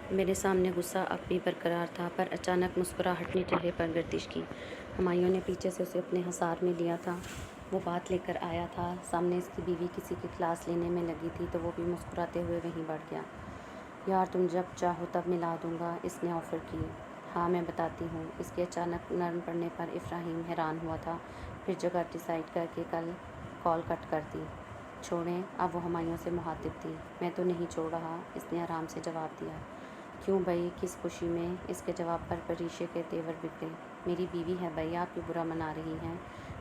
میرے سامنے غصہ اب بھی برقرار تھا، پر اچانک مسکراہٹ نے چہرے پر گردش کی۔ ہمایوں نے پیچھے سے اسے اپنے حصار میں لیا تھا۔ وہ بات لے کر آیا تھا۔ سامنے اس کی بیوی کسی کی کلاس لینے میں لگی تھی تو وہ بھی مسکراتے ہوئے وہیں بیٹھ گیا۔ یار تم جب چاہو تب ملا دوں گا، اس نے آفر کی۔ ہاں میں بتاتی ہوں۔ اس کے اچانک نرم پڑنے پر ابراہیم حیران ہوا تھا، پھر جگہ ڈیسائیڈ کر کے کال کٹ کر دی۔ چھوڑیں، اب وہ ہمایوں سے مخاطب تھی۔ میں تو نہیں چھوڑ رہا، اس نے آرام سے جواب دیا۔ کیوں بھائی، کس خوشی میں؟ اس کے جواب پر پریشے کے تیور بگڑے۔ میری بیوی ہے بھائی، آپ کیوں برا منا رہی ہیں؟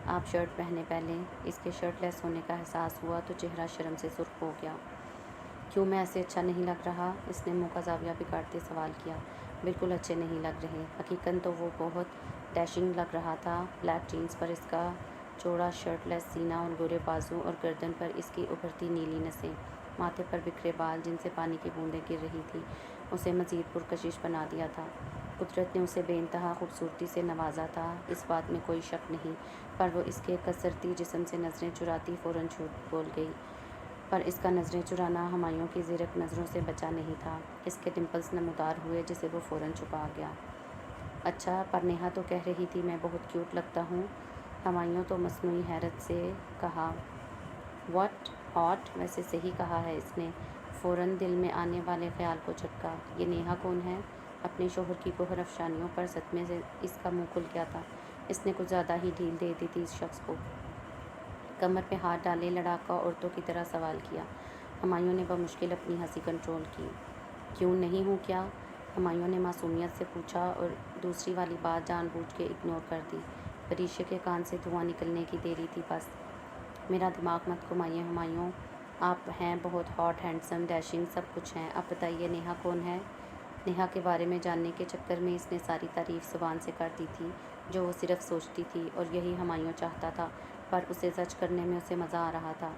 آپ شرٹ پہنے پہلے۔ اس کے شرٹ لیس ہونے کا احساس ہوا تو چہرہ شرم سے سرخ ہو گیا۔ کیوں میں ایسے اچھا نہیں لگ رہا؟ اس نے منہ کا زاویہ بگاڑتے سوال کیا۔ بالکل اچھے نہیں لگ رہے۔ حقیقتاً تو وہ بہت ڈیشنگ لگ رہا تھا۔ بلیک جینس پر اس کا چوڑا شرٹ لیس سینہ اور گورے بازو، اور گردن پر اس کی ابھرتی نیلی نسیں، ماتھے پر بکھرے بال جن سے پانی کی بوندیں گر رہی تھیں، اسے مزید پرکشش بنا دیا تھا۔ قدرت نے اسے بے انتہا خوبصورتی سے نوازا تھا، اس بات میں کوئی شک نہیں، پر وہ اس کے کسرتی جسم سے نظریں چراتی فوراً جھوٹ بول گئی۔ پر اس کا نظریں چرانا ہمایوں کی زرق نظروں سے بچا نہیں تھا۔ اس کے ڈمپلز نمودار ہوئے جسے وہ فوراً چھپا گیا۔ اچھا، پر نیہا تو کہہ رہی تھی میں بہت کیوٹ لگتا ہوں۔ ہمایوں تو مصنوعی حیرت سے کہا۔ واٹ ہاٹ، ویسے صحیح کہا ہے اس نے، فوراً دل میں آنے والے خیال کو جھٹکا۔ یہ نیہا کون ہے؟ اپنے شوہر کی گوہر افشانیوں پر صدمے سے اس کا منہ کھل گیا تھا۔ اس نے کچھ زیادہ ہی ڈھیل دے دی تھی اس شخص کو۔ کمر پہ ہاتھ ڈالے لڑاکا عورتوں کی طرح سوال کیا۔ ہمایوں نے بمشکل اپنی ہنسی کنٹرول کی۔ کیوں نہیں ہوں کیا؟ ہمایوں نے معصومیت سے پوچھا اور دوسری والی بات جان بوجھ کے اگنور کر دی۔ پریشے کے کان سے دھواں نکلنے کی دیری تھی بس۔ میرا دماغ مت گھمائیے ہمایوں، آپ ہیں بہت ہاٹ، ہینڈسم، ڈیشنگ، سب کچھ ہیں۔ اب بتائیے نیہا کون ہے؟ نیہا کے بارے میں جاننے کے چکر میں اس نے ساری تعریف زبان سے کر دی تھی جو وہ صرف سوچتی تھی، اور یہی ہمایوں چاہتا تھا، پر اسے زج کرنے میں اسے مزہ آ رہا تھا۔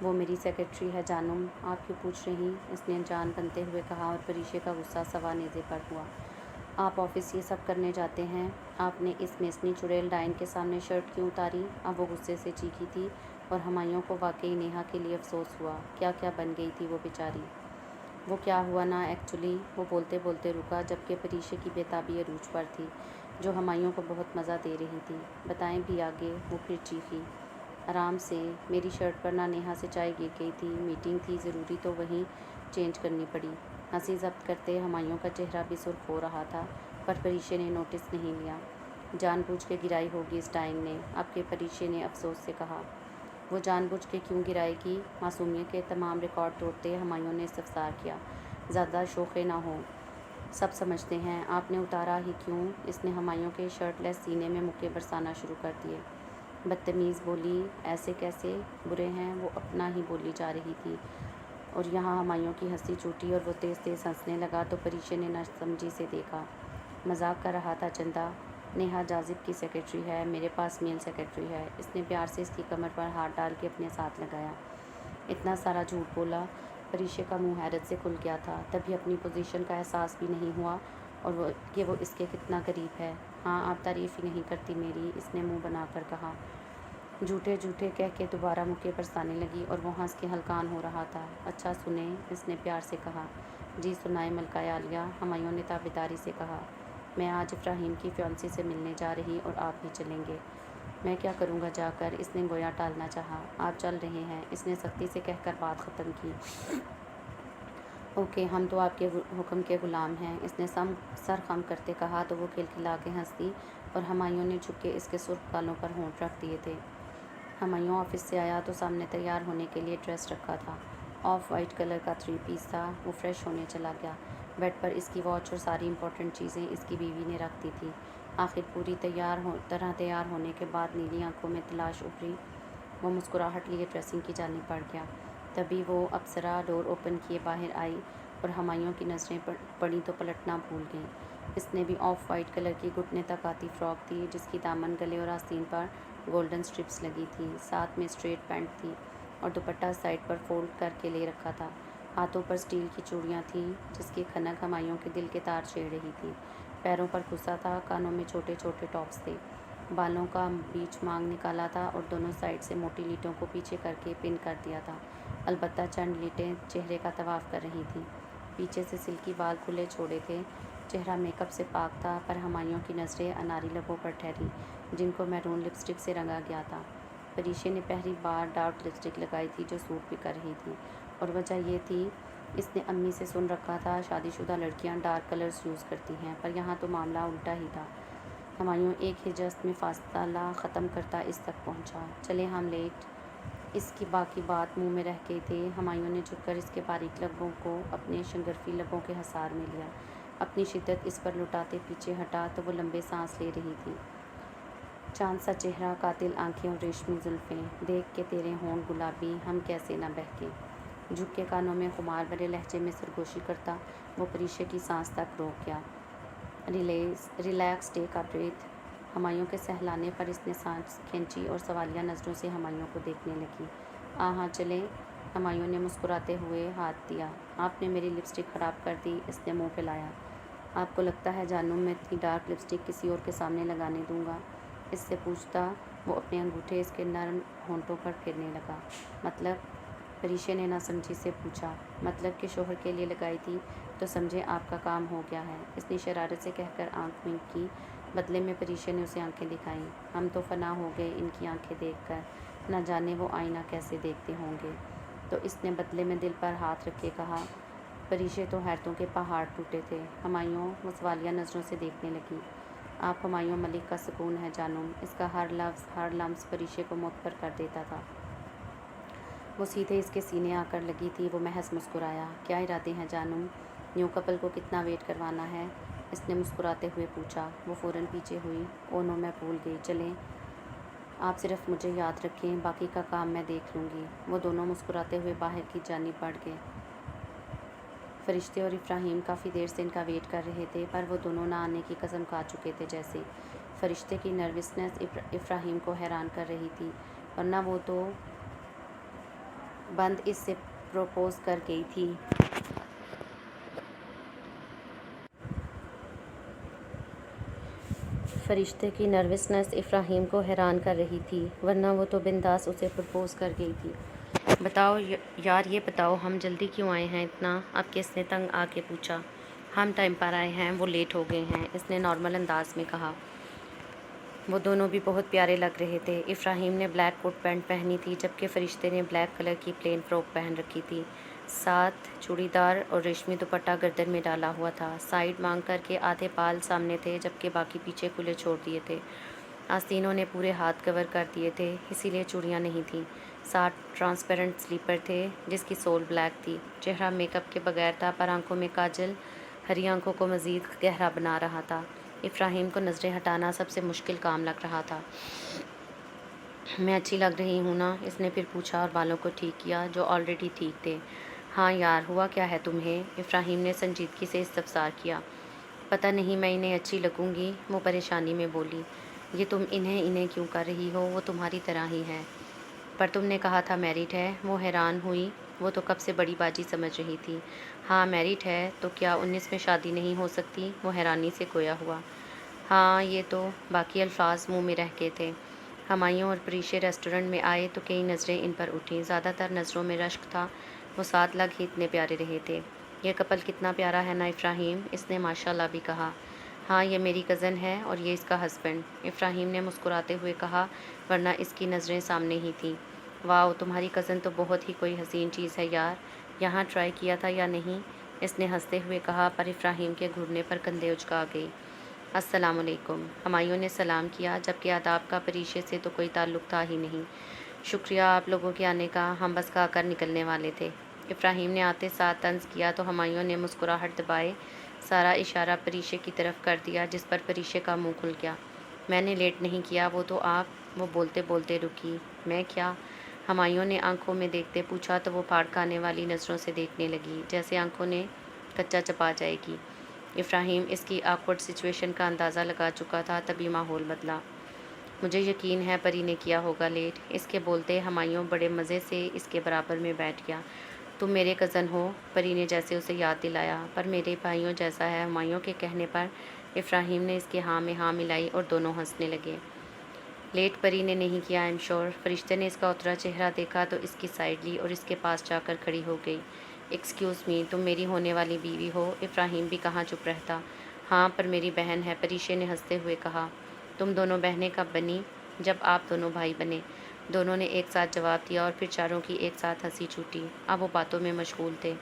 وہ میری سیکرٹری ہے جانم، آپ کیوں پوچھ رہی؟ اس نے جان بنتے ہوئے کہا، اور پریشے کا غصہ سوا نیزے پر ہوا۔ آپ آفس یہ سب کرنے جاتے ہیں؟ آپ نے اس میسنی چڑیل ڈائن کے سامنے شرٹ کیوں اتاری؟ اب وہ غصے سے چیخی تھی، اور ہمایوں کو واقعی نیہا کے لیے افسوس ہوا۔ کیا کیا بن گئی تھی وہ بیچاری۔ وہ کیا ہوا نا ایکچولی، وہ بولتے بولتے رکا، جبکہ پریشے کی بےتابی عروج پر تھی، جو ہمایوں کو بہت مزہ دے رہی تھی۔ بتائیں بھی آگے، وہ پھر چیخی۔ آرام سے، میری شرٹ پر نہ نیہا سے چائے گر گئی تھی، میٹنگ تھی ضروری تو وہیں چینج کرنی پڑی۔ ہنسی ضبط کرتے ہمایوں کا چہرہ بھی سرخ ہو رہا تھا، پر پریشے نے نوٹس نہیں لیا۔ جان بوجھ کے گرائی ہوگی اس ڈائن نے، اب کے پریشے نے افسوس سے کہا۔ وہ جان بوجھ کے کیوں گرائے گی؟ معصومیت کے تمام ریکارڈ توڑتے ہمایوں نے استفسار کیا۔ زیادہ شوخے نہ ہوں، سب سمجھتے ہیں، آپ نے اتارا ہی کیوں؟ اس نے ہمایوں کے شرٹ لیس سینے میں مکے برسانا شروع کر دیے۔ بدتمیز بولی، ایسے کیسے برے ہیں؟ وہ اپنا ہی بولی جا رہی تھی، اور یہاں ہمایوں کی ہنسی چھوٹی اور وہ تیز تیز ہنسنے لگا تو پریشے نے نہ سمجھی سے دیکھا۔ مذاق کر رہا تھا چندا، نیہا جاذب کی سیکرٹری ہے، میرے پاس میل سیکرٹری ہے۔ اس نے پیار سے اس کی کمر پر ہاتھ ڈال کے اپنے ساتھ لگایا۔ اتنا سارا جھوٹ بولا؟ پریشے کا منہ حیرت سے کھل گیا تھا، تبھی اپنی پوزیشن کا احساس بھی نہیں ہوا، اور کہ وہ اس کے کتنا قریب ہے۔ ہاں، آپ تعریف ہی نہیں کرتی میری، اس نے منہ بنا کر کہا۔ جھوٹے جھوٹے کہہ کے دوبارہ مکے برسانے لگی، اور وہ ہنس کے ہلکان ہو رہا تھا۔ اچھا سنیں، اس نے پیار سے کہا۔ جی سنائیں ملکہ عالیہ، ہمایوں نے تابعداری سے کہا۔ میں آج ابراہیم کی فیونسی سے ملنے جا رہی، اور آپ بھی چلیں گے۔ میں کیا کروں گا جا کر؟ اس نے گویا ٹالنا چاہا۔ آپ چل رہے ہیں، اس نے سختی سے کہہ کر بات ختم کی۔ اوکے، ہم تو آپ کے حکم کے غلام ہیں، اس نے سر خم کرتے کہا تو وہ کھلکھلا کے ہنس دی، اور ہمایوں نے جھک کے اس کے سرخ گالوں پر ہونٹ رکھ دیے تھے۔ ہمایوں آفس سے آیا تو سامنے تیار ہونے کے لیے ڈریس رکھا تھا۔ آف وائٹ کلر کا 3 پیس تھا۔ وہ فریش ہونے چلا گیا۔ بیڈ پر اس کی واچ اور ساری امپورٹنٹ چیزیں اس کی بیوی نے رکھ دی تھی۔ آخر پوری طرح تیار ہونے کے بعد نیلی آنکھوں میں تلاش ابھری۔ وہ مسکراہٹ لیے ڈریسنگ کی جانب بڑھ گیا۔ تبھی وہ اپسرا ڈور اوپن کیے باہر آئی، اور ہمایوں کی نظریں پڑیں تو پلٹنا بھول گئیں۔ اس نے بھی آف وائٹ کلر کی گھٹنے تک آتی فراک تھی، جس کی دامن، گلے اور آستین پر گولڈن سٹرپس لگی تھی، ساتھ میں اسٹریٹ پینٹ تھی، اور دوپٹہ سائڈ پر فولڈ کر کے لے رکھا تھا۔ ہاتھوں پر اسٹیل کی چوڑیاں تھیں، جس کی کھنک ہمایوں کے دل کے تار چھیڑ رہی تھی۔ پیروں پر کھسا تھا، کانوں میں چھوٹے چھوٹے ٹاپس تھے، بالوں کا بیچ مانگ نکالا تھا، اور دونوں سائڈ سے موٹی لیٹوں کو پیچھے کر کے پن کر دیا تھا۔ البتہ چند لیٹیں چہرے کا طواف کر رہی تھیں۔ پیچھے سے سلکی بال کھلے چھوڑے تھے، چہرہ میک اپ سے پاک تھا، پر ہمایوں کی نظریں اناری لبوں پر ٹھہری جن کو میرون لپسٹک سے رنگا گیا تھا۔ پریشے نے پہلی بار ڈارک لپسٹک لگائی تھی جو سوٹ بھی کر رہی تھی، اور وجہ یہ تھی اس نے امی سے سن رکھا تھا شادی شدہ لڑکیاں ڈارک کلرز یوز کرتی ہیں، پر یہاں تو معاملہ الٹا ہی تھا۔ ہمایوں ایک ہی جست میں فاصلہ ختم کرتا اس تک پہنچا، چلے ہم لیٹ۔ اس کی باقی بات منہ میں رہ گئی تھی۔ ہمایوں نے جھک کر اس کے باریک لبوں کو اپنے شنگرفی لبوں کے حصار میں لیا، اپنی شدت اس پر لٹاتے پیچھے ہٹا تو وہ لمبے سانس لے رہی تھی۔ چاند سا چہرہ، قاتل آنکھیں اور ریشمی زلفیں، دیکھ کے تیرے ہونٹ گلابی، ہم کیسے نہ بہکے۔ جھک کے کانوں میں خمار بھرے لہجے میں سرگوشی کرتا وہ پریشے کی سانس تک روک گیا۔ ریلیکس، ٹیک اے بریتھ۔ ہمایوں کے سہلانے پر اس نے سانس کھینچی اور سوالیہ نظروں سے ہمایوں کو دیکھنے لگی۔ ہاں چلیں۔ ہمایوں نے مسکراتے ہوئے ہاتھ دیا۔ آپ نے میری لپسٹک خراب کر دی، اس نے منہ پھیلایا۔ آپ کو لگتا ہے جانم میں اتنی ڈارک لپسٹک کسی اور کے سامنے لگانے دوں گا؟ اس سے پوچھتا وہ اپنے انگوٹھے اس کے نرم ہونٹوں پر پھیرنے لگا۔ مطلب؟ پریشے نے نہ سمجھی سے پوچھا۔ مطلب کہ شوہر کے لیے لگائی تھی تو سمجھے آپ کا کام ہو گیا ہے، اس نے شرارت سے کہہ کر آنکھ ونک کی۔ بدلے میں پریشے نے اسے آنکھیں دکھائیں۔ ہم تو فنا ہو گئے ان کی آنکھیں دیکھ کر، نہ جانے وہ آئینہ کیسے دیکھتے ہوں گے۔ تو اس نے بدلے میں دل پر ہاتھ رکھ کے کہا۔ پریشے تو حیرتوں کے پہاڑ ٹوٹے تھے۔ ہمایوں وہ سوالیہ نظروں سے دیکھنے لگی۔ آپ ہمایوں ملک کا سکون ہے جانم، اس کا ہر لفظ ہر لمس پریشے کو معطر کر دیتا تھا۔ وہ سیدھے اس کے سینے آ کر لگی تھی۔ وہ محض مسکرایا۔ کیا ارادے ہیں جانم؟ نیو کپل کو کتنا ویٹ کروانا ہے؟ اس نے مسکراتے ہوئے پوچھا۔ وہ فوراً پیچھے ہوئی۔ او نو، میں بھول گئی، چلیں۔ آپ صرف مجھے یاد رکھیں، باقی کا کام میں دیکھ لوں گی۔ وہ دونوں مسکراتے ہوئے باہر کی جانب بڑھ گئے۔ فرشتے اور افراہیم کافی دیر سے ان کا ویٹ کر رہے تھے، پر وہ دونوں نہ آنے کی قسم کھا چکے تھے جیسے۔ فرشتے کی نروسنس افراہیم کو حیران کر رہی تھی، ورنہ وہ تو بند اس سے پروپوز کر گئی تھی۔ فرشتے کی نروسنس افراہیم کو حیران کر رہی تھی، ورنہ وہ تو بنداس اسے پرپوز کر گئی تھی۔ بتاؤ یار، یہ بتاؤ ہم جلدی کیوں آئے ہیں اتنا؟ اب کس نے تنگ آ کے پوچھا۔ ہم ٹائم پر آئے ہیں، وہ لیٹ ہو گئے ہیں، اس نے نارمل انداز میں کہا۔ وہ دونوں بھی بہت پیارے لگ رہے تھے۔ افراہیم نے بلیک کوٹ پینٹ پہنی تھی، جبکہ فرشتے نے بلیک کلر کی پلین فراک پہن رکھی تھی، ساتھ چوڑی دار اور ریشمی دوپٹہ گردن میں ڈالا ہوا تھا۔ سائیڈ مانگ کر کے آدھے بال سامنے تھے، جبکہ باقی پیچھے کھلے چھوڑ دیے تھے۔ آستینوں نے پورے ہاتھ کور کر دیے تھے، اسی لیے چوڑیاں نہیں تھیں۔ ساتھ ٹرانسپیرنٹ سلیپر تھے جس کی سول بلیک تھی۔ چہرہ میک اپ کے بغیر تھا، پر آنکھوں میں کاجل ہری آنکھوں کو مزید گہرا بنا رہا تھا۔ افراہیم کو نظریں ہٹانا سب سے مشکل کام لگ رہا تھا۔ میں اچھی لگ رہی ہوں نا؟ اس نے پھر پوچھا اور بالوں کو ٹھیک کیا جو آلریڈی ٹھیک تھے۔ ہاں یار، ہوا کیا ہے تمہیں؟ افراہیم نے سنجیدگی سے استفسار کیا۔ پتہ نہیں میں انہیں اچھی لگوں گی، وہ پریشانی میں بولی۔ یہ تم انہیں کیوں کر رہی ہو؟ وہ تمہاری طرح ہی ہے۔ پر تم نے کہا تھا میرڈ ہے، وہ حیران ہوئی۔ وہ تو کب سے بڑی باجی سمجھ رہی تھی۔ ہاں میرڈ ہے، تو کیا 19 میں شادی نہیں ہو سکتی؟ وہ حیرانی سے گویا ہوا۔ ہاں یہ تو، باقی الفاظ منہ میں رہ گئے تھے۔ ہمایوں اور پریشے ریسٹورنٹ میں آئے تو کئی نظریں ان پر اٹھیں، زیادہ تر نظروں میں رشک تھا۔ وہ ساتھ لگ ہی اتنے پیارے رہے تھے۔ یہ کپل کتنا پیارا ہے نا افراہیم؟ اس نے ماشاءاللہ بھی کہا۔ ہاں یہ میری کزن ہے اور یہ اس کا ہسبینڈ، افراہیم نے مسکراتے ہوئے کہا، ورنہ اس کی نظریں سامنے ہی تھیں۔ واؤ، تمہاری کزن تو بہت ہی کوئی حسین چیز ہے یار، یہاں ٹرائی کیا تھا یا نہیں؟ اس نے ہنستے ہوئے کہا، پر افراہیم کے گھرنے پر کندھے اچکا گئی۔ السلام علیکم۔ ہمایوں نے سلام کیا، جبکہ آداب کا پریشے سے تو کوئی تعلق تھا ہی نہیں۔ شکریہ آپ لوگوں کے آنے کا، ہم بس کھا کر نکلنے والے تھے۔ افراہیم نے آتے ساتھ طنز کیا تو ہمایوں نے مسکراہٹ دبائے سارا اشارہ پریشے کی طرف کر دیا، جس پر پریشے کا منہ کھل گیا۔ میں نے لیٹ نہیں کیا، وہ تو آپ، وہ بولتے بولتے رکی۔ میں کیا؟ ہمایوں نے آنکھوں میں دیکھتے پوچھا تو وہ پھاڑ کھانے والی نظروں سے دیکھنے لگی، جیسے آنکھوں نے کچا چپا جائے گی۔ افراہیم اس کی آکورڈ سچویشن کا اندازہ لگا چکا تھا، تبھی ماحول بدلا۔ مجھے یقین ہے پری نے کیا ہوگا لیٹ۔ اس کے بولتے ہمایوں بڑے مزے سے اس کے برابر میں بیٹھ گیا۔ تم میرے کزن ہو، پری نے جیسے اسے یاد دلایا۔ پر میرے بھائیوں جیسا ہے، ہمایوں کے کہنے پر افراہیم نے اس کے ہاں میں ہاں ملائی اور دونوں ہنسنے لگے۔ لیٹ پری نے نہیں کیا، آئی ایم شور۔ فرشتے نے اس کا اترا چہرہ دیکھا تو اس کی سائڈ لی اور اس کے پاس جا کر کھڑی ہو گئی۔ ایکسکیوز می، تم میری ہونے والی بیوی ہو؟ ابراہیم بھی کہاں چپ رہتا۔ ہاں، پر میری بہن ہے، پریشے نے ہنستے ہوئے کہا۔ تم دونوں بہنیں کب بنی؟ جب آپ دونوں بھائی بنے، دونوں نے ایک ساتھ جواب دیا اور پھر چاروں کی ایک ساتھ ہنسی چھوٹی۔ اب وہ باتوں میں مشغول تھے۔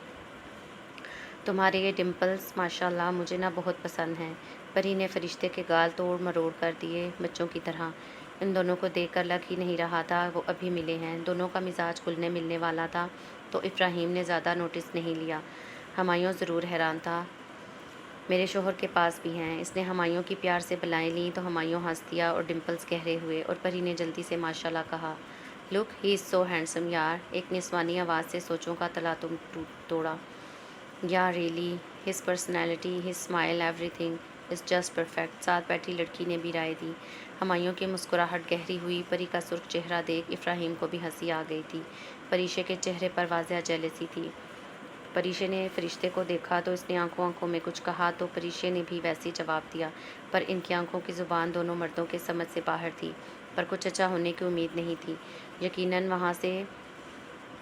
تمہارے یہ ڈمپلز ماشاء اللہ مجھے نہ بہت پسند ہیں۔ پری نے فرشتے کے گال توڑ مروڑ کر دیے، بچوں کی طرح۔ ان دونوں کو دیکھ کر لگ ہی نہیں رہا تھا وہ ابھی ملے ہیں۔ دونوں کا مزاج گھلنے ملنے والا تھا تو ابراہیم نے زیادہ نوٹس نہیں لیا۔ ہمایوں ضرور حیران تھا۔ میرے شوہر کے پاس بھی ہیں۔ اس نے ہمایوں کی پیار سے بلائیں لیں تو ہمایوں ہنس دیا اور ڈمپلز گہرے ہوئے اور پری نے جلدی سے ماشاءاللہ کہا۔ لک ہی از سو ہینڈسم یار، ایک نسوانی آواز سے سوچوں کا تلاطم توڑا۔ یا really, his personality, his smile, every thing is just perfect, ساتھ بیٹھی لڑکی نے بھی رائے دی۔ ہمایوں کی مسکراہٹ گہری ہوئی۔ پری کا سرخ چہرہ دیکھ ابراہیم کو بھی ہنسی آ گئی تھی۔ پریشے کے چہرے پر واضح جیلسی تھی۔ پریشے نے فرشتے کو دیکھا تو اس نے آنکھوں آنکھوں میں کچھ کہا تو پریشے نے بھی ویسے ہی جواب دیا، پر ان کی آنکھوں کی زبان دونوں مردوں کے سمجھ سے باہر تھی، پر کچھ اچھا ہونے کی امید نہیں تھی۔ یقیناً وہاں سے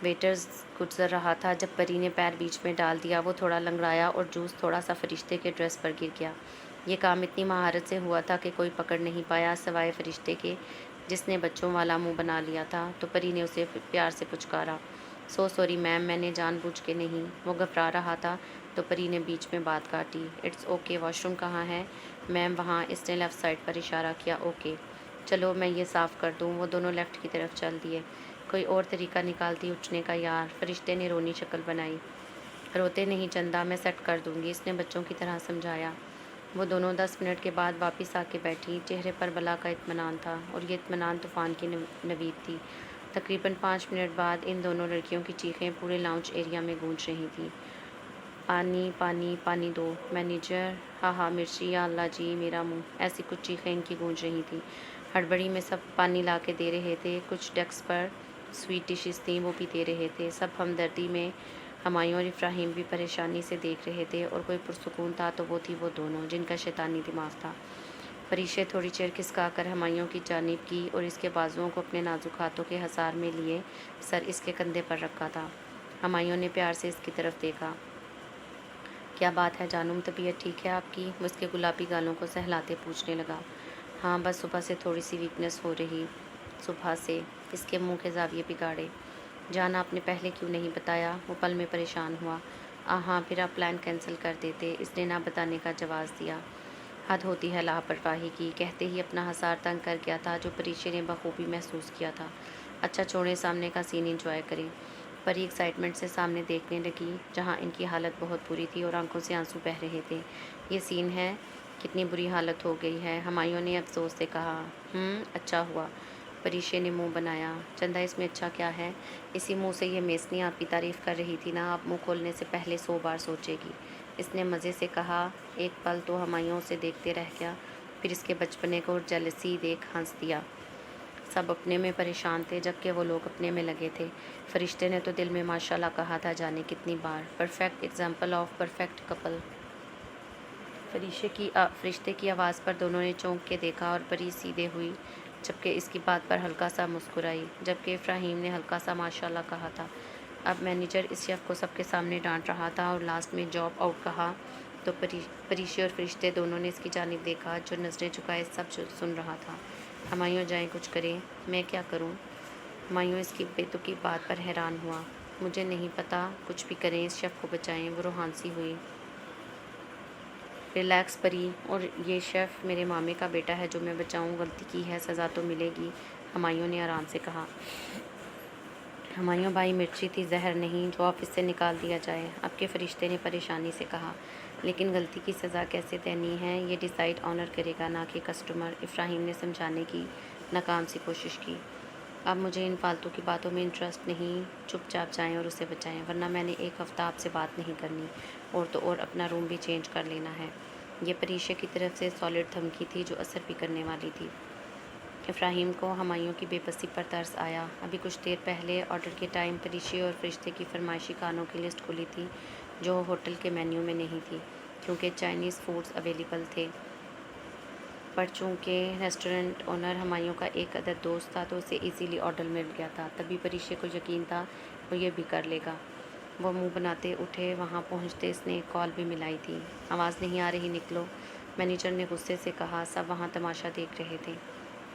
ویٹرز گزر رہا تھا جب پری نے پیر بیچ میں ڈال دیا۔ وہ تھوڑا لنگڑایا اور جوس تھوڑا سا فرشتے کے ڈریس پر گر گیا۔ یہ کام اتنی مہارت سے ہوا تھا کہ کوئی پکڑ نہیں پایا سوائے فرشتے کے، جس نے بچوں والا منہ بنا لیا تھا۔ تو پری نے اسے پیار سے پچکارا، سو سوری میم، میں نے جان بوجھ کے نہیں۔ وہ گھبرا رہا تھا تو پری نے بیچ میں بات کاٹی۔ اٹس اوکے، واش روم کہاں ہے؟ میم وہاں، اس نے لیفٹ سائڈ پر اشارہ کیا۔ اوکے چلو میں یہ صاف کر دوں۔ وہ دونوں لیفٹ کی طرف چل دیے۔ کوئی اور طریقہ نکالتی اٹھنے کا یار، فرشتے نے رونی شکل بنائی۔ روتے نہیں چندا، میں سیٹ کر دوں گی، اس نے بچوں کی طرح سمجھایا۔ وہ دونوں 10 منٹ کے بعد واپس آ کے بیٹھی۔ چہرے پر بلا کا اطمینان تھا اور یہ اطمینان طوفان کی نوید تھی۔ تقریباً 5 منٹ بعد ان دونوں لڑکیوں کی چیخیں پورے لاؤنج ایریا میں گونج رہی تھیں۔ پانی پانی پانی دو مینیجر، ہاں ہاں مرچی، یا اللہ جی میرا منہ، ایسی کچھ چیخیں ان کی گونج رہی تھیں۔ ہڑبڑی میں سب پانی لا کے دے رہے تھے۔ کچھ ڈیسک پر سویٹ ڈشز تھیں، وہ بھی دے رہے تھے۔ سب ہمدردی میں ہمایوں اور ابراہیم بھی پریشانی سے دیکھ رہے تھے، اور کوئی پرسکون تھا تو وہ تھی وہ دونوں جن کا شیطانی دماغ تھا۔ پریشے تھوڑی چیر کھسکا کر ہمایوں کی جانب کی اور اس کے بازوؤں کو اپنے نازک ہاتھوں کے حصار میں لیے سر اس کے کندھے پر رکھا تھا۔ ہمایوں نے پیار سے اس کی طرف دیکھا۔ کیا بات ہے جانم، طبیعت ٹھیک ہے آپ کی؟ وہ اس کے گلابی گالوں کو سہلاتے پوچھنے لگا۔ ہاں بس صبح سے تھوڑی سی ویکنس ہو رہی۔ صبح سے؟ اس کے منہ کے زاویے بگاڑے۔ جان آپ نے پہلے کیوں نہیں بتایا؟ وہ پل میں پریشان ہوا۔ ہاں پھر آپ پلان کینسل کر دیتے، اس نے نہ بتانے کا جواز دیا۔ حد ہوتی ہے لاپرواہی کی، کہتے ہی اپنا حصار تنگ کر گیا تھا جو پریشے نے بخوبی محسوس کیا تھا۔ اچھا چھوڑیں، سامنے کا سین انجوائے کریں۔ پری ایکسائٹمنٹ سے سامنے دیکھنے لگی جہاں ان کی حالت بہت بری تھی اور آنکھوں سے آنسو بہہ رہے تھے۔ یہ سین ہے، کتنی بری حالت ہو گئی ہے، ہمایوں نے افسوس سے کہا۔ اچھا ہوا، پریشے نے منہ بنایا۔ چندہ اس میں اچھا کیا ہے؟ اسی منہ سے یہ میسنی آپ کی تعریف کر رہی تھی نا، آپ منہ کھولنے سے پہلے 100 بار سوچے گی، اس نے مزے سے کہا۔ ایک پل تو ہمایوں اسے دیکھتے رہ گیا، پھر اس کے بچپنے کو اور جیلسی دیکھ ہنس دیا۔ سب اپنے میں پریشان تھے جبکہ وہ لوگ اپنے میں لگے تھے۔ فرشتے نے تو دل میں ماشاءاللہ کہا تھا جانے کتنی بار، perfect example of perfect couple. فرشتے کی آواز پر دونوں نے چونک کے دیکھا اور پری سیدھے ہوئی جبکہ اس کی بات پر ہلکا سا مسکرائی، جبکہ ابراہیم نے ہلکا سا ماشاءاللہ کہا تھا۔ اب مینیجر اس شیف کو سب کے سامنے ڈانٹ رہا تھا اور لاسٹ میں جاب آؤٹ کہا تو پریشے اور فرشتے دونوں نے اس کی جانب دیکھا جو نظریں چکائے سب سن رہا تھا۔ ہمایوں جائیں کچھ کریں؟ میں کیا کروں؟ ہمایوں اس کی بے تکی بات پر حیران ہوا۔ مجھے نہیں پتہ، کچھ بھی کریں، اس شیف کو بچائیں۔ وہ روحان سی ہوئی۔ ریلیکس پری، اور یہ شیف میرے مامے کا بیٹا ہے جو میں بچاؤں، غلطی کی ہے سزا تو ملے گی، ہمایوں نے آرام سے کہا۔ ہمایوں بھائی مرچی تھی، زہر نہیں جو آفس سے نکال دیا جائے، اب کے فرشتے نے پریشانی سے کہا۔ لیکن غلطی کی سزا کیسے دینی ہے یہ ڈیسائیڈ آنر کرے گا نہ کہ کسٹمر، ابراہیم نے سمجھانے کی ناکام سی کوشش کی۔ اب مجھے ان فالتو کی باتوں میں انٹرسٹ نہیں، چپ چاپ جائیں اور اسے بچائیں، ورنہ میں نے 1 ہفتہ آپ سے بات نہیں کرنی، اور تو اور اپنا روم بھی چینج کر لینا ہے۔ یہ پریشے کی طرف سے سالڈ دھمکی تھی جو اثر بھی کرنے والی تھی۔ ابراہیم کو ہمایوں کی بے بسی پر ترس آیا۔ ابھی کچھ دیر پہلے آرڈر کے ٹائم پریشے اور فرشتے کی فرمائشی کھانوں کی لسٹ کھلی تھی جو ہوٹل کے مینیو میں نہیں تھی کیونکہ چائنیز فوڈز اویلیبل تھے، پر چونکہ ریسٹورنٹ اونر ہمایوں کا ایک عدد دوست تھا تو اسے ایزیلی آرڈر مل گیا تھا۔ تبھی پریشے کو یقین تھا وہ یہ بھی کر لے گا۔ وہ منہ بناتے اٹھے۔ وہاں پہنچتے اس نے ایک کال بھی ملائی تھی۔ آواز نہیں آ رہی، نکلو، مینیجر نے غصے سے کہا۔ سب وہاں تماشا دیکھ رہے تھے۔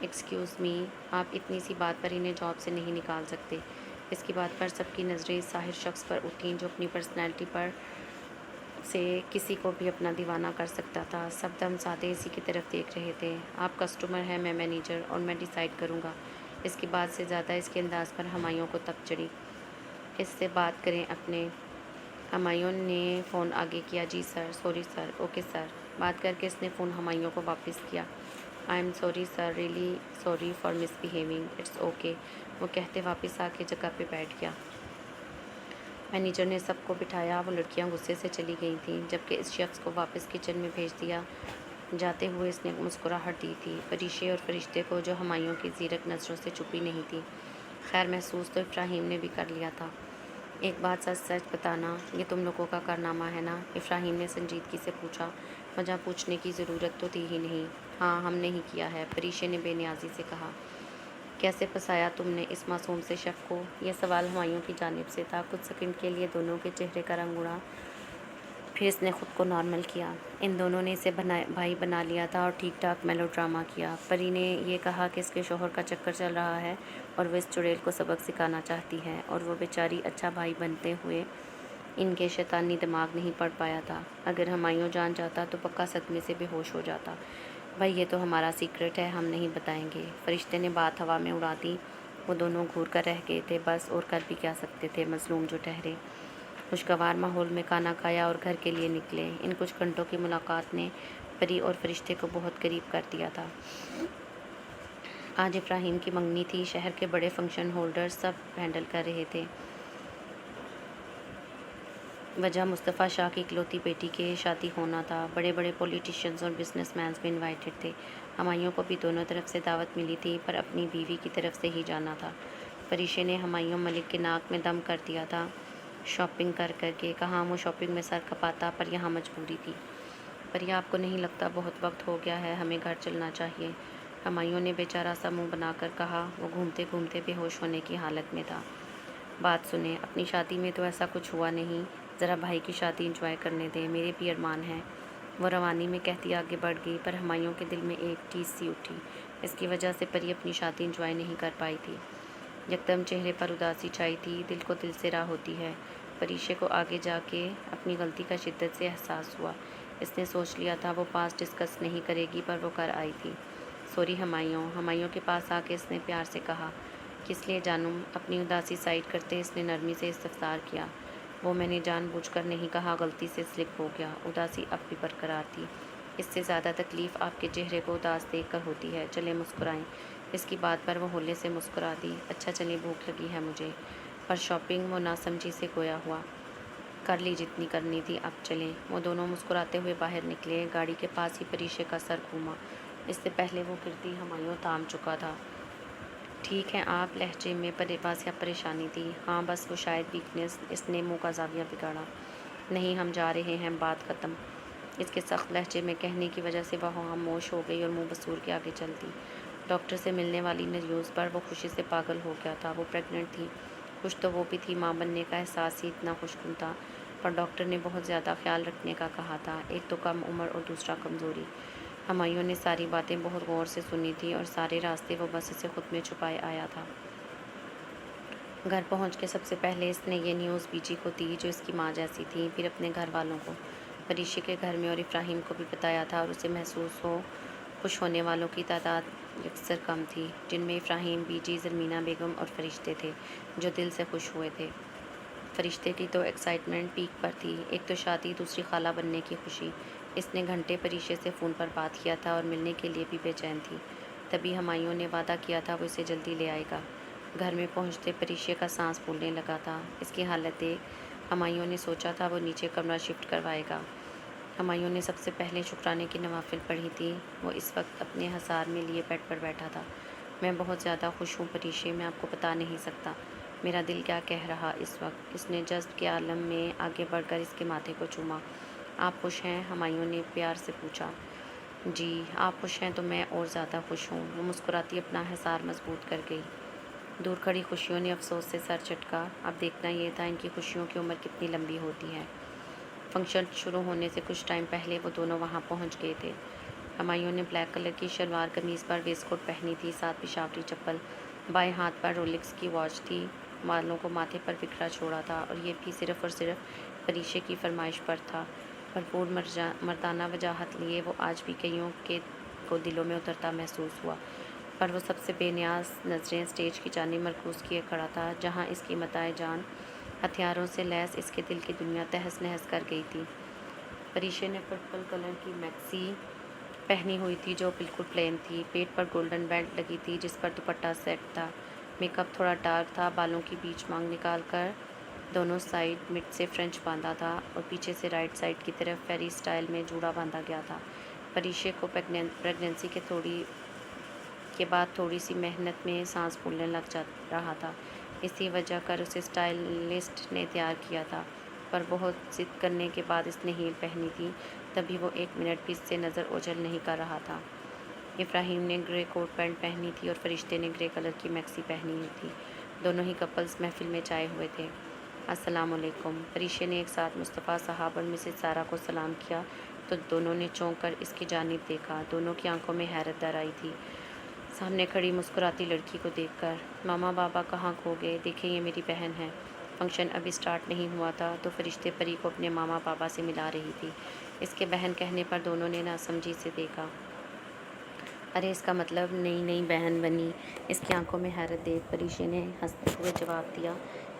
ایکسکیوز می، آپ اتنی سی بات پر انہیں جاب سے نہیں نکال سکتے۔ اس کی بات پر سب کی نظریں اس ظاہر شخص پر اٹھیں جو اپنی پرسنالٹی پر سے کسی کو بھی اپنا دیوانہ کر سکتا تھا۔ سب دم سادے اسی کی طرف دیکھ رہے تھے۔ آپ کسٹمر ہیں، میں مینیجر، اور میں ڈیسائیڈ کروں گا۔ اس کی بات سے زیادہ اس کے انداز پر ہمایوں کو تپ چڑھی۔ اس سے بات کریں اپنے۔ ہمایوں نے فون آگے کیا۔ جی سر، سوری سر، اوکے سر۔ بات کر کے اس نے فون ہمایوں کو واپس کیا۔ I am sorry sir, really sorry for misbehaving, it's okay, وہ کہتے واپس آ کے جگہ پہ بیٹھ گیا۔ مینیجر نے سب کو بٹھایا۔ وہ لڑکیاں غصے سے چلی گئی تھیں جبکہ اس شخص کو واپس کچن میں بھیج دیا۔ جاتے ہوئے اس نے مسکراہٹ دی تھی پریشے اور فرشتے کو جو ہمایوں کی زیرک نظروں سے چھپی نہیں تھی۔ خیر، محسوس تو افراہیم نے بھی کر لیا تھا۔ ایک بات سچ سچ بتانا، یہ تم لوگوں کا کارنامہ ہے نا؟ افراہیم نے سنجیدگی سے پوچھا۔ وجہ پوچھنے کی ضرورت تو تھی ہی نہیں۔ ہاں، ہم نے ہی کیا ہے، پریشے نے بے نیازی سے کہا۔ کیسے پھنسایا تم نے اس معصوم سے شخص کو؟ یہ سوال ہمایوں کی جانب سے تھا۔ کچھ سیکنڈ کے لیے دونوں کے چہرے کا رنگ اڑا، پھر اس نے خود کو نارمل کیا۔ ان دونوں نے اسے بھائی بنا لیا تھا اور ٹھیک ٹھاک میلو ڈرامہ کیا۔ پری نے یہ کہا کہ اس کے شوہر کا چکر چل رہا ہے اور وہ اس چڑیل کو سبق سکھانا چاہتی ہے، اور وہ بیچاری اچھا بھائی بنتے ہوئے ان کے شیطانی دماغ نہیں پڑ پایا تھا۔ اگر ہمایوں جان جاتا تو پکا صدمے سے بے ہوش ہو جاتا۔ بھائی، یہ تو ہمارا سیکرٹ ہے، ہم نہیں بتائیں گے۔ فرشتے نے بات ہوا میں اڑا دی۔ وہ دونوں گھور کر رہ گئے تھے، بس اور کر بھی کیا سکتے تھے، مظلوم جو ٹھہرے۔ خوشگوار ماحول میں کھانا کھایا اور گھر کے لیے نکلے۔ ان کچھ گھنٹوں کی ملاقات نے پری اور فرشتے کو بہت قریب کر دیا تھا۔ آج افراہیم کی منگنی تھی۔ شہر کے بڑے فنکشن ہولڈر سب ہینڈل کر رہے تھے۔ وجہ مصطفیٰ شاہ کی اکلوتی بیٹی کے شادی ہونا تھا۔ بڑے بڑے پولیٹیشینز اور بزنس مینز بھی انوائٹڈ تھے۔ ہمایوں کو بھی دونوں طرف سے دعوت ملی تھی، پر اپنی بیوی کی طرف سے ہی جانا تھا۔ پریشے نے ہمایوں ملک کے ناک میں دم کر دیا تھا شاپنگ کر کر کے۔ کہاں وہ شاپنگ میں سر کھپاتا، پر یہاں مجبوری تھی۔ پر یہ آپ کو نہیں لگتا بہت وقت ہو گیا ہے، ہمیں گھر چلنا چاہیے؟ ہمایوں نے بیچارہ سا منہ بنا کر کہا۔ وہ گھومتے گھومتے بے ہوش ہونے کی حالت میں تھا۔ بات سنیں، اپنی شادی میں تو ایسا کچھ ہوا نہیں، ذرا بھائی کی شادی انجوائے کرنے دیں، میرے بھی ارمان ہیں، وہ روانی میں کہتی آگے بڑھ گئی۔ پر ہمایوں کے دل میں ایک ٹھیس سی اٹھی۔ اس کی وجہ سے پری اپنی شادی انجوائے نہیں کر پائی تھی۔ یکدم چہرے پر اداسی چھائی تھی۔ دل کو دل سے راہ ہوتی ہے۔ پریشے کو آگے جا کے اپنی غلطی کا شدت سے احساس ہوا۔ اس نے سوچ لیا تھا وہ پاس ڈسکس نہیں کرے گی، پر وہ کر آئی تھی۔ سوری ہمایوں۔ ہمایوں کے پاس آ کے اس نے پیار سے کہا۔ کس لیے جانم؟ اپنی اداسی سائڈ کرتے اس نے نرمی سے استفسار کیا۔ وہ میں نے جان بوجھ کر نہیں کہا، غلطی سے سلپ ہو گیا۔ اداسی اب بھی برقرار تھی۔ اس سے زیادہ تکلیف آپ کے چہرے کو اداس دیکھ کر ہوتی ہے، چلیں مسکرائیں۔ اس کی بات پر وہ ہولے سے مسکرا دی۔ اچھا چلیں، بھوک لگی ہے مجھے۔ پر شاپنگ؟ وہ ناسمجھی سے گویا ہوا۔ کر لی جتنی کرنی تھی، اب چلیں۔ وہ دونوں مسکراتے ہوئے باہر نکلے۔ گاڑی کے پاس ہی پریشے کا سر گھوما۔ اس سے پہلے وہ گرتی ہمایوں تھام چکا تھا۔ ٹھیک ہے آپ؟ لہجے میں واضح پریشانی تھی۔ ہاں بس وہ شاید ویکنس۔ اس نے منہ کا زاویہ بگاڑا۔ نہیں، ہم جا رہے ہیں، بات ختم۔ اس کے سخت لہجے میں کہنے کی وجہ سے وہ خاموش ہو گئی اور منہ بسور کے آگے چل دی۔ ڈاکٹر سے ملنے والی نیوز پر وہ خوشی سے پاگل ہو گیا تھا۔ وہ پریگننٹ تھی۔ خوش تو وہ بھی تھی، ماں بننے کا احساس ہی اتنا خوشگن تھا، پر ڈاکٹر نے بہت زیادہ خیال رکھنے کا کہا تھا، ایک تو کم عمر اور دوسرا کمزوری۔ ہمایوں نے ساری باتیں بہت غور سے سنی تھیں اور سارے راستے وہ بس اسے خود میں چھپائے آیا تھا۔ گھر پہنچ کے سب سے پہلے اس نے یہ نیوز بی جی کو دی جو اس کی ماں جیسی تھی، پھر اپنے گھر والوں کو، پریشے کے گھر میں، اور افراہیم کو بھی بتایا تھا، اور اسے محسوس ہو خوش ہونے والوں کی تعداد یکسر کم تھی، جن میں افراہیم، بی جی، زرمینہ بیگم اور فرشتے تھے جو دل سے خوش ہوئے تھے۔ فرشتے کی تو ایکسائٹمنٹ پیک پر تھی، ایک تو شادی، دوسری خالہ بننے کی خوشی۔ اس نے گھنٹے پریشے سے فون پر بات کیا تھا اور ملنے کے لیے بھی بے چین تھی۔ تبھی ہمایوں نے وعدہ کیا تھا وہ اسے جلدی لے آئے گا۔ گھر میں پہنچتے پریشے کا سانس پھولنے لگا تھا۔ اس کی حالت دیکھ ہمایوں نے سوچا تھا وہ نیچے کمرہ شفٹ کروائے گا۔ ہمایوں نے سب سے پہلے شکرانے کی نوافل پڑھی تھی۔ وہ اس وقت اپنے حصار میں لیے بیڈ پر بیٹھا تھا۔ میں بہت زیادہ خوش ہوں پریشے، میں آپ کو بتا نہیں سکتا میرا دل کیا کہہ رہا اس وقت۔ اس نے جذب کے عالم میں آگے بڑھ کر اس کے ماتھے کو چوما۔ آپ خوش ہیں؟ ہمایوں نے پیار سے پوچھا۔ جی، آپ خوش ہیں تو میں اور زیادہ خوش ہوں۔ وہ مسکراتی اپنا حصار مضبوط کر گئی۔ دور کھڑی خوشیوں نے افسوس سے سر چٹکا۔ اب دیکھنا یہ تھا ان کی خوشیوں کی عمر کتنی لمبی ہوتی ہے۔ فنکشن شروع ہونے سے کچھ ٹائم پہلے وہ دونوں وہاں پہنچ گئے تھے۔ ہمایوں نے بلیک کلر کی شلوار قمیض پر ویسٹ کوٹ پہنی تھی، ساتھ پشاوری چپل، بائیں ہاتھ پر رولیکس کی واچ تھی، بالوں کو ماتھے پر بکھرا چھوڑا تھا، اور یہ بھی صرف اور صرف پریشے کی فرمائش پر تھا۔ بھرپور مردانہ وجاہت لیے وہ آج بھی کئیوں کو دلوں میں اترتا محسوس ہوا، پر وہ سب سے بے نیاز نظریں اسٹیج کی جانب مرکوز کیے کھڑا تھا، جہاں اس کی متاع جان ہتھیاروں سے لیس اس کے دل کی دنیا تہس نہس کر گئی تھی۔ پریشے نے پرپل کلر کی میکسی پہنی ہوئی تھی جو بالکل پلین تھی، پیٹ پر گولڈن بیلٹ لگی تھی جس پر دوپٹہ سیٹ تھا، میک اپ تھوڑا ڈارک تھا، بالوں کی بیچ مانگ نکال کر دونوں سائڈ مڈ سے فرنچ باندھا تھا اور پیچھے سے رائٹ سائڈ کی طرف فیری سٹائل میں جوڑا باندھا گیا تھا۔ پریشے کو پریگننسی کے بعد تھوڑی سی محنت میں سانس پھولنے لگ رہا تھا، اسی وجہ کر اسے سٹائلسٹ نے تیار کیا تھا، پر بہت ضد کرنے کے بعد اس نے ہیل پہنی تھی، تبھی وہ 1 منٹ بھی اس سے نظر اوجھل نہیں کر رہا تھا۔ افراہیم نے گرے کوٹ پینٹ پہنی تھی اور فرشتے نے گرے کلر کی میکسی پہنی ہوئی تھی، دونوں ہی کپلز محفل میں چھائے ہوئے تھے۔ السلام علیکم۔ پریشے نے ایک ساتھ مصطفیٰ صاحب اور مسز سارہ کو سلام کیا تو دونوں نے چونک کر اس کی جانب دیکھا، دونوں کی آنکھوں میں حیرت در آئی تھی سامنے کھڑی مسکراتی لڑکی کو دیکھ کر۔ ماما بابا کہاں کھو گئے؟ دیکھیں یہ میری بہن ہے۔ فنکشن ابھی سٹارٹ نہیں ہوا تھا تو فرشتے پری کو اپنے ماما بابا سے ملا رہی تھی، اس کے بہن کہنے پر دونوں نے ناسمجھی سے دیکھا۔ ارے اس کا مطلب نئی بہن بنی؟ اس کی آنکھوں میں حیرت دیکھ پریشے نے ہنستے ہوئے جواب دیا۔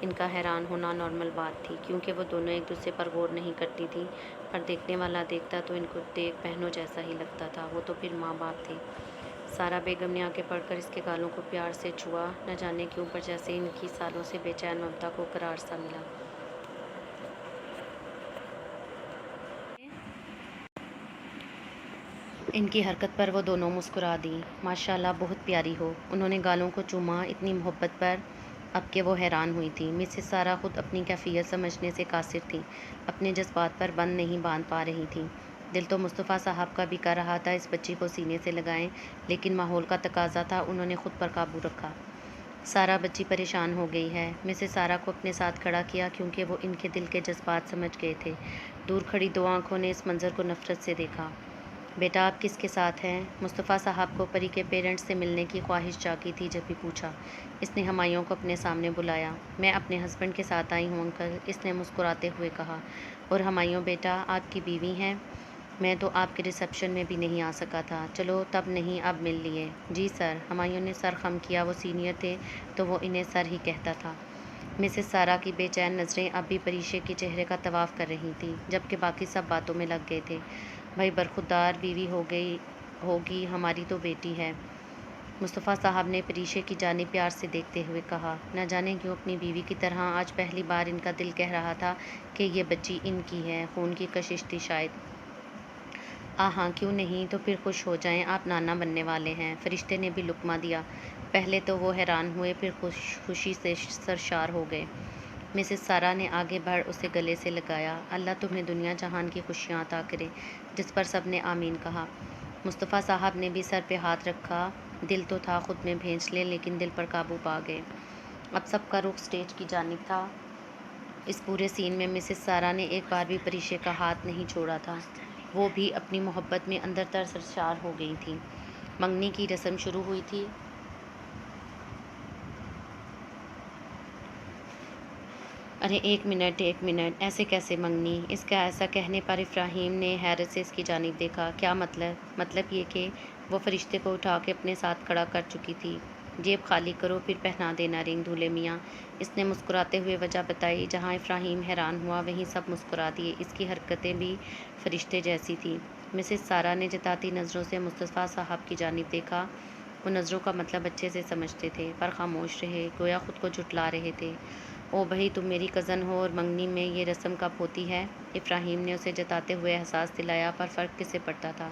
ان کا حیران ہونا نارمل بات تھی کیونکہ وہ دونوں ایک دوسرے پر غور نہیں کرتی تھیں، پر دیکھنے والا دیکھتا تو ان کو دیکھ بہنوں جیسا ہی لگتا تھا، وہ تو پھر ماں باپ تھے۔ سارہ بیگم نے آنکھیں پڑھ کر اس کے گالوں کو پیار سے چھوا، نہ جانے کیوں پر جیسے ان کی سالوں سے بے چین ممتا کو قرار سا ملا۔ ان کی حرکت پر وہ دونوں مسکرا دیں۔ ماشاءاللہ بہت پیاری ہو۔ انہوں نے گالوں کو چوما اتنی محبت پر اب کہ وہ حیران ہوئی تھیں۔ مسز سارہ خود اپنی کیفیت سمجھنے سے قاصر تھیں، اپنے جذبات پر بند نہیں باندھ پا رہی تھیں۔ دل تو مصطفیٰ صاحب کا بھی کر رہا تھا اس بچی کو سینے سے لگائیں، لیکن ماحول کا تقاضا تھا، انہوں نے خود پر قابو رکھا۔ سارہ بچی پریشان ہو گئی ہے۔ مسز سارہ کو اپنے ساتھ کھڑا کیا کیونکہ وہ ان کے دل کے جذبات سمجھ گئے تھے۔ دور کھڑی دو آنکھوں نے اس منظر کو نفرت سے دیکھا۔ بیٹا آپ کس کے ساتھ ہیں؟ مصطفیٰ صاحب کو پری کے پیرنٹس سے ملنے کی خواہش جاگی تھی جب بھی پوچھا۔ اس نے ہمایوں کو اپنے سامنے بلایا۔ میں اپنے ہسبینڈ کے ساتھ آئی ہوں انکل، اس نے مسکراتے ہوئے کہا۔ اور ہمایوں بیٹا آپ کی بیوی ہیں؟ میں تو آپ کے ریسیپشن میں بھی نہیں آ سکا تھا۔ چلو تب نہیں اب مل لیے۔ جی سر۔ ہمایوں نے سر خم کیا، وہ سینئر تھے تو وہ انہیں سر ہی کہتا تھا۔ مسز سارہ کی بے چین نظریں اب بھی پریشے کے چہرے کا طواف کر رہی تھیں، جبکہ باقی سب باتوں میں لگ گئے تھے۔ بھائی برخوردار بیوی ہوگی، ہماری تو بیٹی ہے، مصطفیٰ صاحب نے پریشے کی جانب پیار سے دیکھتے ہوئے کہا۔ نہ جانے کیوں اپنی بیوی کی طرح آج پہلی بار ان کا دل کہہ رہا تھا کہ یہ بچی ان کی ہے، خون کی کشش تھی شاید۔ ہاں کیوں نہیں، تو پھر خوش ہو جائیں، آپ نانا بننے والے ہیں۔ فرشتے نے بھی لقمہ دیا۔ پہلے تو وہ حیران ہوئے، پھر خوشی سے سرشار ہو گئے۔ مسز سارہ نے آگے بڑھ اسے گلے سے لگایا۔ اللہ تمہیں دنیا جہان کی خوشیاں عطا کرے، جس پر سب نے آمین کہا۔ مصطفیٰ صاحب نے بھی سر پہ ہاتھ رکھا، دل تو تھا خود میں بھینسلے لیکن دل پر قابو پا گئے۔ اب سب کا رخ سٹیج کی جانب تھا۔ اس پورے سین میں مسز سارہ نے ایک بار بھی پریشے کا ہاتھ نہیں چھوڑا تھا، وہ بھی اپنی محبت میں اندر تر سرشار ہو گئی تھیں۔ منگنی کی رسم شروع ہوئی تھی۔ ارے ایک منٹ ایسے کیسے منگنی؟ اس کا ایسا کہنے پر افراہیم نے حیرت سے اس کی جانب دیکھا۔ کیا مطلب؟ مطلب یہ کہ وہ فرشتے کو اٹھا کے اپنے ساتھ کھڑا کر چکی تھی۔ جیب خالی کرو پھر پہنا دینا رنگ دولہے میاں، اس نے مسکراتے ہوئے وجہ بتائی۔ جہاں افراہیم حیران ہوا وہیں سب مسکرا دیے، اس کی حرکتیں بھی فرشتے جیسی تھیں۔ مسز سارہ نے جتاتی نظروں سے مصطفیٰ صاحب کی جانب دیکھا، وہ نظروں کا مطلب اچھے سے سمجھتے تھے پر خاموش رہے، گویا خود کو جھٹلا رہے تھے۔ او بھئی تم میری کزن ہو اور منگنی میں یہ رسم کب ہوتی ہے؟ افراہیم نے اسے جتاتے ہوئے احساس دلایا، پر فرق کسے پڑتا تھا۔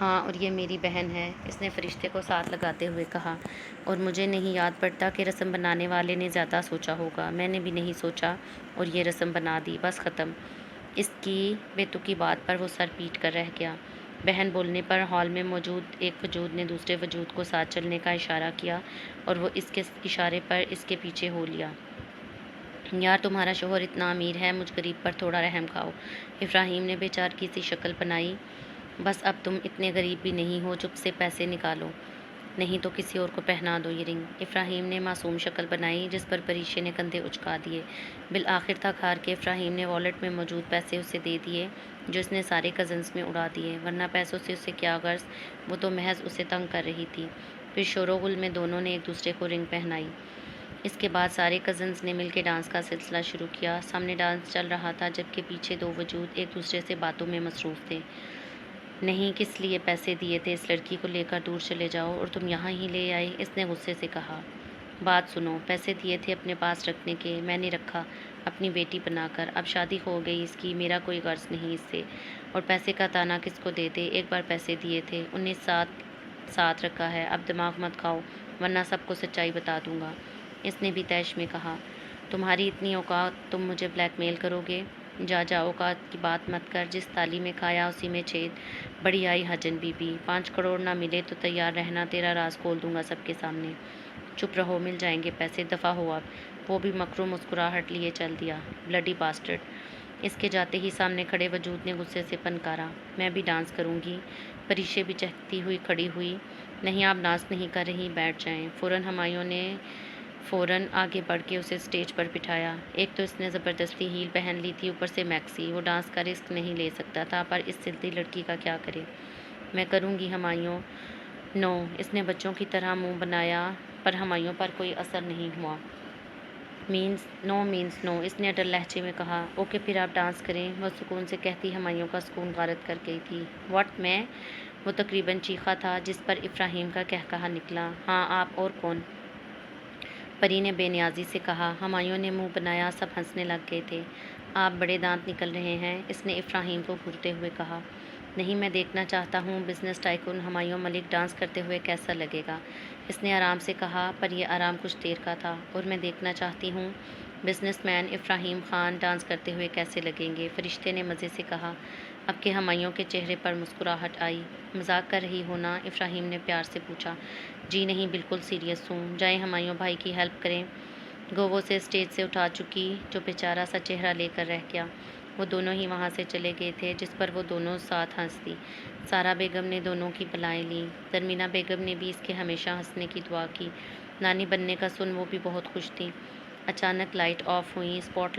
ہاں اور یہ میری بہن ہے، اس نے فرشتے کو ساتھ لگاتے ہوئے کہا۔ اور مجھے نہیں یاد پڑتا کہ رسم بنانے والے نے زیادہ سوچا ہوگا، میں نے بھی نہیں سوچا اور یہ رسم بنا دی، بس ختم۔ اس کی بے تکی بات پر وہ سر پیٹ کر رہ گیا۔ بہن بولنے پر ہال میں موجود ایک وجود نے دوسرے وجود کو ساتھ چلنے کا اشارہ کیا اور وہ اس کے اشارے پر اس کے پیچھے ہو لیا۔ یار تمہارا شوہر اتنا امیر ہے، مجھ غریب پر تھوڑا رحم کھاؤ۔ ابراہیم نے بے چارگی سی شکل بنائی۔ بس اب تم اتنے غریب بھی نہیں ہو، چپ سے پیسے نکالو، نہیں تو کسی اور کو پہنا دو یہ رنگ۔ ابراہیم نے معصوم شکل بنائی جس پر پریشے نے کندھے اچکا دیے۔ بالآخر تھک ہار کے ابراہیم نے والیٹ میں موجود پیسے اسے دے دیے جو اس نے سارے کزنز میں اڑا دیے، ورنہ پیسوں سے اسے کیا غرض، وہ تو محض اسے تنگ کر رہی تھی۔ پھر شور و غل میں دونوں نے ایک دوسرے کو رنگ پہنائی۔ اس کے بعد سارے کزنز نے مل کے ڈانس کا سلسلہ شروع کیا۔ سامنے ڈانس چل رہا تھا جبکہ پیچھے دو وجود ایک دوسرے سے باتوں میں مصروف تھے۔ نہیں، کس لیے پیسے دیے تھے؟ اس لڑکی کو لے کر دور چلے جاؤ اور تم یہاں ہی لے آئے، اس نے غصے سے کہا۔ بات سنو، پیسے دیے تھے اپنے پاس رکھنے کے، میں نے رکھا اپنی بیٹی بنا کر، اب شادی ہو گئی اس کی، میرا کوئی غرض نہیں اس سے، اور پیسے کا تانا کس کو دیتے، ایک بار پیسے دیے تھے، 19 ساتھ رکھا ہے، اب دماغ مت کھاؤ ورنہ سب کو سچائی بتا دوں گا، اس نے بھی طیش میں کہا۔ تمہاری اتنی اوقات، تم مجھے بلیک میل کرو گے؟ جا اوقات کی بات مت کر، جس تالی میں کھایا اسی میں چھید۔ بڑی آئی حجن بی بی، 5 کروڑ نہ ملے تو تیار رہنا، تیرا راز کھول دوں گا سب کے سامنے۔ چپ رہو، مل جائیں گے پیسے، دفع ہو اب۔ وہ بھی مکرو مسکراہٹ لیے چل دیا۔ بلڈی باسٹرڈ، اس کے جاتے ہی سامنے کھڑے وجود نے غصے سے پنکارا۔ میں بھی ڈانس کروں گی۔ پریشے بھی چہکتی ہوئی کھڑی ہوئی۔ نہیں، آپ ڈانس نہیں کر رہی، بیٹھ جائیں۔ ہمایوں نے فوراً آگے بڑھ کے اسے اسٹیج پر بٹھایا۔ ایک تو اس نے زبردستی ہیل پہن لی تھی، اوپر سے میکسی، وہ ڈانس کا رسک نہیں لے سکتا تھا، پر اس سلتی لڑکی کا کیا کرے؟ میں کروں گی ہمایوں۔ نو، اس نے بچوں کی طرح منہ بنایا پر ہمایوں پر کوئی اثر نہیں ہوا۔ نو مینس نو، اس نے اڈل لہجے میں کہا۔ اوکے پھر آپ ڈانس کریں، وہ سکون سے کہتی ہمایوں کا سکون غارت کر گئی تھی۔ واٹ، میں؟ وہ تقریباً چیخا تھا جس پر ابراہیم کا قہقہہ نکلا۔ ہاں آپ، اور کون؟ پری نے بے نیازی سے کہا۔ ہمایوں نے منہ بنایا، سب ہنسنے لگ گئے تھے۔ آپ بڑے دانت نکل رہے ہیں، اس نے ابراہیم کو گھورتے ہوئے کہا۔ نہیں، میں دیکھنا چاہتا ہوں بزنس ٹائکون ہمایوں ملک ڈانس کرتے ہوئے کیسا لگے گا، اس نے آرام سے کہا، پر یہ آرام کچھ دیر کا تھا۔ اور میں دیکھنا چاہتی ہوں بزنس مین ابراہیم خان ڈانس کرتے ہوئے کیسے لگیں گے، فرشتے نے مزے سے کہا۔ اب کہ ہمایوں کے چہرے پر مسکراہٹ آئی۔ مذاق کر رہی ہو نا؟ ابراہیم نے پیار سے پوچھا۔ جی نہیں، بالکل سیریس ہوں۔ جائیں ہمایوں بھائی کی ہیلپ کریں۔ گو وہ اسے اسٹیج سے اٹھا چکی، جو بیچارہ سا چہرہ لے کر رہ گیا۔ وہ دونوں ہی وہاں سے چلے گئے تھے جس پر وہ دونوں ساتھ ہنستی۔ سارا بیگم نے دونوں کی بلائیں لیں۔ زرمینہ بیگم نے بھی اس کے ہمیشہ ہنسنے کی دعا کی۔ نانی بننے کا سن وہ بھی بہت خوش تھیں۔ اچانک لائٹ آف ہوئیں، اسپاٹ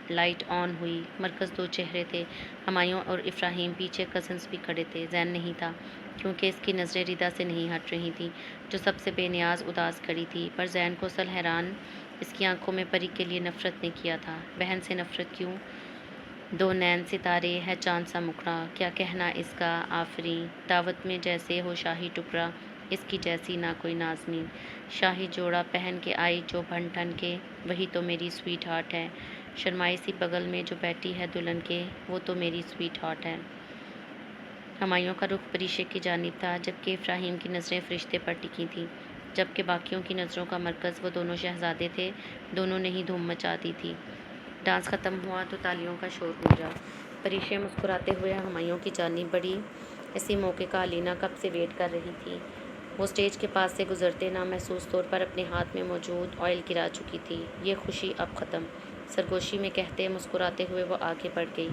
لائٹ آن ہوئی۔ مرکز دو چہرے تھے، ہمایوں اور ابراہیم، پیچھے کزنس بھی کھڑے تھے۔ زین نہیں تھا کیونکہ اس کی نظریں ردا سے نہیں ہٹ رہی تھیں جو سب سے بے نیاز اداس کھڑی تھی، پر زین کو اصل حیران اس کی آنکھوں میں پری کے لیے نفرت نے کیا تھا۔ بہن سے نفرت کیوں؟ دو نین ستارے ہے چاند سا مکھڑا، کیا کہنا اس کا، آفریں دعوت میں جیسے ہو شاہی ٹکڑا، اس کی جیسی نہ کوئی نازنین، شاہی جوڑا پہن کے آئی جو بن ٹھن کے، وہی تو میری سویٹ ہارٹ ہے، شرمائی سی بغل میں جو بیٹھی ہے دلہن کے، وہ تو میری سویٹ ہارٹ ہے۔ ہمایوں کا رخ پریشے کی جانب تھا جبکہ ابراہیم کی نظریں فرشتے پر ٹکی تھیں، جبکہ باقیوں کی نظروں کا مرکز وہ دونوں شہزادے تھے۔ دونوں نے ہی دھوم مچا دی تھی۔ ڈانس ختم ہوا تو تالیوں کا شور گونجا۔ پریشے مسکراتے ہوئے ہمایوں کی جانب بڑھی۔ اسی موقع کا علینا کب سے ویٹ کر رہی تھی۔ وہ اسٹیج کے پاس سے گزرتے نامحسوس طور پر اپنے ہاتھ میں موجود آئل گرا چکی تھی۔ یہ خوشی اب ختم، سرگوشی میں کہتے مسکراتے ہوئے وہ آگے بڑھ گئی۔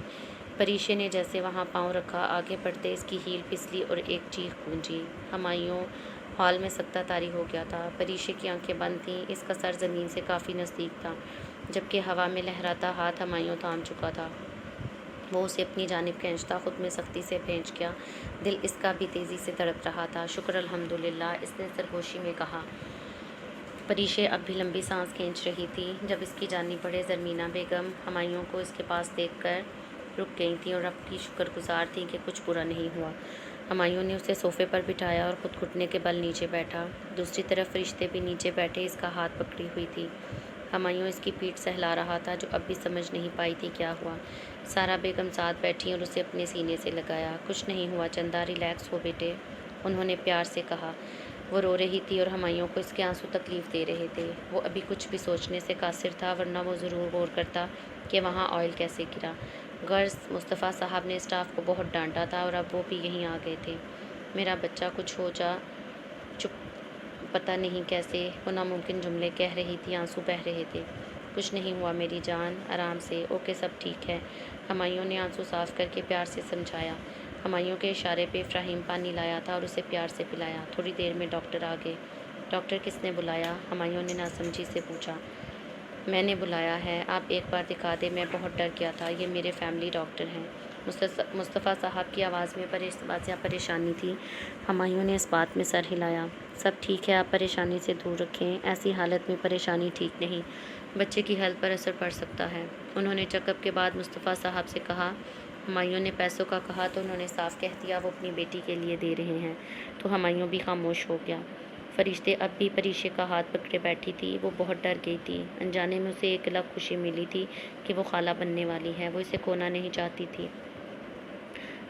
پریشے نے جیسے وہاں پاؤں رکھا، آگے بڑھتے اس کی ہیل پھسلی اور ایک چیخ گونجی۔ ہمایوں ہال میں سکتہ طاری ہو گیا تھا۔ پریشے کی آنکھیں بند تھیں، اس کا سر زمین سے کافی نزدیک تھا، جبکہ ہوا میں لہراتا ہاتھ ہمایوں تھام چکا تھا۔ وہ اسے اپنی جانب کھینچتا خود میں سختی سے پھینچ گیا۔ دل اس کا بھی تیزی سے دھڑک رہا تھا۔ شکر الحمدللہ، اس نے سرگوشی میں کہا۔ پریشے اب بھی لمبی سانس کھینچ رہی تھی جب اس کی جانب بڑھے زرمینہ بیگم ہمایوں کو اس کے پاس دیکھ کر رک گئی تھیں اور اب بھی شکر گزار تھیں کہ کچھ برا نہیں ہوا۔ ہمایوں نے اسے صوفے پر بٹھایا اور خود گھٹنے کے بل نیچے بیٹھا۔ دوسری طرف فرشتے بھی نیچے بیٹھے اس کا ہاتھ پکڑی ہوئی تھی۔ ہمایوں اس کی پیٹھ سہلا رہا تھا جو اب بھی سمجھ نہیں پائی تھی کیا ہوا۔ سارا بیگم ساتھ بیٹھی اور اسے اپنے سینے سے لگایا۔ کچھ نہیں ہوا چندا، ریلیکس ہو بیٹے، انہوں نے پیار سے کہا۔ وہ رو رہی تھی اور ہمایوں کو اس کے آنسو تکلیف دے رہے تھے۔ وہ ابھی کچھ بھی سوچنے سے قاصر تھا، ورنہ وہ ضرور غور کرتا کہ وہاں آئل کیسے گرا۔ غرض مصطفیٰ صاحب نے اسٹاف کو بہت ڈانٹا تھا اور اب وہ بھی یہیں آ گئے تھے۔ میرا بچہ کچھ ہو جا چپ، پتہ نہیں کیسے وہ ناممکن جملے کہہ رہی تھی، آنسو بہہ رہے تھے۔ کچھ نہیں ہوا میری جان، آرام سے، اوکے سب ٹھیک ہے، ہمایوں نے آنسو صاف کر کے پیار سے سمجھایا۔ ہمایوں کے اشارے پہ افراہیم پانی لایا تھا اور اسے پیار سے پلایا۔ تھوڑی دیر میں ڈاکٹر آ گئے۔ ڈاکٹر کس نے بلایا؟ ہمایوں نے ناسمجھی سے پوچھا۔ میں نے بلایا ہے، آپ ایک بار دکھا دیں، میں بہت ڈر گیا تھا، یہ میرے فیملی ڈاکٹر ہیں۔ مصطفیٰ صاحب کی آواز میں واضح پریشانی تھی۔ ہمایوں نے اس بات میں سر ہلایا۔ سب ٹھیک ہے، آپ پریشانی سے دور رکھیں، ایسی حالت میں پریشانی ٹھیک نہیں، بچے کی ہیلتھ پر اثر پڑ سکتا ہے۔ انہوں نے چیک اپ کے بعد مصطفیٰ صاحب سے کہا۔ ہمایوں نے پیسوں کا کہا تو انہوں نے صاف کہہ دیا وہ اپنی بیٹی کے لیے دے رہے ہیں، تو ہمایوں بھی خاموش ہو گیا۔ فرشتے اب بھی پریشے کا ہاتھ پکڑے بیٹھی تھی، وہ بہت ڈر گئی تھی۔ انجانے میں اسے ایک الگ خوشی ملی تھی کہ وہ خالہ بننے والی ہے، وہ اسے کھونا نہیں چاہتی تھی۔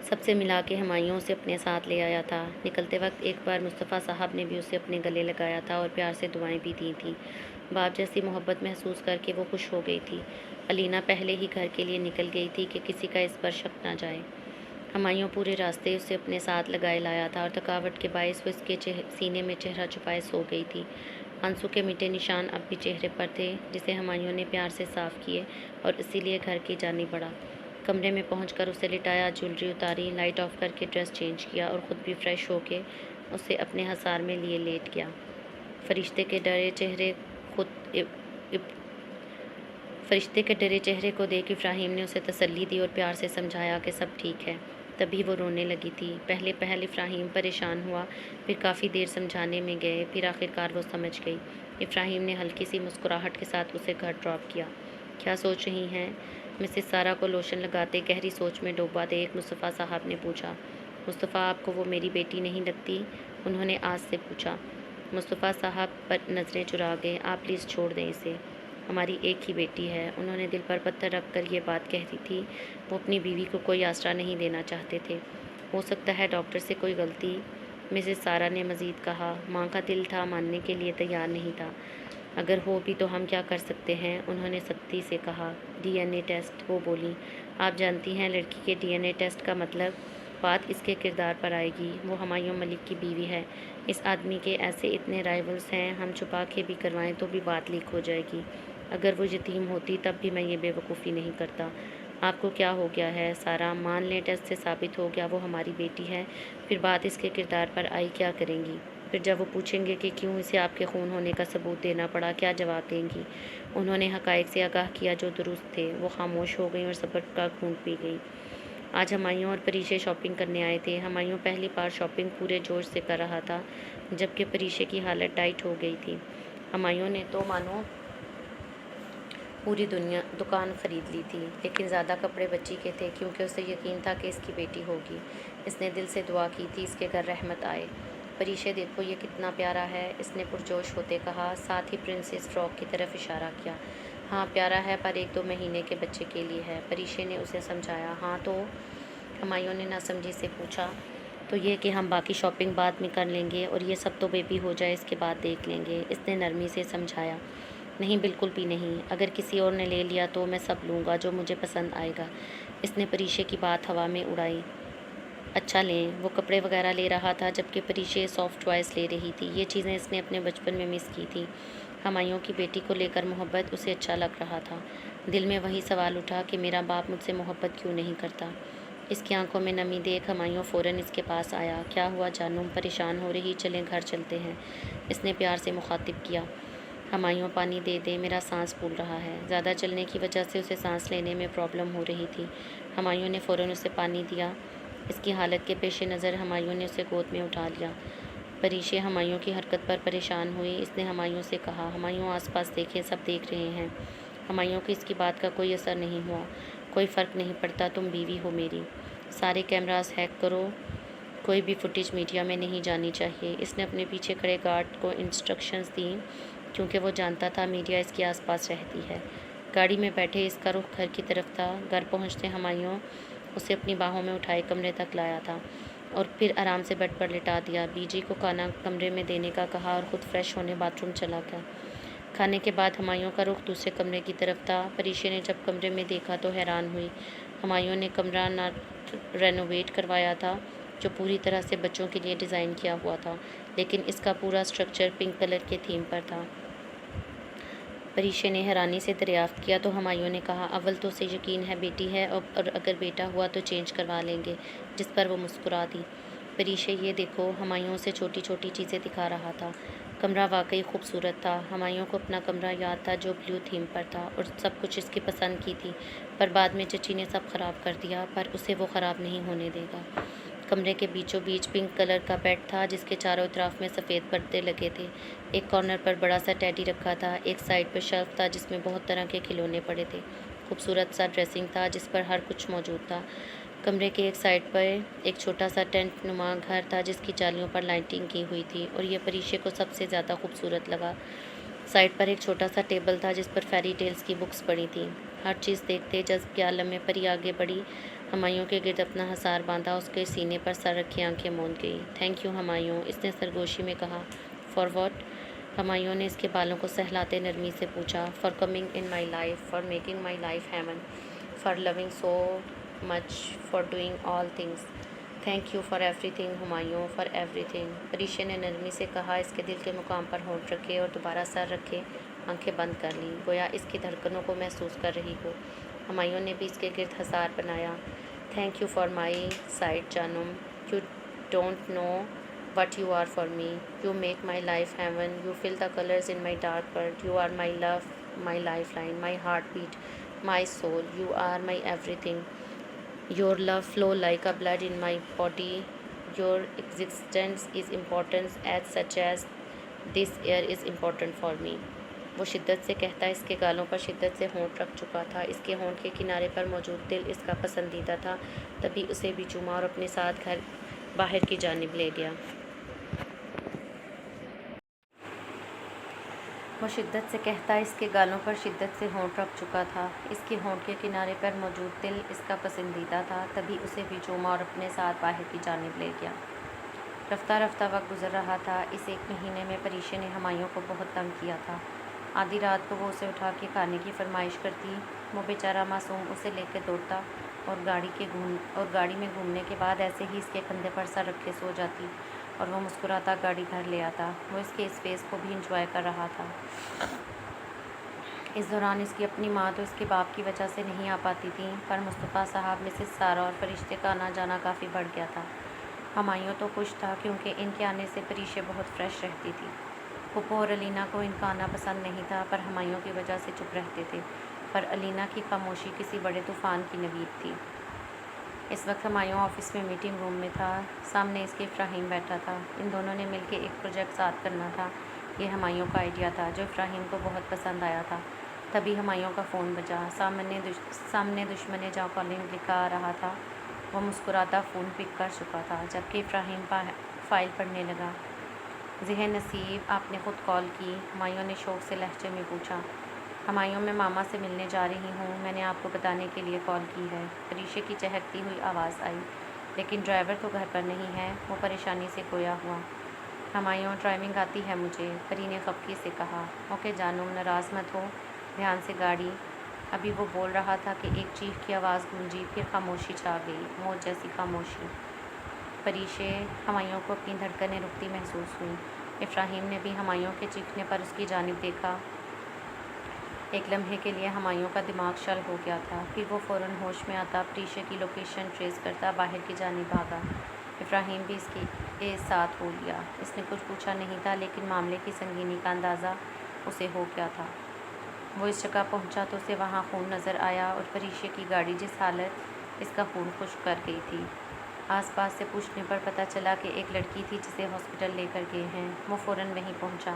سب سے ملا کے ہمایوں اسے اپنے ساتھ لے آیا تھا۔ نکلتے وقت ایک بار مصطفیٰ صاحب نے بھی اسے اپنے گلے لگایا تھا اور پیار سے دعائیں بھی دی تھیں۔ باپ جیسی محبت محسوس کر کے وہ خوش ہو گئی تھی۔ علینا پہلے ہی گھر کے لیے نکل گئی تھی کہ کسی کا اس پر شک نہ جائے۔ ہمایوں پورے راستے اسے اپنے ساتھ لگائے لایا تھا اور تھکاوٹ کے باعث وہ اس کے سینے میں چہرہ چھپائے سو گئی تھی۔ آنسو کے میٹھے نشان اب بھی چہرے پر تھے، جسے ہمایوں نے پیار سے صاف کیے اور اسی لیے گھر کی جانی پڑا۔ کمرے میں پہنچ کر اسے لٹایا، جولری اتاری، لائٹ آف کر کے ڈریس چینج کیا اور خود بھی فریش ہو کے اسے اپنے حصار میں لیے لیٹ گیا۔ فرشتے کے ڈرے چہرے کو دیکھ افراہیم نے اسے تسلی دی اور پیار سے سمجھایا کہ سب ٹھیک ہے۔ تبھی وہ رونے لگی تھی۔ پہلے افراہیم پریشان ہوا، پھر کافی دیر سمجھانے میں گئے، پھر آخرکار وہ سمجھ گئی۔ افراہیم نے ہلکی سی مسکراہٹ کے ساتھ اسے گھر ڈراپ کیا۔ کیا سوچ رہی ہیں؟ مسز سارا کو لوشن لگاتے گہری سوچ میں ڈوبا دیکھ مصطفیٰ صاحب نے پوچھا۔ مصطفیٰ آپ کو وہ میری بیٹی نہیں لگتی؟ انہوں نے آج سے پوچھا۔ مصطفیٰ صاحب پر نظریں چرا گئے۔ آپ پلیز چھوڑ دیں اسے، ہماری ایک ہی بیٹی ہے۔ انہوں نے دل پر پتھر رکھ کر یہ بات کہہ دی تھی۔ وہ اپنی بیوی کو کوئی آسرا نہیں دینا چاہتے تھے۔ ہو سکتا ہے ڈاکٹر سے کوئی غلطی، مسز سارا نے مزید کہا۔ ماں کا دل تھا، ماننے کے لیے تیار نہیں تھا۔ اگر ہو بھی تو ہم کیا کر سکتے ہیں، انہوں نے سختی سے کہا۔ ڈی این اے ٹیسٹ، وہ بولی۔ آپ جانتی ہیں لڑکی کے ڈی این اے ٹیسٹ کا مطلب؟ بات اس کے کردار پر آئے گی۔ وہ ہمایوں ملک کی بیوی ہے۔ اس آدمی کے ایسے اتنے رائیولز ہیں، ہم چھپا کے بھی کروائیں تو بھی بات لیک ہو جائے گی۔ اگر وہ یتیم ہوتی تب بھی میں یہ بے وقوفی نہیں کرتا۔ آپ کو کیا ہو گیا ہے سارا؟ مان لیں ٹیسٹ سے ثابت ہو گیا وہ ہماری بیٹی ہے، پھر بات اس کے کردار پر آئی، کیا کریں گی؟ پھر جب وہ پوچھیں گے کہ کیوں اسے آپ کے خون ہونے کا ثبوت دینا پڑا، کیا جواب دیں گی؟ انہوں نے حقائق سے آگاہ کیا جو درست تھے۔ وہ خاموش ہو گئیں اور صبر کا گھونٹ پی گئیں۔ آج ہمایوں اور پریشے شاپنگ کرنے آئے تھے۔ ہمایوں پہلی بار شاپنگ پورے جوش سے کر رہا تھا، جبکہ پریشے کی حالت ٹائٹ ہو گئی تھی۔ ہمایوں نے تو مانو پوری دکان خرید لی تھی، لیکن زیادہ کپڑے بچی کے تھے کیونکہ اسے یقین تھا کہ اس کی بیٹی ہوگی۔ اس نے دل سے دعا کی تھی اس کے گھر رحمت آئے۔ پریشے دیکھو یہ کتنا پیارا ہے، اس نے پرجوش ہوتے کہا، ساتھ ہی پرنسس فراک کی طرف اشارہ کیا۔ ہاں پیارا ہے، پر 1-2 مہینے کے بچے کے لیے ہے، پریشے نے اسے سمجھایا۔ ہاں تو؟ ہمایوں نے ناسمجھی سے پوچھا۔ تو یہ کہ ہم باقی شاپنگ بعد میں کر لیں گے اور یہ سب تو بیبی ہو جائے اس کے بعد دیکھ لیں گے، اس نے نرمی سے سمجھایا۔ نہیں بالکل بھی نہیں، اگر کسی اور نے لے لیا تو میں سب لوں گا جو مجھے پسند آئے گا، اس نے پریشے کی بات ہوا میں اڑائی۔ اچھا لیں، وہ کپڑے وغیرہ لے رہا تھا جبکہ پریشے سافٹ ٹوائز لے رہی تھی۔ یہ چیزیں اس نے اپنے بچپن میں مس کی تھی۔ ہمایوں کی بیٹی کو لے کر محبت اسے اچھا لگ رہا تھا۔ دل میں وہی سوال اٹھا کہ میرا باپ مجھ سے محبت کیوں نہیں کرتا؟ اس کی آنکھوں میں نمی دیکھ ہمایوں فوراً اس کے پاس آیا۔ کیا ہوا جانم، پریشان ہو رہی؟ چلیں گھر چلتے ہیں، اس نے پیار سے مخاطب کیا۔ ہمایوں پانی دے دیں، میرا سانس پھول رہا ہے۔ زیادہ چلنے کی وجہ سے اسے سانس لینے میں پرابلم ہو رہی تھی۔ ہمایوں نے فوراً اسے پانی دیا۔ اس کی حالت کے پیش نظر ہمایوں نے اسے گود میں اٹھا لیا۔ پریشے ہمایوں کی حرکت پر پریشان ہوئی۔ اس نے ہمایوں سے کہا، ہمایوں آس پاس دیکھیں، سب دیکھ رہے ہیں۔ ہمایوں کی اس کی بات کا کوئی اثر نہیں ہوا۔ کوئی فرق نہیں پڑتا، تم بیوی ہو میری۔ سارے کیمراز ہیک کرو، کوئی بھی فوٹیج میڈیا میں نہیں جانی چاہیے، اس نے اپنے پیچھے کھڑے گارڈ کو انسٹرکشنز دیں کیونکہ وہ جانتا تھا میڈیا اس کے آس پاس رہتی ہے۔ گاڑی میں بیٹھے اس کا رخ گھر کی طرف تھا۔ گھر پہنچتے ہمایوں اسے اپنی باہوں میں اٹھائے کمرے تک لایا تھا اور پھر آرام سے بیڈ پر لٹا دیا۔ بیجی کو کھانا کمرے میں دینے کا کہا اور خود فریش ہونے باتھ روم چلا گیا۔ کھانے کے بعد ہمایوں کا رخ دوسرے کمرے کی طرف تھا۔ پریشے نے جب کمرے میں دیکھا تو حیران ہوئی۔ ہمایوں نے کمرہ نہ رینوویٹ کروایا تھا جو پوری طرح سے بچوں کے لیے ڈیزائن کیا ہوا تھا، لیکن اس کا پورا اسٹرکچر پنک کلر کے تھیم پر تھا۔ پریشے نے حیرانی سے دریافت کیا تو ہمایوں نے کہا، اول تو اسے یقین ہے بیٹی ہے، اور اگر بیٹا ہوا تو چینج کروا لیں گے، جس پر وہ مسکرا دی۔ پریشے یہ دیکھو، ہمایوں اسے چھوٹی چھوٹی چیزیں دکھا رہا تھا۔ کمرہ واقعی خوبصورت تھا۔ ہمایوں کو اپنا کمرہ یاد تھا جو بلیو تھیم پر تھا اور سب کچھ اس کی پسند کی تھی، پر بعد میں چچی نے سب خراب کر دیا، پر اسے وہ خراب نہیں ہونے دے گا۔ کمرے کے بیچوں بیچ پنک کلر کا بیڈ تھا جس کے چاروں اطراف میں سفید پردے لگے تھے۔ ایک کارنر پر بڑا سا ٹیڈی رکھا تھا، ایک سائڈ پر شیلف تھا جس میں بہت طرح کے کھلونے پڑے تھے۔ خوبصورت سا ڈریسنگ تھا جس پر ہر کچھ موجود تھا۔ کمرے کے ایک سائڈ پر ایک چھوٹا سا ٹینٹ نما گھر تھا جس کی جالیوں پر لائٹنگ کی ہوئی تھی، اور یہ پریشے کو سب سے زیادہ خوبصورت لگا۔ سائڈ پر ایک چھوٹا سا ٹیبل تھا جس پر فیری ٹیلز کی بکس پڑی تھیں۔ ہر چیز دیکھتے جذب کے عالم میں پری آگے بڑھی، ہمایوں کے گرد اپنا حصار باندھا، اس کے سینے پر سر رکھے آنکھیں موند گئی۔ تھینک یو ہمایوں، اس نے سرگوشی میں کہا۔ For what? ہمایوں نے اس کے بالوں کو سہلاتے نرمی سے پوچھا۔ For coming in my life, for making my life heaven, for loving so much, for doing all things. Thank you for everything Humayun, for everything, Parishay نے نرمی سے کہا، اس کے دل کے مقام پر ہونٹ رکھے اور دوبارہ سر رکھے آنکھیں بند کر لیں، گویا اس کی دھڑکنوں کو محسوس کر رہی ہو۔ ہمایوں نے بھی اس کے گرد حصار بنایا۔ Thank you for my sight جانم، you don't know what you are for me, you make my life heaven, you fill the colours in my dark world, you are my love, my lifeline, my heartbeat, my soul, you are my everything, your love flow like a blood in my body, your existence is important as such as this air is important for me۔ وہ شدت سے کہتا، اس کے گالوں پر شدت سے ہونٹ رکھ چکا تھا، اس کے ہونٹ کے کنارے پر موجود دل اس کا پسندیدہ تھا، تبھی اسے بھی چوما اور اپنے ساتھ گھر باہر کی جانب لے گیا۔ وہ شدت سے کہتا، اس کے گالوں پر شدت سے ہونٹ رکھ چکا تھا، اس کے ہونٹ کے کنارے پر موجود دل اس کا پسندیدہ تھا، تبھی اسے بھی چوما اور اپنے ساتھ باہر کی جانب لے گیا۔ رفتہ رفتہ وقت گزر رہا تھا۔ اس ایک مہینے میں پریشے نے ہمایوں کو بہت تنگ کیا تھا۔ آدھی رات کو وہ اسے اٹھا کے کھانے کی فرمائش کرتی، وہ بیچارہ معصوم اسے لے کے دوڑتا اور گاڑی میں گھومنے کے بعد ایسے ہی اس کے کندھے پر سر رکھ کے سو جاتی، اور وہ مسکراتا گاڑی گھر لے آتا۔ وہ اس کے اس فیس کو بھی انجوائے کر رہا تھا۔ اس دوران اس کی اپنی ماں تو اس کے باپ کی وجہ سے نہیں آ پاتی تھیں، پر مصطفیٰ صاحب، مسز سارہ اور فرشتے کا آنا جانا کافی بڑھ گیا تھا۔ ہمایوں تو خوش تھا کیونکہ ان کے آنے سے پریشے بہت فریش رہتی تھی۔ پھپھو اور علینا کو ان کا آنا پسند نہیں تھا، پر ہمایوں کی وجہ سے چپ رہتے تھے، پر علینا کی خاموشی کسی بڑے طوفان کی نوید تھی۔ اس وقت ہمایوں آفس میں میٹنگ روم میں تھا، سامنے اس کے افراہیم بیٹھا تھا۔ ان دونوں نے مل کے ایک پروجیکٹ ساتھ کرنا تھا۔ یہ ہمایوں کا آئیڈیا تھا جو افراہیم کو بہت پسند آیا تھا۔ تبھی ہمایوں کا فون بجا۔ سامنے دشمن جاں کالنگ لکھا آ رہا تھا۔ وہ مسکراتا فون پک کر چکا تھا، جبکہ افراہیم فائل پڑھنے لگا۔ ذہن نصیب، آپ نے خود کال کی؟ ہمایوں نے شوق سے لہجے میں پوچھا۔ ہمایوں، میں ماما سے ملنے جا رہی ہوں، میں نے آپ کو بتانے کے لیے کال کی ہے۔ پریشے کی چہکتی ہوئی آواز آئی، لیکن ڈرائیور تو گھر پر نہیں ہے۔ وہ پریشانی سے کھویا ہوا۔ ہمایوں، ڈرائیونگ آتی ہے مجھے، پری نے خفگی سے کہا۔ اوکے جانم، ناراض مت ہو، دھیان سے گاڑی۔ ابھی وہ بول رہا تھا کہ ایک چیخ کی آواز گونجی، پھر خاموشی چھا گئی، موت جیسی خاموشی۔ پریشے، ہمایوں کو اپنی دھڑکنیں رکتی محسوس ہوئیں۔ افراہیم نے بھی ہمایوں کے چیخنے پر اس کی جانب دیکھا۔ ایک لمحے کے لیے ہمایوں کا دماغ شل ہو گیا تھا، پھر وہ فوراً ہوش میں آتا پریشے کی لوکیشن ٹریس کرتا باہر کی جانب بھاگا۔ افراہیم بھی اس کے ساتھ ہو لیا۔ اس نے کچھ پوچھا نہیں تھا، لیکن معاملے کی سنگینی کا اندازہ اسے ہو گیا تھا۔ وہ اس جگہ پہنچا تو اسے وہاں خون نظر آیا، اور پریشے کی گاڑی جس حالت اس کا خون خشک کر گئی تھی۔ آس پاس سے پوچھنے پر پتہ چلا کہ ایک لڑکی تھی جسے ہاسپٹل لے کر گئے ہیں۔ وہ فوراً وہیں پہنچا۔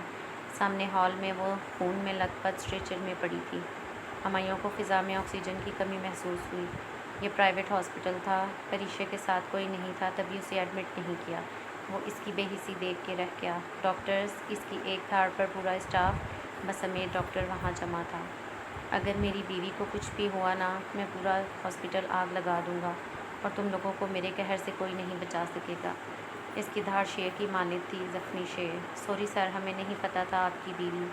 سامنے ہال میں وہ خون میں لت پت اسٹریچر میں پڑی تھی۔ ہمایوں کو فضا میں آکسیجن کی کمی محسوس ہوئی۔ یہ پرائیویٹ ہاسپٹل تھا، پریشے کے ساتھ کوئی نہیں تھا، تبھی اسے ایڈمٹ نہیں کیا۔ وہ اس کی بے حسی دیکھ کے رہ گیا۔ ڈاکٹرز، اس کی ایک دھاڑ پر پورا اسٹاف بسمیت ڈاکٹر وہاں جمع تھا۔ اگر میری بیوی کو کچھ بھی ہوا نا، میں پورا ہاسپٹل آگ لگا دوں گا، اور تم لوگوں کو میرے قہر سے کوئی نہیں بچا سکے گا۔ اس کی دھاڑ شیر کی مانند تھی، زخمی شیر۔ سوری سر، ہمیں نہیں پتہ تھا آپ کی بیوی۔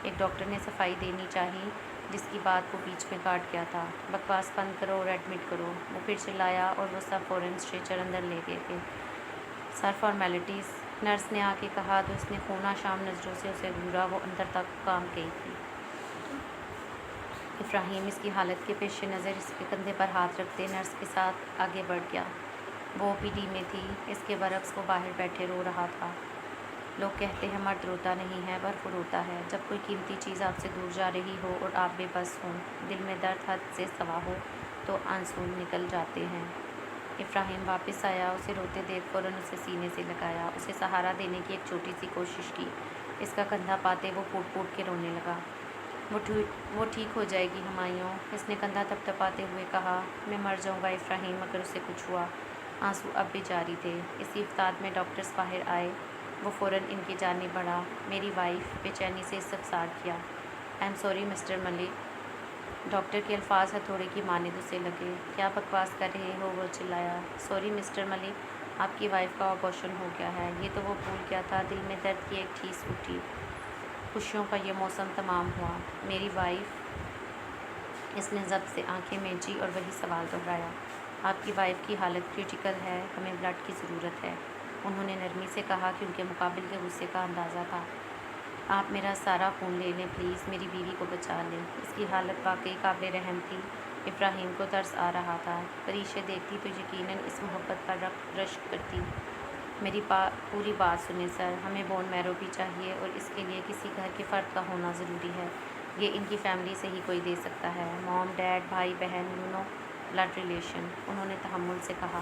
ایک ڈاکٹر نے صفائی دینی چاہی۔ جس کی بات وہ بیچ میں کاٹ گیا تھا۔ بکواس بند کرو اور ایڈمٹ کرو، وہ پھر چلایا اور وہ سب فوراً اسٹریچر اندر لے گئے تھے۔ سر فارمیلٹیز، نرس نے آ کے کہا تو اس نے خونا شام نظروں سے اسے گھورا۔ وہ اندر تک کام گئی تھی۔ ابراہیم اس کی حالت کے پیش نظر اس کے کندھے پر ہاتھ رکھتے نرس کے ساتھ آگے بڑھ گیا۔ وہ او پی ڈی میں تھی، اس کے برعکس وہ باہر بیٹھے رو رہا تھا۔ لوگ کہتے ہیں مرد روتا نہیں ہے، برف روتا ہے۔ جب کوئی قیمتی چیز آپ سے دور جا رہی ہو اور آپ بے بس ہوں، دل میں درد حد سے سوا ہو، تو آنسو نکل جاتے ہیں۔ ابراہیم واپس آیا، اسے روتے دیکھ فوراً اسے سینے سے لگایا، اسے سہارا دینے کی ایک چھوٹی سی کوشش کی۔ اس کا کندھا پاتے وہ پھوٹ پھوٹ کے رونے لگا۔ وہ ٹھیک ہو جائے گی ہمایوں، اس نے کندھا تھپتھپاتے ہوئے کہا۔ میں مر جاؤں گا ابراہیم اگر اسے کچھ ہوا۔ آنسو اب بھی جاری تھے۔ اسی افتاد میں ڈاکٹرز باہر آئے۔ وہ فوراً ان کی جانب بڑھا۔ میری وائف بے چینی سے استفسار کیا۔ I am sorry mister Malik. Doctor کے الفاظ ہتھوڑے کی مانند اسے لگے۔ کیا بکواس کر رہے ہو؟ وہ چلایا۔ سوری مسٹر ملک، آپ کی وائف کا ابورشن ہو گیا ہے۔ یہ تو وہ بھول گیا تھا۔ دل میں درد کی ایک ٹھیس اٹھی۔ خوشیوں کا یہ موسم تمام ہوا۔ میری وائف، اس نے ضبط سے آنکھیں مینچی اور وہی سوال دہرایا۔ آپ کی وائف کی حالت کریٹیکل ہے، ہمیں بلڈ کی ضرورت ہے، انہوں نے نرمی سے کہا کیونکہ مقابل کے غصے کا اندازہ تھا۔ آپ میرا سارا خون لے لیں پلیز، میری بیوی کو بچا لیں۔ اس کی حالت واقعی قابل رحم تھی۔ ابراہیم کو ترس آ رہا تھا۔ پریشے دیکھتی تو یقیناً اس محبت پر رشک کرتی۔ میری پوری بات سنیں سر، ہمیں بون میرو بھی چاہیے اور اس کے لیے کسی گھر کے فرد کا ہونا ضروری ہے۔ یہ ان کی فیملی سے ہی کوئی دے سکتا ہے، موم ڈیڈ بھائی بہن، بلڈ ریلیشن، انہوں نے تحمل سے کہا۔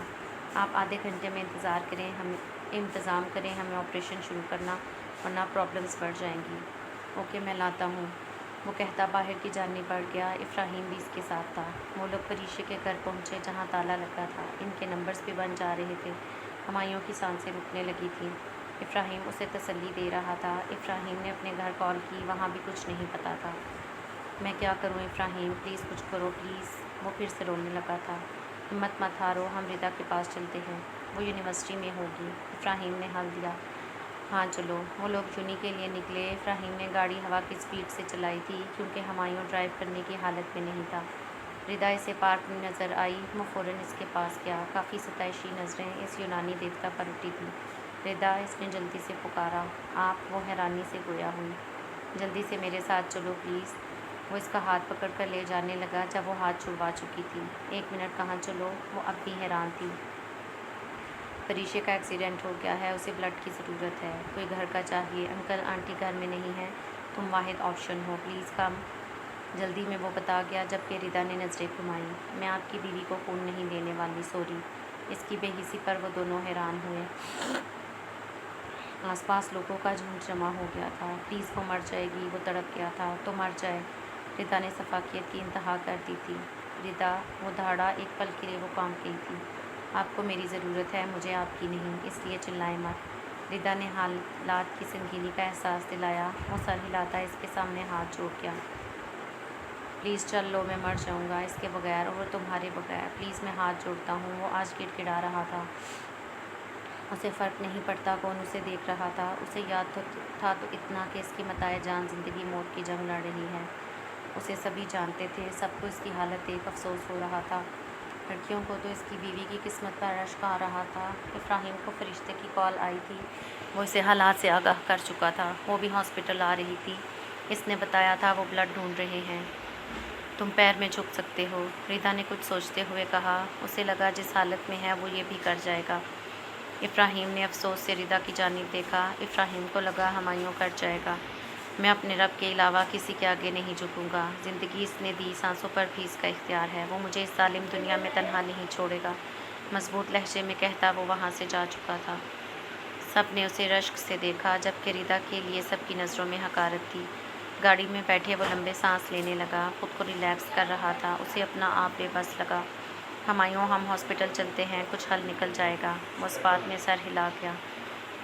آپ آدھے گھنٹے میں انتظام کریں، ہمیں آپریشن شروع کرنا ورنہ پرابلمز بڑھ جائیں گی۔ اوکے میں لاتا ہوں، وہ کہتا باہر کی جانب بڑھ گیا۔ ابراہیم بھی اس کے ساتھ تھا۔ وہ لوگ پریشے کے گھر پہنچے جہاں تالا لگا تھا۔ ان کے نمبرز بھی بن جا رہے تھے۔ ہمایوں کی سانسیں رکنے لگی تھیں۔ ابراہیم اسے تسلی دے رہا تھا۔ ابراہیم نے اپنے گھر کال کی، وہاں بھی کچھ نہیں پتا تھا۔ میں کیا کروں ابراہیم، پلیز کچھ کرو پلیز۔ وہ پھر سے رونے لگا تھا۔ ہمت مت ہارو، ہم ردا کے پاس چلتے ہیں، وہ یونیورسٹی میں ہوگی، ابراہیم نے حل دیا۔ ہاں چلو۔ وہ لوگ چنی کے لیے نکلے۔ ابراہیم نے گاڑی ہوا کی سپیڈ سے چلائی تھی کیونکہ ہمایوں ڈرائیو کرنے کی حالت میں نہیں تھا۔ ردا اسے پارک میں نظر آئی۔ وہ فوراً اس کے پاس گیا۔ کافی ستائشی نظریں اس یونانی دیوتا پر اٹھی تھیں۔ ردا، اس نے جلدی سے پکارا۔ آپ؟ وہ حیرانی سے گویا ہوئی۔ جلدی سے میرے ساتھ چلو پلیز۔ وہ اس کا ہاتھ پکڑ کر لے جانے لگا جب وہ ہاتھ چھڑوا چکی تھی۔ ایک منٹ، کہاں چلو؟ وہ اب بھی حیران تھی۔ پریشے کا ایکسیڈنٹ ہو گیا ہے، اسے بلڈ کی ضرورت ہے، کوئی گھر کا چاہیے، انکل آنٹی گھر میں نہیں ہیں، تم واحد آپشن ہو، پلیز کم۔ جلدی میں وہ بتا گیا جبکہ ردا نے نظریں گھمائیں۔ میں آپ کی بیوی کو خون نہیں دینے والی، سوری۔ اس کی بے حسی پر وہ دونوں حیران ہوئے۔ آس پاس لوگوں کا جھنڈ جمع ہو گیا تھا۔ پلیز وہ مر جائے گی، وہ تڑپ گیا تھا، تو مر جائے۔ ردا نے شفقت کی انتہا کر دی تھی۔ ردا، وہ دھاڑا، ایک پل کے لیے وہ کانپ گئی تھی۔ آپ کو میری ضرورت ہے، مجھے آپ کی نہیں، اس لیے چلائیں مت۔ ردا نے حالات کی سنگینی کا احساس دلایا۔ وہ سر ہلاتا اس کے سامنے ہاتھ جوڑ گیا۔ پلیز چل لو، میں مر جاؤں گا اس کے بغیر اور تمہارے بغیر، پلیز میں ہاتھ جوڑتا ہوں۔ وہ آج گڑ گڑا رہا تھا۔ اسے فرق نہیں پڑتا کون اسے دیکھ رہا تھا۔ اسے یاد تھا تو اتنا کہ اس کی متاع جان زندگی موت کی جنگ لڑ رہی ہے۔ اسے سبھی جانتے تھے، سب کو اس کی حالت دیکھ افسوس ہو رہا تھا۔ لڑکیوں کو تو اس کی بیوی کی قسمت پر رشک آ رہا تھا۔ ابراہیم کو فرشتے کی کال آئی تھی۔ وہ اسے حالات سے آگاہ کر چکا تھا۔ وہ بھی ہاسپٹل آ رہی تھی۔ اس نے بتایا تھا وہ بلڈ ڈھونڈ رہے ہیں۔ تم پیر میں جھک سکتے ہو، ردا نے کچھ سوچتے ہوئے کہا۔ اسے لگا جس حالت میں ہے وہ یہ بھی کر جائے گا۔ ابراہیم نے افسوس سے ردا کی جانب دیکھا۔ ابراہیم کو لگا ہمایوں کر جائے گا۔ میں اپنے رب کے علاوہ کسی کے آگے نہیں جھکوں گا۔ زندگی اس نے دی، سانسوں پر بھی اس کا اختیار ہے۔ وہ مجھے اس ظالم دنیا میں تنہا نہیں چھوڑے گا، مضبوط لہجے میں کہتا وہ وہاں سے جا چکا تھا۔ سب نے اسے رشک سے دیکھا جبکہ ردا کے لیے سب کی نظروں میں حقارت تھی۔ گاڑی میں بیٹھے وہ لمبے سانس لینے لگا، خود کو ریلیکس کر رہا تھا۔ اسے اپنا آپ بے بس لگا۔ ہمایوں، ہم ہاسپٹل چلتے ہیں، کچھ حل نکل جائے گا۔ وہ اس بات میں سر ہلا گیا۔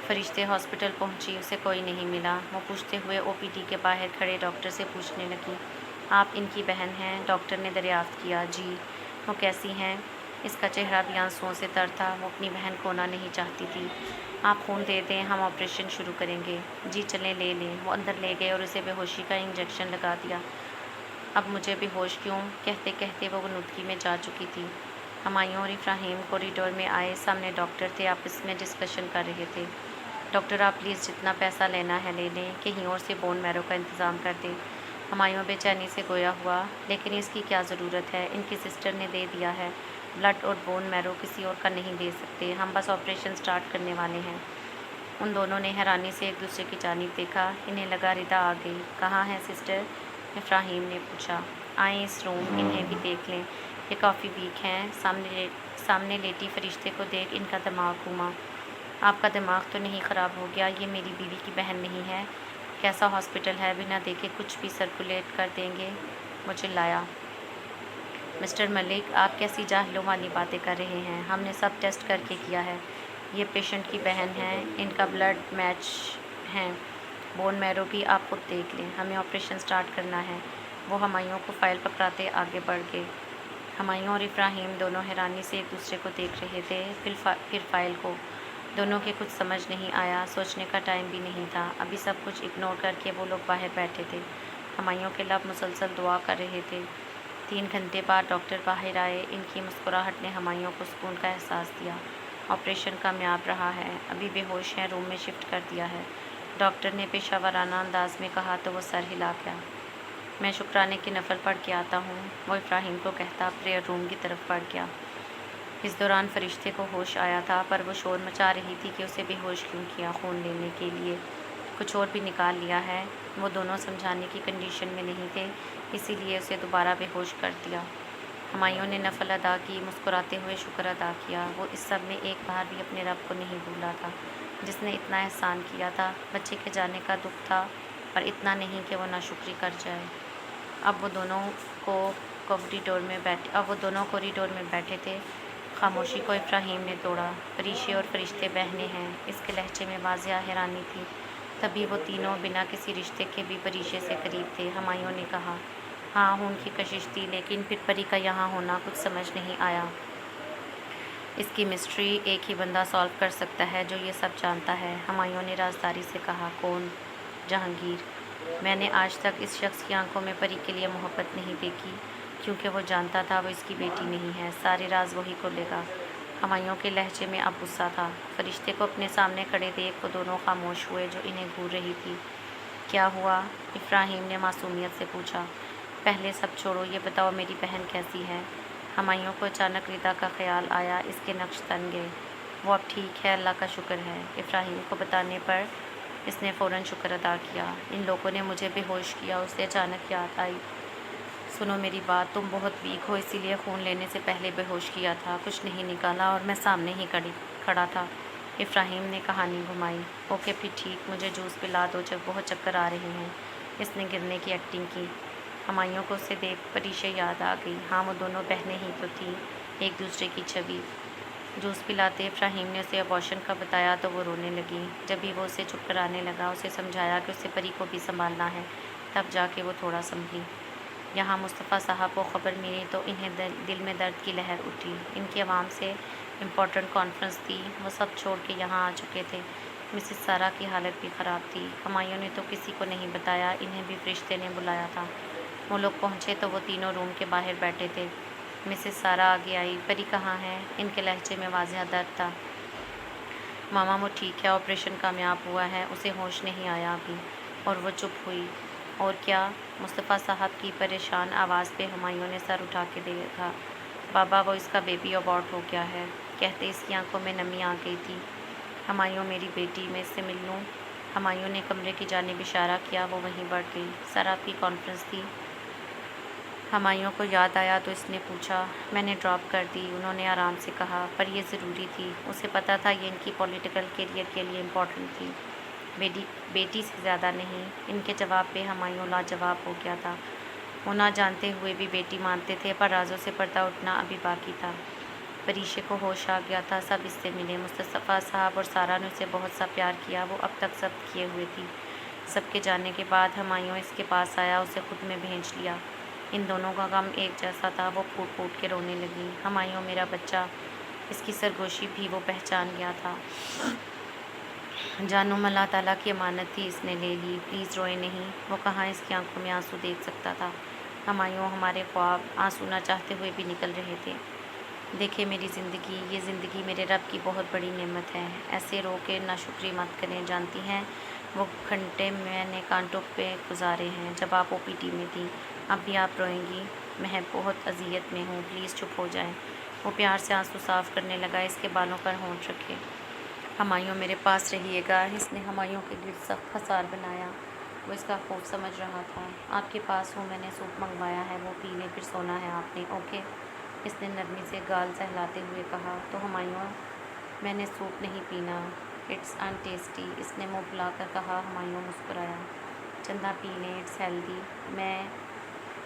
فرشتے ہاسپٹل پہنچی، اسے کوئی نہیں ملا۔ وہ پوچھتے ہوئے او پی ڈی کے باہر کھڑے ڈاکٹر سے پوچھنے لگی، آپ ان کی بہن ہیں؟ ڈاکٹر نے دریافت کیا۔ جی۔ وہ کیسی ہیں؟ اس کا چہرہ بھی آنسوؤں سے تر تھا۔ وہ اپنی بہن کھونا نہیں چاہتی تھی۔ آپ خون دے دیں، ہم آپریشن شروع کریں گے۔ جی چلیں، لے لیں۔ وہ اندر لے گئے اور اسے بے ہوشی کا انجیکشن لگا دیا۔ اب مجھے بے ہوش کیوں؟ کہتے کہتے وہ نطقی میں جا چکی تھی۔ ہمایوں اور ابراہیم کوریڈور میں آئے۔ سامنے ڈاکٹر تھے، آپس میں ڈسکشن کر رہے تھے۔ ڈاکٹر آپ پلیز جتنا پیسہ لینا ہے لے لیں، کہیں اور سے بون میرو کا انتظام کر دیں۔ ہمایوں بے چینی سے گویا ہوا، لیکن اس کی کیا ضرورت ہے؟ ان کی سسٹر نے دے دیا ہے۔ بلڈ اور بون میرو کسی اور کا نہیں دے سکتے، ہم بس آپریشن سٹارٹ کرنے والے ہیں۔ ان دونوں نے حیرانی سے ایک دوسرے کی جانب دیکھا۔ انہیں لگا ردا آ گئی۔ کہاں ہے سسٹر؟ ابراہیم نے پوچھا۔ آئیں اس روم، انہیں بھی دیکھ لیں، یہ کافی ویک ہیں۔ سامنے لیٹی فرشتے کو دیکھ ان کا دماغ گھوما۔ آپ کا دماغ تو نہیں خراب ہو گیا؟ یہ میری بیوی کی بہن نہیں ہے؟ کیسا ہاسپٹل ہے، بنا دیکھے کچھ بھی سرکولیٹ کر دیں گے؟ وہ چلایا۔ مسٹر ملک، آپ کیسی جاہلوں والی باتیں کر رہے ہیں؟ ہم نے سب ٹیسٹ کر کے کیا ہے۔ یہ پیشنٹ کی بہن ہے، ان کا بلڈ میچ ہیں، بون میرو بھی آپ خود دیکھ لیں، ہمیں آپریشن سٹارٹ کرنا ہے۔ وہ ہمایوں کو فائل پکڑاتے آگے بڑھ گئے۔ ہمایوں اور ابراہیم دونوں حیرانی سے ایک دوسرے کو دیکھ رہے تھے، پھر فائل کو۔ دونوں کے کچھ سمجھ نہیں آیا، سوچنے کا ٹائم بھی نہیں تھا۔ ابھی سب کچھ اگنور کر کے وہ لوگ باہر بیٹھے تھے۔ ہمایوں کے لب مسلسل دعا کر رہے تھے۔ 3 گھنٹے بعد ڈاکٹر باہر آئے۔ ان کی مسکراہٹ نے ہمایوں کو سکون کا احساس دیا۔ آپریشن کامیاب رہا ہے، ابھی بے ہوش ہیں، روم میں شفٹ کر دیا ہے، ڈاکٹر نے پیشہ ورانہ انداز میں کہا تو وہ سر ہلا گیا۔ میں شکرانے کی نفل پڑھ کے آتا ہوں، وہ ابراہیم کو کہتا پریئر روم کی طرف بڑھ گیا۔ اس دوران فرشتے کو ہوش آیا تھا، پر وہ شور مچا رہی تھی کہ اسے بے ہوش کیوں کیا۔ خون لینے کے لیے کچھ اور بھی نکال لیا ہے؟ وہ دونوں سمجھانے کی کنڈیشن میں نہیں تھے، اسی لیے اسے دوبارہ بے ہوش کر دیا۔ ہمایوں نے نفل ادا کی، مسکراتے ہوئے شکر ادا کیا۔ وہ اس سب میں ایک بار بھی اپنے رب کو نہیں بھولا تھا جس نے اتنا احسان کیا تھا۔ بچے کے جانے کا دکھ تھا، پر اتنا نہیں کہ وہ ناشکری کر جائے۔ اب وہ دونوں کوریڈور میں بیٹھے تھے۔ خاموشی کو ابراہیم نے توڑا۔ پریشے اور فرشتے بہنے ہیں، اس کے لہجے میں واضح حیرانی تھی۔ تبھی وہ تینوں بنا کسی رشتے کے بھی پریشے سے قریب تھے۔ ہمایوں نے کہا، ہاں خون کی کشش تھی، لیکن پھر پری کا یہاں ہونا کچھ سمجھ نہیں آیا۔ اس کی مسٹری ایک ہی بندہ سالو کر سکتا ہے جو یہ سب جانتا ہے۔ ہمایوں نے رازداری سے کہا، کون؟ جہانگیر۔ میں نے آج تک اس شخص کی آنکھوں میں پری کے لیے محبت نہیں دیکھی، کیونکہ وہ جانتا تھا وہ اس کی بیٹی نہیں ہے، سارے راز وہی کھولے گا۔ ہمایوں کے لہجے میں اب غصہ تھا۔ فرشتے کو اپنے سامنے کھڑے دیکھ وہ دونوں خاموش ہوئے جو انہیں گھور رہی تھی۔ کیا ہوا؟ ابراہیم نے معصومیت سے پوچھا۔ پہلے سب چھوڑو، یہ بتاؤ میری بہن کیسی ہے؟ ہمایوں کو اچانک ردا کا خیال آیا، اس کے نقش تن گئے۔ وہ اب ٹھیک ہے، اللہ کا شکر ہے۔ ابراہیم کو بتانے پر اس نے فوراً شکر ادا کیا۔ ان لوگوں نے مجھے بے ہوش کیا، اسے اچانک یاد آئی۔ سنو میری بات، تم بہت ویک ہو، اسی لیے خون لینے سے پہلے بے ہوش کیا تھا، کچھ نہیں نکالا اور میں سامنے ہی کھڑا تھا۔ ابراہیم نے کہانی گھمائی۔ اوکے پھر ٹھیک، مجھے جوس پلا دو، بہت چکر آ رہے ہیں۔ اس نے گرنے کی ایکٹنگ کی۔ ہمایوں کو اسے دیکھ پریشے یاد آ گئی۔ ہاں وہ دونوں بہنیں ہی تو تھیں، ایک دوسرے کی چھوی۔ جوس پلاتے ابراہیم نے اسے ابارشن کا بتایا تو وہ رونے لگی۔ جب بھی وہ اسے چپ کرانے لگا، اسے سمجھایا کہ اسے پری کو بھی سنبھالنا ہے، تب جا کے وہ تھوڑا سنبھلی۔ یہاں مصطفیٰ صاحب کو خبر ملی تو انہیں دل میں درد کی لہر اٹھی۔ ان کی عوام سے امپورٹنٹ کانفرنس تھی، وہ سب چھوڑ کے یہاں آ چکے تھے۔ مسز سارہ کی حالت بھی خراب تھی۔ ہمایوں نے تو کسی کو نہیں بتایا، انہیں بھی فرشتے نے بلایا تھا۔ وہ لوگ پہنچے تو وہ تینوں روم کے باہر بیٹھے تھے۔ مسز سارہ آگے آئی۔ پری کہاں ہے؟ ان کے لہجے میں واضح درد تھا۔ ماما وہ ٹھیک ہے، آپریشن کامیاب ہوا ہے، اسے ہوش نہیں آیا ابھی۔ اور وہ چپ ہوئی۔ اور کیا؟ مصطفیٰ صاحب کی پریشان آواز پہ ہمایوں نے سر اٹھا کے دیکھا۔ بابا وہ اس کا بیبی ابارٹ ہو گیا ہے، کہتے اس کی آنکھوں میں نمی آ گئی تھی۔ ہمایوں میری بیٹی، میں اس سے مل لوں؟ ہمایوں نے کمرے کی جانب اشارہ کیا، وہ وہیں بڑھ گئی۔ سر آپ کی کانفرنس تھی؟ ہمایوں کو یاد آیا تو اس نے پوچھا۔ میں نے ڈراپ کر دی، انہوں نے آرام سے کہا، پر یہ ضروری تھی، اسے پتہ تھا یہ ان کی پولیٹیکل کیریئر کے لیے امپورٹنٹ تھی، بیٹی سے زیادہ نہیں۔ ان کے جواب پہ ہمایوں لاجواب ہو گیا تھا۔ وہ نہ جانتے ہوئے بھی بیٹی مانتے تھے، پر رازوں سے پردہ اٹھنا ابھی باقی تھا۔ پریشے کو ہوش آ گیا تھا، سب اس سے ملے۔ مصطفیٰ صاحب اور سارہ نے اسے بہت سا پیار کیا، وہ اب تک ضبط کیے ہوئے تھی۔ سب کے جانے کے بعد ہمایوں اس کے پاس آیا، اسے خود میں بھیج لیا۔ ان دونوں کا غم ایک جیسا تھا، وہ پھوٹ پھوٹ کے رونے لگی۔ ہمایوں میرا بچہ، اس کی سرگوشی بھی وہ پہچان گیا تھا۔ جانم اللہ تعالیٰ کی امانت تھی، اس نے لے لی، پلیز روئے نہیں۔ وہ کہاں اس کی آنکھوں میں آنسو دیکھ سکتا تھا۔ ہمایوں ہمارے خواب آنسو نہ چاہتے ہوئے بھی نکل رہے تھے۔ دیکھیں میری زندگی، یہ زندگی میرے رب کی بہت بڑی نعمت ہے، ایسے رو کے ناشکری مت کریں۔ جانتی ہیں وہ گھنٹے میں نے کانٹوں پہ گزارے ہیں جب آپ او پی ڈی میں تھیں، اب بھی آپ روئیں گی؟ میں بہت اذیت میں ہوں، پلیز چپ ہو جائیں۔ وہ پیار سے آنسو صاف کرنے لگا، اس کے بالوں پر ہونٹ رکھے۔ ہمایوں میرے پاس رہیے گا۔ اس نے ہمایوں کے گرد سخت حصار بنایا، وہ اس کا خوف سمجھ رہا تھا۔ آپ کے پاس ہوں، میں نے سوپ منگوایا ہے، وہ پی لیں، پھر سونا ہے آپ نے، اوکے؟ اس نے نرمی سے گال سہلاتے ہوئے کہا۔ تو ہمایوں، میں نے سوپ نہیں پینا، اٹس ان ٹیسٹی، اس نے منہ پھلا کر کہا۔ ہمایوں مسکرایا۔ چندہ پی لیں، اٹس ہیلدی،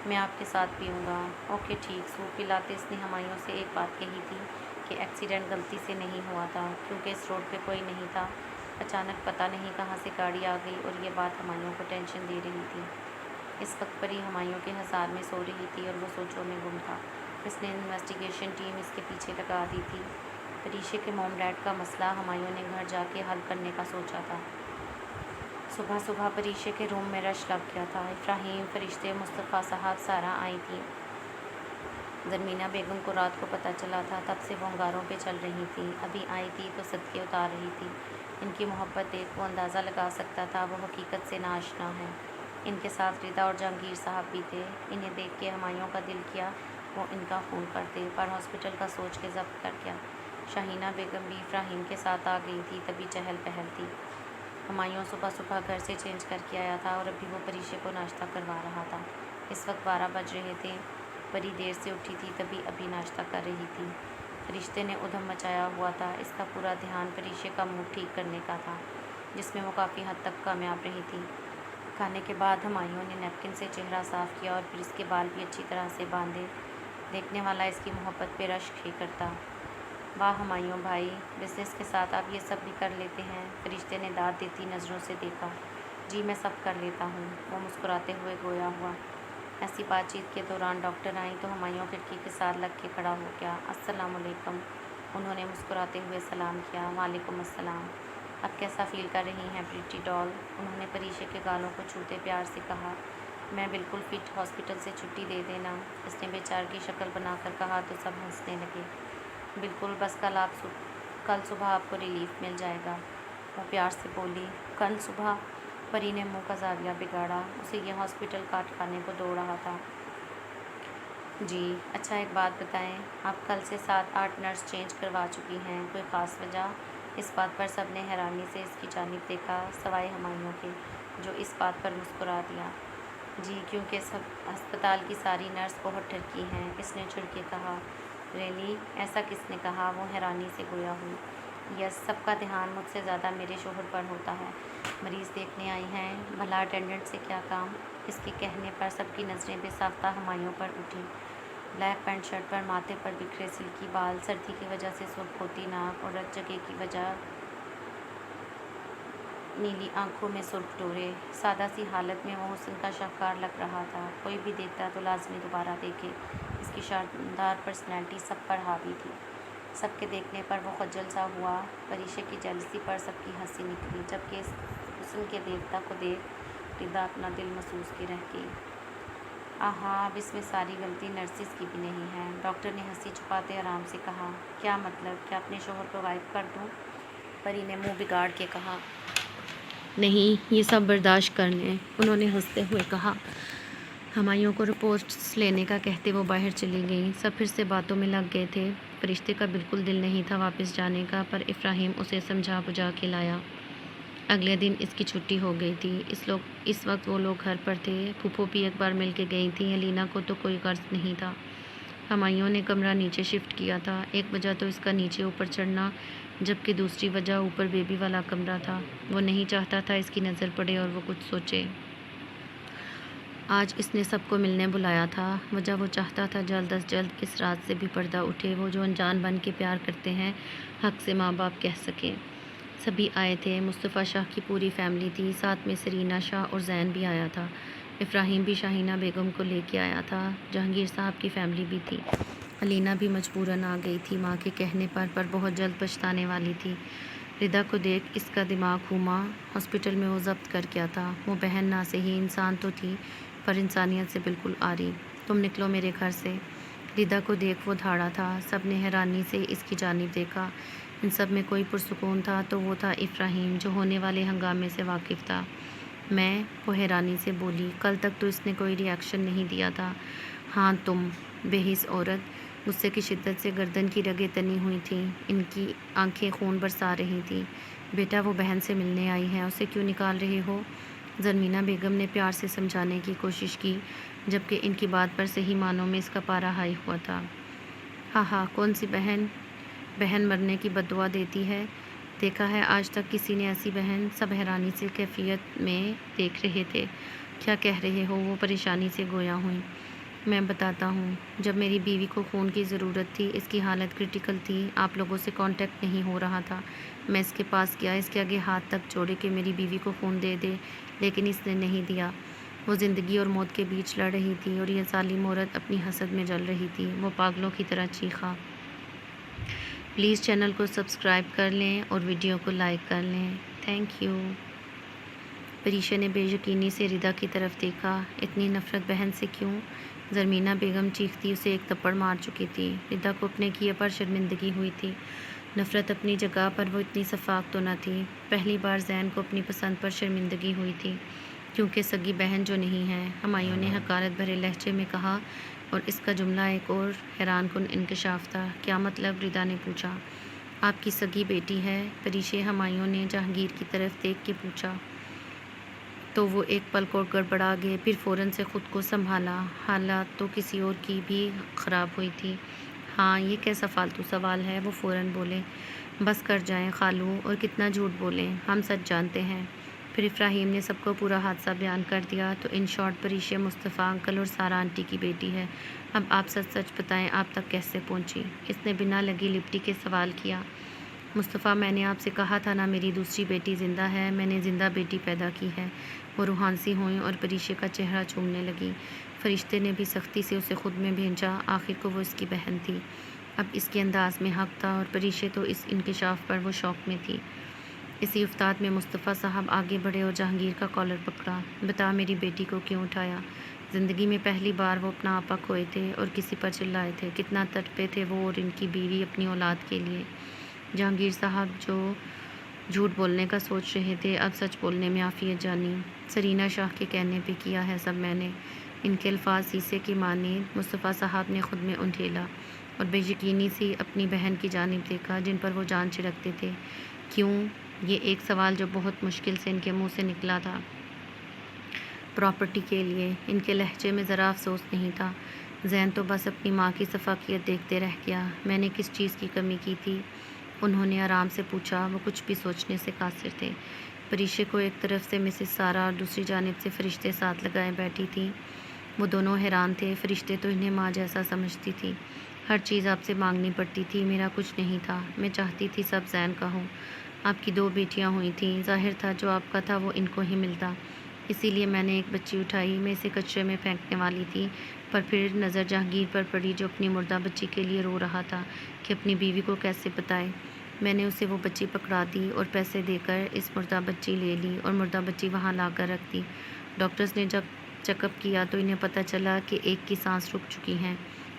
میں آپ کے ساتھ پیوں گا، اوکے ٹھیک۔ سوپ پلاتے اس نے ہمایوں سے ایک بات کہی تھی کہ ایکسیڈنٹ غلطی سے نہیں ہوا تھا، کیونکہ اس روڈ پہ کوئی نہیں تھا۔ اچانک پتہ نہیں کہاں سے گاڑی آ گئی اور یہ بات ہمایوں کو ٹینشن دے رہی تھی۔ اس وقت پری ہمایوں کے حصار میں سو رہی تھی اور وہ سوچوں میں گم تھا۔ اس نے انویسٹیگیشن ٹیم اس کے پیچھے لگا دی تھی۔ پریشے کے موم ڈیڈ کا مسئلہ ہمایوں نے گھر جا کے حل کرنے کا سوچا تھا۔ صبح صبح پریشے کے روم میں رش لگ گیا تھا۔ افراہیم، فرشتے، مصطفیٰ صاحب، سارا آئی تھیں۔ زرمینہ بیگم کو رات کو پتہ چلا تھا، تب سے وہ انگاروں پہ چل رہی تھیں، ابھی آئی تھی تو صدقے اتار رہی تھی۔ ان کی محبت دیکھ وہ اندازہ لگا سکتا تھا وہ حقیقت سے ناآشنا ہے۔ ان کے ساتھ رضا اور جہانگیر صاحب بھی تھے۔ انہیں دیکھ کے ہمایوں کا دل کیا وہ ان کا خون کرتے، پر ہاسپٹل کا سوچ کے ضبط کر گیا۔ شاہینہ بیگم بھی افراہیم کے ساتھ آ گئی تھی، تبھی چہل پہل تھی۔ ہمایوں صبح صبح گھر سے چینج کر کے آیا تھا اور ابھی وہ پریشے کو ناشتہ کروا رہا تھا۔ اس وقت 12 بج رہے تھے۔ پری دیر سے اٹھی تھی، تبھی ابھی ناشتہ کر رہی تھی۔ فرشتے نے ادھم مچایا ہوا تھا، اس کا پورا دھیان پریشے کا موڈ ٹھیک کرنے کا تھا، جس میں وہ کافی حد تک کامیاب رہی تھی۔ کھانے کے بعد ہمایوں نے نیپکن سے چہرہ صاف کیا اور پھر اس کے بال بھی اچھی طرح سے باندھے۔ دیکھنے والا اس کی محبت پہ رشک ہی کرتا۔ واہ ہمایوں بھائی، بزنس کے ساتھ آپ یہ سب بھی کر لیتے ہیں؟ فرشتے نے داد دیتی نظروں سے دیکھا۔ جی میں سب کر لیتا ہوں، وہ مسکراتے ہوئے گویا ہوا۔ ایسی بات چیت کے دوران ڈاکٹر آئیں تو ہمایوں کھڑکی کے ساتھ لگ کے کھڑا ہو گیا۔ السلام علیکم، انہوں نے مسکراتے ہوئے سلام کیا۔ وعلیکم السلام، اب کیسا فیل کر رہی ہیں پریٹی ڈال؟ انہوں نے پریشے کے گالوں کو چھوتے پیار سے کہا۔ میں بالکل فٹ، ہاسپٹل سے چھٹی دے دینا، اس نے بے چار کی شکل بنا کر کہا تو سب ہنسنے لگے۔ بالکل، بس کل صبح آپ کو ریلیف مل جائے گا، وہ پیار سے بولی۔ کل صبح؟ پری نے منہ کا زاویہ بگاڑا، اسے یہ ہاسپٹل کاٹ کھانے کو دوڑ رہا تھا۔ جی اچھا، ایک بات بتائیں، آپ کل سے 7-8 نرس چینج کروا چکی ہیں، کوئی خاص وجہ؟ اس بات پر سب نے حیرانی سے اس کی جانب دیکھا، سوائے ہمایوں کے، جو اس بات پر مسکرا دیا۔ جی کیونکہ سب ہسپتال کی ساری نرس بہت ٹھرکی ہیں، اس نے چڑھ کے کہا۔ ریلی؟ ایسا کس نے کہا؟ وہ حیرانی سے گویا ہوئی۔ یس، سب کا دھیان مجھ سے زیادہ میرے شوہر پر ہوتا ہے، مریض دیکھنے آئی ہیں، بھلا اٹینڈنٹ سے کیا کام؟ اس کے کہنے پر سب کی نظریں بے ساختہ ہمایوں پر اٹھیں۔ بلیک پینٹ شرٹ پر ماتھے پر بکھرے سلکی بال، سردی کی وجہ سے سرخ ہوتی ناک اور رت جگہ کی وجہ نیلی آنکھوں میں سرخ ڈورے، سادہ سی حالت میں وہ حسن کا شاہکار لگ رہا تھا، کوئی بھی دیکھتا تو لازمی دوبارہ دیکھے۔ اس کی شاندار پرسنالٹی سب پر حاوی تھی۔ سب کے دیکھنے پر وہ خجل سا ہوا، پریشے کی جیلسی پر سب کی ہنسی نکلی، جبکہ اس حسن کے دیوتا کو دیکھ رضا اپنا دل محسوس کے رہ گئی۔ آہا، اب اس میں ساری غلطی نرسز کی بھی نہیں ہے، ڈاکٹر نے ہنسی چھپاتے آرام سے کہا۔ کیا مطلب، کیا اپنے شوہر کو غائب کر دوں؟ پری نے منہ بگاڑ کے کہا۔ نہیں، یہ سب برداشت کر لیں، انہوں نے ہنستے ہوئے کہا۔ ہمایوں کو رپورٹس لینے کا کہتے وہ باہر چلی گئیں۔ سب پھر سے باتوں میں لگ گئے تھے۔ فرشتے کا بالکل دل نہیں تھا واپس جانے کا، پر افراہیم اسے سمجھا بجھا کے لایا۔ اگلے دن اس کی چھٹی ہو گئی تھی۔ اس وقت وہ لوگ گھر پر تھے، پھوپھو بھی ایک بار مل کے گئی تھیں، الینا کو تو کوئی غرض نہیں تھا۔ ہمایوں نے کمرہ نیچے شفٹ کیا تھا، ایک وجہ تو اس کا نیچے اوپر چڑھنا، جبکہ دوسری وجہ اوپر بیبی والا کمرہ تھا۔ وہ نہیں چاہتا تھا اس کی نظر پڑے اور وہ کچھ سوچے۔ آج اس نے سب کو ملنے بلایا تھا، وجہ وہ چاہتا تھا جلد از جلد اس رات سے بھی پردہ اٹھے، وہ جو انجان بن کے پیار کرتے ہیں حق سے ماں باپ کہہ سکیں۔ سبھی آئے تھے، مصطفیٰ شاہ کی پوری فیملی تھی، ساتھ میں سرینا شاہ اور زین بھی آیا تھا۔ افراہیم بھی شاہینہ بیگم کو لے کے آیا تھا، جہانگیر صاحب کی فیملی بھی تھی۔ الینا بھی مجبوراً آ گئی تھی ماں کے کہنے پر بہت جلد پچھتانے والی تھی۔ رضا کو دیکھ اس کا دماغ گھوما، ہاسپٹل میں وہ ضبط کر گیا تھا۔ وہ بہن نہ سہی انسان تو تھی، پر انسانیت سے بالکل عاری۔ تم نکلو میرے گھر سے۔ ردا کو دیکھ وہ دھاڑا تھا۔ سب نے حیرانی سے اس کی جانب دیکھا۔ ان سب میں کوئی پرسکون تھا تو وہ تھا افراہیم، جو ہونے والے ہنگامے سے واقف تھا۔ وہ حیرانی سے بولی، کل تک تو اس نے کوئی ری ایکشن نہیں دیا تھا۔ ہاں تم، بے حس عورت۔ غصے کی شدت سے گردن کی رگیں تنی ہوئی تھیں، ان کی آنکھیں خون برسا رہی تھیں۔ بیٹا وہ بہن سے ملنے آئی ہے، اسے کیوں نکال رہے ہو؟ زرمینہ بیگم نے پیار سے سمجھانے کی کوشش کی، جبکہ ان کی بات پر صحیح معنوں میں اس کا پارا ہائی ہوا تھا۔ ہاں کون سی بہن؟ بہن مرنے کی بد دعا دیتی ہے؟ دیکھا ہے آج تک کسی نے ایسی بہن؟ سب حیرانی سے کیفیت میں دیکھ رہے تھے۔ کیا کہہ رہے ہو؟ وہ پریشانی سے گویا ہوئیں۔ میں بتاتا ہوں، جب میری بیوی کو خون کی ضرورت تھی، اس کی حالت کریٹیکل تھی، آپ لوگوں سے کانٹیکٹ نہیں ہو رہا تھا، میں اس کے پاس گیا، اس کے آگے ہاتھ تک جوڑے کہ میری بیوی کو خون دے دے، لیکن اس نے نہیں دیا۔ وہ زندگی اور موت کے بیچ لڑ رہی تھی اور یہ ظالم عورت اپنی حسد میں جل رہی تھی۔ وہ پاگلوں کی طرح چیخا۔ پلیز چینل کو سبسکرائب کر لیں اور ویڈیو کو لائک کر لیں۔ Thank you. پریشا نے بے یقینی سے ردا کی طرف دیکھا۔ اتنی نفرت بہن سے کیوں؟ زرمینہ بیگم چیختی اسے ایک تھپڑ مار چکی تھی۔ ردا کو اپنے کیے پر شرمندگی ہوئی تھی۔ نفرت اپنی جگہ پر وہ اتنی شفاف تو نہ تھی۔ پہلی بار زین کو اپنی پسند پر شرمندگی ہوئی تھی، کیونکہ سگی بہن جو نہیں ہے، ہمایوں نے حقارت بھرے لہجے میں کہا، اور اس کا جملہ ایک اور حیران کن انکشاف تھا۔ کیا مطلب؟ ردا نے پوچھا۔ آپ کی سگی بیٹی ہے؟ پریشے ہمایوں نے جہانگیر کی طرف دیکھ کے پوچھا۔ تو وہ ایک پل کو گڑبڑا گئے، پھر فوراً سے خود کو سنبھالا۔ حالت تو کسی اور کی بھی خراب ہوئی تھی۔ ہاں، یہ کیسا فالتو سوال ہے؟ وہ فوراً بولے۔ بس کر جائیں خالو، اور کتنا جھوٹ بولیں، ہم سچ جانتے ہیں۔ پھر افراہیم نے سب کو پورا حادثہ بیان کر دیا۔ تو ان شارٹ پریشا مصطفیٰ انکل اور سارا آنٹی کی بیٹی ہے۔ اب آپ سچ سچ بتائیں، آپ تک کیسے پہنچی؟ اس نے بنا لگی لپٹی کے سوال کیا۔ مصطفیٰ، میں نے آپ سے کہا تھا نا میری دوسری بیٹی زندہ ہے، میں نے زندہ بیٹی پیدا کی ہے۔ وہ روحانسی ہوئیں اور پریشے کا چہرہ چومنے لگی۔ فرشتے نے بھی سختی سے اسے خود میں بھیجا، آخر کو وہ اس کی بہن تھی۔ اب اس کے انداز میں حق تھا، اور پریشے تو اس انکشاف پر وہ شوق میں تھی۔ اسی افتاد میں مصطفیٰ صاحب آگے بڑھے اور جہانگیر کا کالر پکڑا۔ بتا، میری بیٹی کو کیوں اٹھایا؟ زندگی میں پہلی بار وہ اپنا آپا کھوئے تھے اور کسی پر چلائے تھے۔ کتنا تڑپے تھے وہ اور ان کی بیوی اپنی اولاد کے لیے۔ جہانگیر صاحب جو جھوٹ بولنے کا سوچ رہے تھے، اب سچ بولنے میں عافیت جانی۔ سرینا شاہ کے کہنے پہ کیا ہے سب میں نے۔ ان کے الفاظ شیشے کی مانند مصطفیٰ صاحب نے خود میں انڈھیلا اور بے یقینی سے اپنی بہن کی جانب دیکھا، جن پر وہ جان چھڑکتے تھے۔ کیوں؟ یہ ایک سوال جو بہت مشکل سے ان کے منہ سے نکلا تھا۔ پراپرٹی کے لیے۔ ان کے لہجے میں ذرا افسوس نہیں تھا۔ زین تو بس اپنی ماں کی شفقت دیکھتے رہ گیا۔ میں نے کس چیز کی کمی کی تھی؟ انہوں نے آرام سے پوچھا۔ وہ کچھ بھی سوچنے سے قاصر تھے۔ پریشے کو ایک طرف سے مسز سارا اور دوسری جانب سے فرشتے ساتھ لگائے بیٹھی تھیں۔ وہ دونوں حیران تھے۔ فرشتے تو انہیں ماں جیسا سمجھتی تھی۔ ہر چیز آپ سے مانگنی پڑتی تھی، میرا کچھ نہیں تھا۔ میں چاہتی تھی سب زین کا ہو۔ آپ کی 2 بیٹیاں ہوئی تھیں، ظاہر تھا جو آپ کا تھا وہ ان کو ہی ملتا، اسی لیے میں نے ایک بچی اٹھائی۔ میں اسے کچرے میں پھینکنے والی تھی، پر پھر نظر جہانگیر پر پڑی جو اپنی مردہ بچی کے لیے رو رہا تھا کہ اپنی بیوی کو کیسے بتائے۔ میں نے اسے وہ بچی پکڑا دی اور پیسے دے کر اس مردہ بچی لے لی اور مردہ بچی وہاں لا کر رکھ دی۔ ڈاکٹرز نے جب چیک اپ کیا تو انہیں پتہ چلا کہ ایک کی سانس رک چکی ہیں۔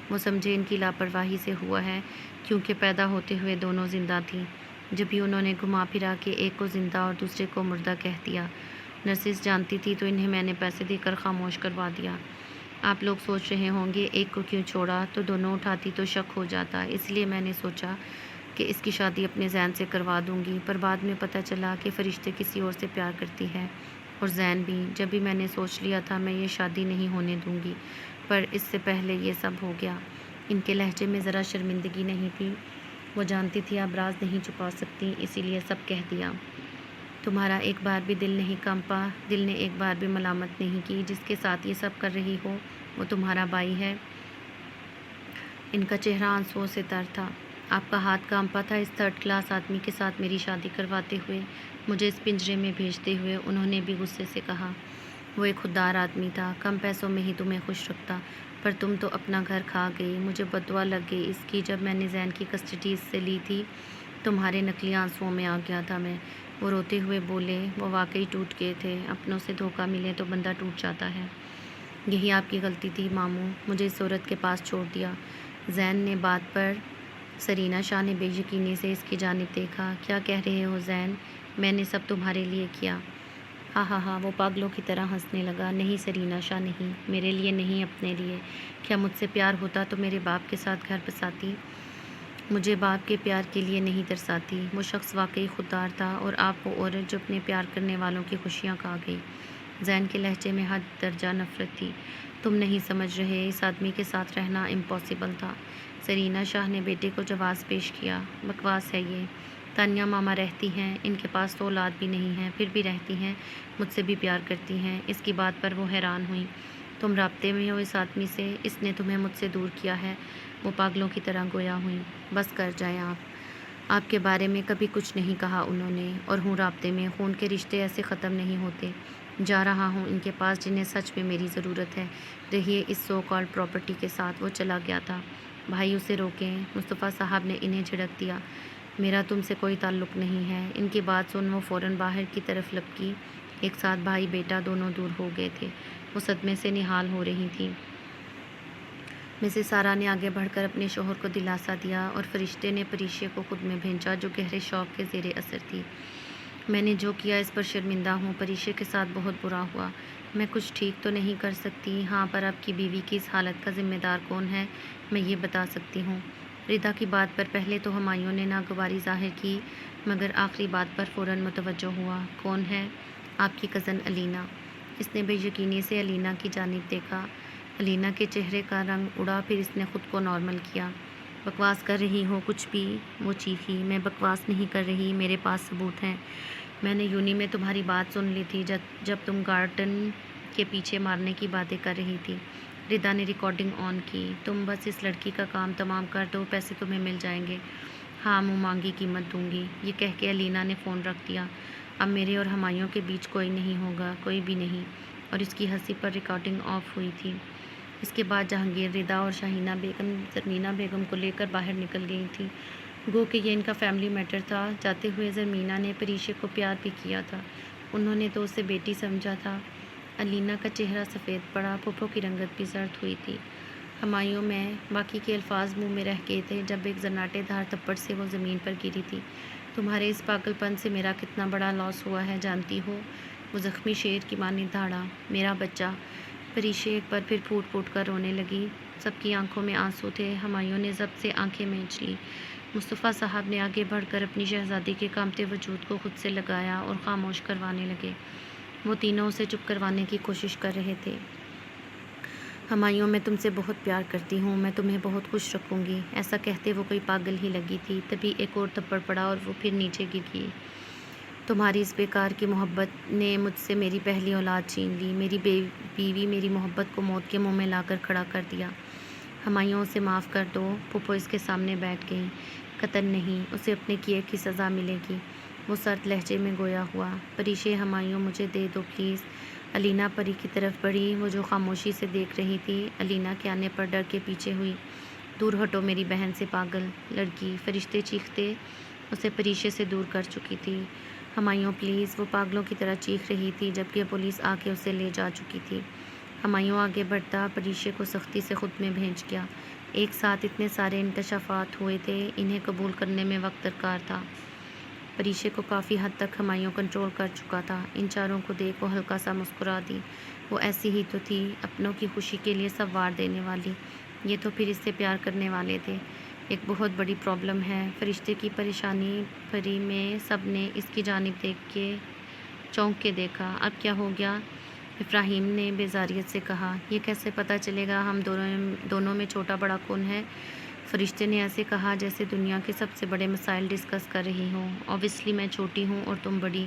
وہ سمجھے ان کی لاپرواہی سے ہوا ہے، کیونکہ پیدا ہوتے ہوئے دونوں زندہ تھیں۔ جب بھی انہوں نے گھما پھرا کے ایک کو زندہ اور دوسرے کو مردہ کہہ دیا۔ نرسز جانتی تھی تو انہیں میں نے پیسے دے کر خاموش کروا دیا۔ آپ لوگ سوچ رہے ہوں گے ایک کو کیوں چھوڑا، تو دونوں اٹھاتی تو شک ہو جاتا، اس لیے میں نے سوچا کہ اس کی شادی اپنے زین سے کروا دوں گی، پر بعد میں پتہ چلا کہ فرشتے کسی اور سے پیار کرتی ہے، اور زین بھی۔ جب بھی میں نے سوچ لیا تھا میں یہ شادی نہیں ہونے دوں گی، پر اس سے پہلے یہ سب ہو گیا۔ ان کے لہجے میں ذرا شرمندگی نہیں تھی۔ وہ جانتی تھی اب راز نہیں چھپا سکتی، اسی لیے سب کہہ دیا۔ تمہارا ایک بار بھی دل نہیں کانپا؟ دل نے ایک بار بھی ملامت نہیں کی؟ جس کے ساتھ یہ سب کر رہی ہو وہ تمہارا بھائی ہے؟ ان کا چہرہ آنسوؤں سے تر تھا۔ آپ کا ہاتھ کانپا تھا اس 3rd کلاس آدمی کے ساتھ میری شادی کرواتے ہوئے، مجھے اس پنجرے میں بھیجتے ہوئے، انہوں نے بھی غصے سے کہا۔ وہ ایک خوددار آدمی تھا، کم پیسوں میں ہی تمہیں خوش رکھتا، پر تم تو اپنا گھر کھا گئی۔ مجھے بددعا لگ گئی اس کی۔ جب میں نے زین کی کسٹڈی اس سے لی تھی، تمہارے نقلی آنسوؤں میں آ گیا تھا میں۔ وہ روتے ہوئے بولے۔ وہ واقعی ٹوٹ گئے تھے۔ اپنوں سے دھوکہ ملے تو بندہ ٹوٹ جاتا ہے۔ یہی آپ کی غلطی تھی ماموں، مجھے اس عورت کے پاس چھوڑ دیا۔ زین نے بات پر سرینا شاہ نے بے یقینی سے اس کی جانب دیکھا۔ کیا کہہ رہے ہو زین؟ میں نے سب تمہارے لیے کیا۔ ہاں ہاں ہاں، وہ پاگلوں کی طرح ہنسنے لگا۔ نہیں سرینا شاہ نہیں، میرے لیے نہیں، اپنے لیے۔ کیا مجھ سے پیار ہوتا تو میرے باپ کے ساتھ گھر بساتی؟ مجھے باپ کے پیار کے لیے نہیں ترساتی۔ وہ شخص واقعی خوددار تھا اور آپ وہ عورت جو اپنے پیار کرنے والوں کی خوشیاں کھا گئی۔ زین کے لہجے میں حد درجہ نفرت تھی۔ تم نہیں سمجھ رہے، اس آدمی کے ساتھ رہنا امپاسبل تھا۔ سرینا شاہ نے بیٹے کو جواز پیش کیا۔ بکواس ہے یہ۔ تانیہ ماما رہتی ہیں، ان کے پاس تو اولاد بھی نہیں ہے، پھر بھی رہتی ہیں، مجھ سے بھی پیار کرتی ہیں۔ اس کی بات پر وہ حیران ہوئیں۔ تم رابطے میں ہو اس آدمی سے؟ اس نے تمہیں مجھ سے دور کیا ہے؟ وہ پاگلوں کی طرح گویا ہوئیں۔ بس کر جائیں آپ کے بارے میں کبھی کچھ نہیں کہا انہوں نے، اور ہوں رابطے میں۔ خون کے رشتے ایسے ختم نہیں ہوتے۔ جا رہا ہوں ان کے پاس جنہیں سچ میں میری ضرورت ہے۔ رہیے اس سو کالڈ پراپرٹی کے ساتھ۔ وہ چلا گیا تھا۔ بھائی اسے روکیں، مصطفیٰ صاحب نے انہیں جھڑک دیا۔ میرا تم سے کوئی تعلق نہیں ہے۔ ان کی بات سن وہ فوراً باہر کی طرف لپکی۔ ایک ساتھ بھائی بیٹا دونوں دور ہو گئے تھے۔ وہ صدمے سے نہال ہو رہی تھیں۔ مسز سارا نے آگے بڑھ کر اپنے شوہر کو دلاسا دیا اور فرشتے نے پریشے کو خود میں بھیجا جو گہرے شوق کے زیر اثر تھی۔ میں نے جو کیا اس پر شرمندہ ہوں، پریشے کے ساتھ بہت برا ہوا۔ میں کچھ ٹھیک تو نہیں کر سکتی۔ ہاں، پر آپ کی بیوی کی اس حالت کا ذمہ دار کون ہے، میں یہ بتا سکتی ہوں۔ ردا کی بات پر پہلے تو ہمایوں نے ناگواری ظاہر کی، مگر آخری بات پر فوراً متوجہ ہوا۔ کون ہے؟ آپ کی کزن الینا۔ اس نے بے یقینی سے الینا کی جانب دیکھا۔ الینا کے چہرے کا رنگ اڑا، پھر اس نے خود کو نارمل کیا۔ بکواس کر رہی ہو کچھ بھی، وہ چیخی۔ میں بکواس نہیں کر رہی، میرے پاس ثبوت ہیں۔ میں نے یونی میں تمہاری بات سن لی تھی جب تم گارڈن کے پیچھے مارنے کی باتیں کر رہی تھی۔ ردا نے ریکارڈنگ آن کی۔ تم بس اس لڑکی کا کام تمام کر دو، پیسے تمہیں مل جائیں گے۔ ہاں، منہ مانگی قیمت دوں گی۔ یہ کہہ کے الینا نے فون رکھ دیا۔ اب میرے اور ہمایوں کے بیچ کوئی نہیں ہوگا، کوئی بھی نہیں۔ اور اس کی ہنسی پر ریکارڈنگ آف ہوئی تھی۔ اس کے بعد جہانگیر، ردا اور شاہینہ بیگم زرمینہ بیگم کو لے کر باہر نکل گئی تھیں۔ گو کہ یہ ان کا فیملی میٹر تھا۔ جاتے ہوئے زرمینہ نے پریشے کو پیار بھی کیا تھا۔ انہوں نے تو اسے بیٹی سمجھا تھا۔ الینا کا چہرہ سفید پڑا، پھپھو کی رنگت بھی زرد ہوئی تھی۔ ہمایوں میں باقی کے الفاظ منہ میں رہ گئے تھے جب ایک زناٹے دھار تھپڑ سے وہ زمین پر گری تھی۔ تمہارے اس پاگل پن سے میرا کتنا بڑا لاس ہوا ہے جانتی ہو؟ وہ زخمی شیر کی مانند دھاڑا۔ میرا بچہ۔ پریشے ایک بار پھر پھوٹ پھوٹ کر رونے لگی۔ سب کی آنکھوں میں آنسو تھے۔ ہمایوں نے ضبط سے آنکھیں مینچ لیں۔ مصطفیٰ صاحب نے آگے بڑھ کر اپنی شہزادی کے کانپتے وجود کو خود سے لگایا اور خاموش کروانے لگے۔ وہ تینوں اسے چپ کروانے کی کوشش کر رہے تھے۔ ہمایوں، میں تم سے بہت پیار کرتی ہوں، میں تمہیں بہت خوش رکھوں گی۔ ایسا کہتے وہ کوئی پاگل ہی لگی تھی۔ تبھی ایک اور تھپڑ پڑا اور وہ پھر نیچے گر گئی۔ تمہاری اس بیکار کی محبت نے مجھ سے میری پہلی اولاد چھین لی۔ میری بیوی میری محبت کو موت کے منہ میں لا کر کھڑا کر دیا۔ ہمایوں، اسے معاف کر دو۔ پھپھو اس کے سامنے بیٹھ گئیں۔ قطعاً نہیں، اسے اپنے کیے کی سزا ملے گی۔ وہ سرد لہجے میں گویا ہوا۔ پریشے، ہمایوں مجھے دے دو پلیز۔ الینا پری کی طرف بڑھی، وہ جو خاموشی سے دیکھ رہی تھی۔ الینا کے آنے پر ڈر کے پیچھے ہوئی۔ دور ہٹو میری بہن سے، پاگل لڑکی، فرشتے چیختے اسے پریشے سے دور کر چکی تھی۔ ہمایوں پلیز، وہ پاگلوں کی طرح چیخ رہی تھی جبکہ پولیس آ کے اسے لے جا چکی تھی۔ ہمایوں آگے بڑھتا پریشے کو سختی سے خود میں بھیج گیا۔ ایک ساتھ اتنے سارے انکشافات ہوئے تھے، انہیں قبول کرنے میں وقت درکار تھا۔ پریشے کو کافی حد تک ہمایوں کنٹرول کر چکا تھا۔ ان چاروں کو دیکھ وہ ہلکا سا مسکرا دی۔ وہ ایسی ہی تو تھی، اپنوں کی خوشی کے لیے سب وار دینے والی۔ یہ تو پھر اس سے پیار کرنے والے تھے۔ ایک بہت بڑی پرابلم ہے۔ فرشتے کی پریشانی بھری میں سب نے اس کی جانب دیکھ کے چونک کے دیکھا۔ اب کیا ہو گیا؟ ابراہیم نے بیزاریت سے کہا۔ یہ کیسے پتہ چلے گا ہم دونوں میں چھوٹا بڑا کون ہے؟ فرشتے نے ایسے کہا جیسے دنیا کے سب سے بڑے مسائل ڈسکس کر رہی ہوں۔ اوبویسلی میں چھوٹی ہوں اور تم بڑی۔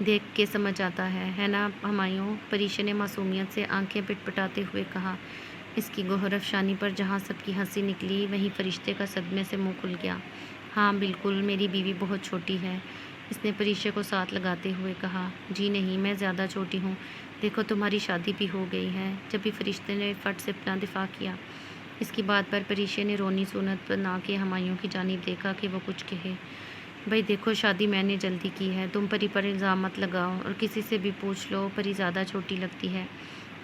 دیکھ کے سمجھ آتا ہے نا ہمایوں؟ پریشے نے معصومیت سے آنکھیں پٹ پٹاتے ہوئے کہا۔ اس کی گوہر افشانی پر جہاں سب کی ہنسی نکلی، وہیں فرشتے کا صدمے سے منہ کھل گیا۔ ہاں بالکل، میری بیوی بہت چھوٹی ہے، اس نے پریشے کو ساتھ لگاتے ہوئے کہا۔ جی نہیں، میں زیادہ چھوٹی ہوں، دیکھو تمہاری شادی بھی ہو گئی ہے۔ جبھی فرشتے نے فٹ سے اپنا دفاع کیا۔ اس کی بات پر پریشے نے رونی صورت بنا کے ہمایوں کی جانب دیکھا کہ وہ کچھ کہے۔ بھائی دیکھو، شادی میں نے جلدی کی ہے، تم پری پر الزام مت لگاؤ، اور کسی سے بھی پوچھ لو، پری زیادہ چھوٹی لگتی ہے۔